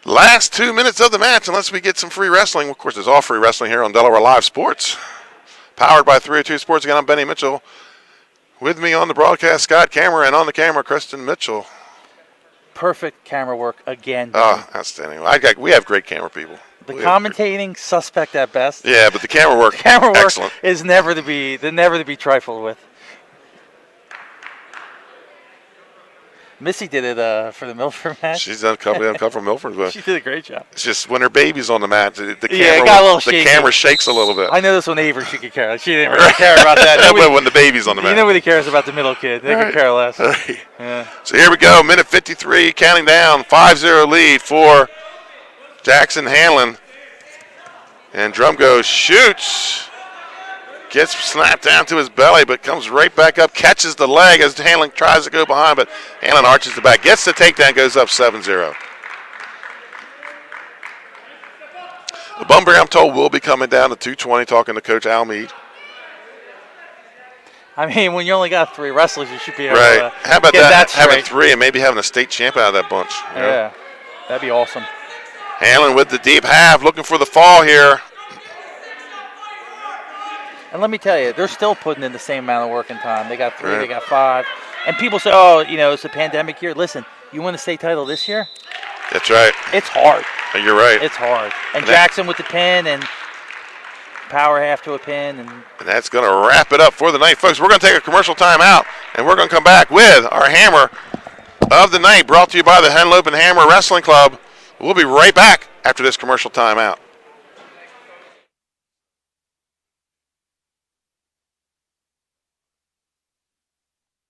Last 2 minutes of the match, unless we get some free wrestling. Of course, there's all free wrestling here on Delaware Live Sports. Powered by 302 Sports. Again, I'm Benny Mitchell. With me on the broadcast, Scott Camera, and on the camera, Kristen Mitchell. Perfect camera work again. Oh, outstanding. We have great camera people. The commentating, suspect at best. Yeah, but the camera work, excellent. Is never to be trifled with. Missy did it for the Milford match. She's done a couple from Milford, but she did a great job. It's just when her baby's on the mat, the camera shakes a little bit. I noticed when Avery she could care. She didn't really care about that. When the baby's on the mat. Nobody cares about the middle kid. They could care less. Yeah. So here we go, minute 53, counting down, 5-0 lead for Jackson Hanlon. And Drumgo shoots. Gets snapped down to his belly, but comes right back up, catches the leg as Hanlon tries to go behind, but Hanlon arches the back, gets the takedown, goes up 7-0. The Bunbury, I'm told, will be coming down to 220, talking to Coach Al Mead. I mean, when you only got 3 wrestlers, you should be able to How about get that having 3 and maybe having a state champ out of that bunch? Yeah, that'd be awesome. Hanlon with the deep half, looking for the fall here. And let me tell you, they're still putting in the same amount of work and time. They got 3, they got 5. And people say, oh, it's a pandemic year. Listen, you win the state title this year? That's right. It's hard. You're right. It's hard. And Jackson with the pin and power half to a pin. And that's going to wrap it up for the night, folks. We're going to take a commercial timeout, and we're going to come back with our hammer of the night, brought to you by the Henlopen Hammer Wrestling Club. We'll be right back after this commercial timeout.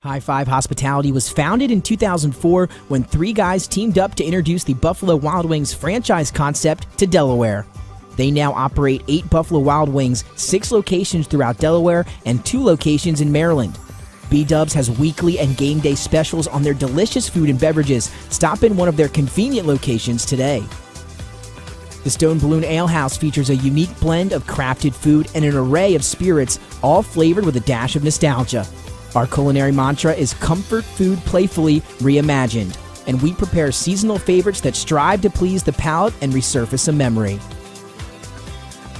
High Five Hospitality was founded in 2004 when 3 guys teamed up to introduce the Buffalo Wild Wings franchise concept to Delaware. They now operate 8 Buffalo Wild Wings, 6 locations throughout Delaware, and 2 locations in Maryland. B-Dubs has weekly and game day specials on their delicious food and beverages. Stop in one of their convenient locations today. The Stone Balloon Ale House features a unique blend of crafted food and an array of spirits, all flavored with a dash of nostalgia. Our culinary mantra is comfort food playfully reimagined, and we prepare seasonal favorites that strive to please the palate and resurface a memory.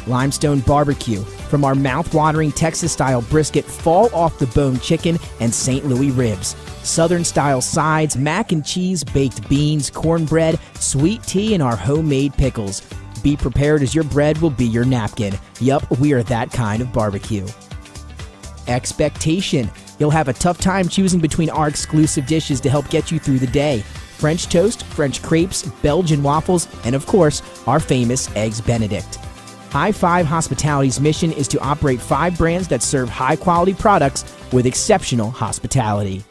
Limestone Barbecue, from our mouth-watering Texas-style brisket, fall-off-the-bone chicken, and St. Louis ribs. Southern-style sides, mac and cheese, baked beans, cornbread, sweet tea, and our homemade pickles. Be prepared as your bread will be your napkin. Yup, we are that kind of barbecue. Expectation. You'll have a tough time choosing between our exclusive dishes to help get you through the day. French toast, French crepes, Belgian waffles, and of course, our famous Eggs Benedict. High Five Hospitality's mission is to operate 5 brands that serve high-quality products with exceptional hospitality.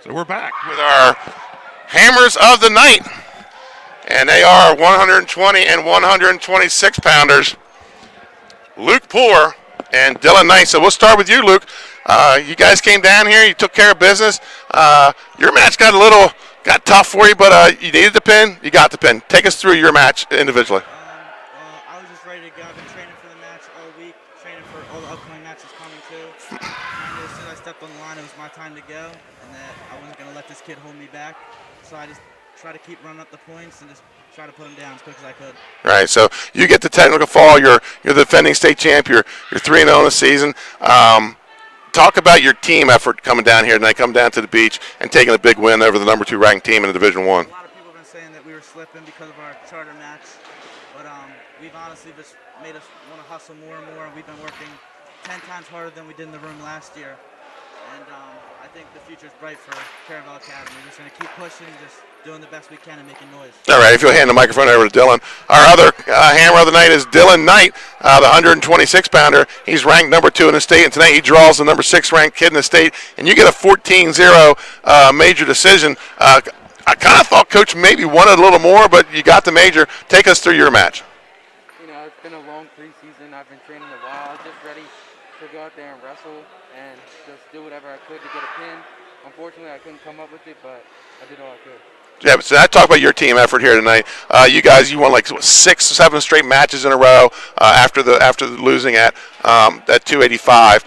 So we're back with our hammers of the night. And they are 120 and 126 pounders. Luke Poor and Dylan Knight. So we'll start with you, Luke. You guys came down here. You took care of business. Your match got tough for you, but you needed the pin. You got the pin. Take us through your match individually. I was just ready to go. I've been training for the match all week, training for all the upcoming matches coming too. And I knew as soon as I stepped on the line, it was my time to go, and that I wasn't going to let this kid hold me back. So I just try to keep running up the points and just try to put him down as quick as I could. Right, so you get the technical fall. You're the defending state champ. You're 3-0 in the season. Talk about your team effort coming down here tonight, coming down to the beach and taking a big win over the number 2 ranked team in the Division I. A lot of people have been saying that we were slipping because of our charter match, but we've honestly just made us want to hustle more and more. We've been working 10 times harder than we did in the room last year, and I think the future is bright for Caravel Academy. We're just going to keep pushing, just doing the best we can and making noise. All right, if you'll hand the microphone over to Dylan. Our other hammer of the night is Dylan Knight, the 126-pounder. He's ranked number 2 in the state, and tonight he draws the number 6 ranked kid in the state, and you get a 14-0 major decision. I kind of thought Coach maybe wanted a little more, but you got the major. Take us through your match. You know, it's been a long preseason. I've been training a while. I was just ready to go out there and wrestle and just do whatever I could to get a pin. Unfortunately, I couldn't come up with it, but I did all I could. Yeah, so I talk about your team effort here tonight. You won like 6-7 straight matches in a row after losing at 285.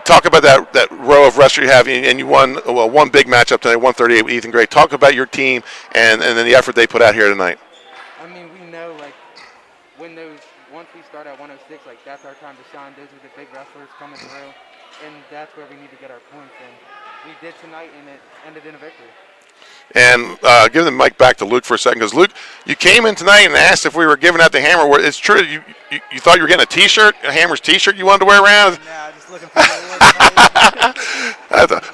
Talk about that row of wrestlers you have, and you won one big matchup tonight, 138 with Ethan Gray. Talk about your team and then the effort they put out here tonight. I mean, we know like once we start at 106, like that's our time to shine. Those are the big wrestlers coming through, and that's where we need to get our points. And we did tonight, and it ended in a victory. And give the mic back to Luke for a second, because Luke, you came in tonight and asked if we were giving out the hammer. It's true. You thought you were getting a T-shirt, a Hammer's T-shirt you wanted to wear around? Nah, just looking for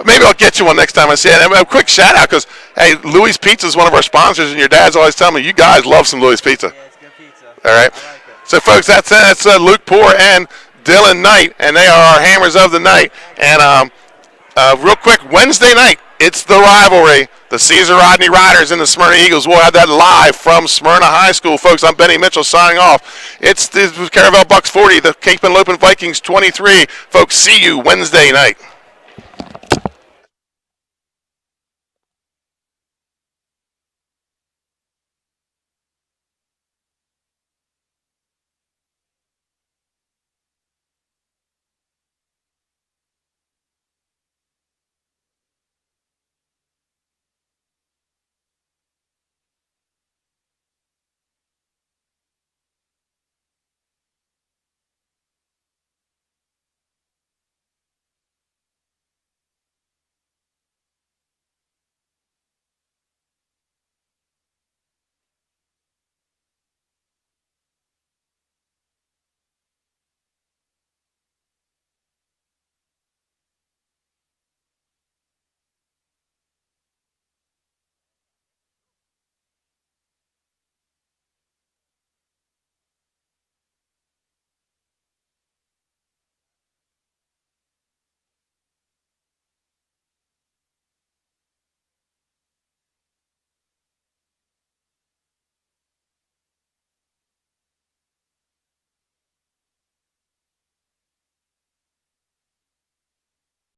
Maybe I'll get you one next time I see it. And a quick shout out, because hey, Louis Pizza is one of our sponsors, and your dad's always telling me you guys love some Louis Pizza. Yeah, it's good pizza. All right. I like it. So folks, that's Luke Poor and Dylan Knight, and they are our hammers of the night. And real quick, Wednesday night, it's the rivalry. The Caesar Rodney Riders and the Smyrna Eagles. We'll have that live from Smyrna High School, folks. I'm Benny Mitchell signing off. It's the Caravel Bucks 40, the Henlopen Vikings 23. Folks, see you Wednesday night.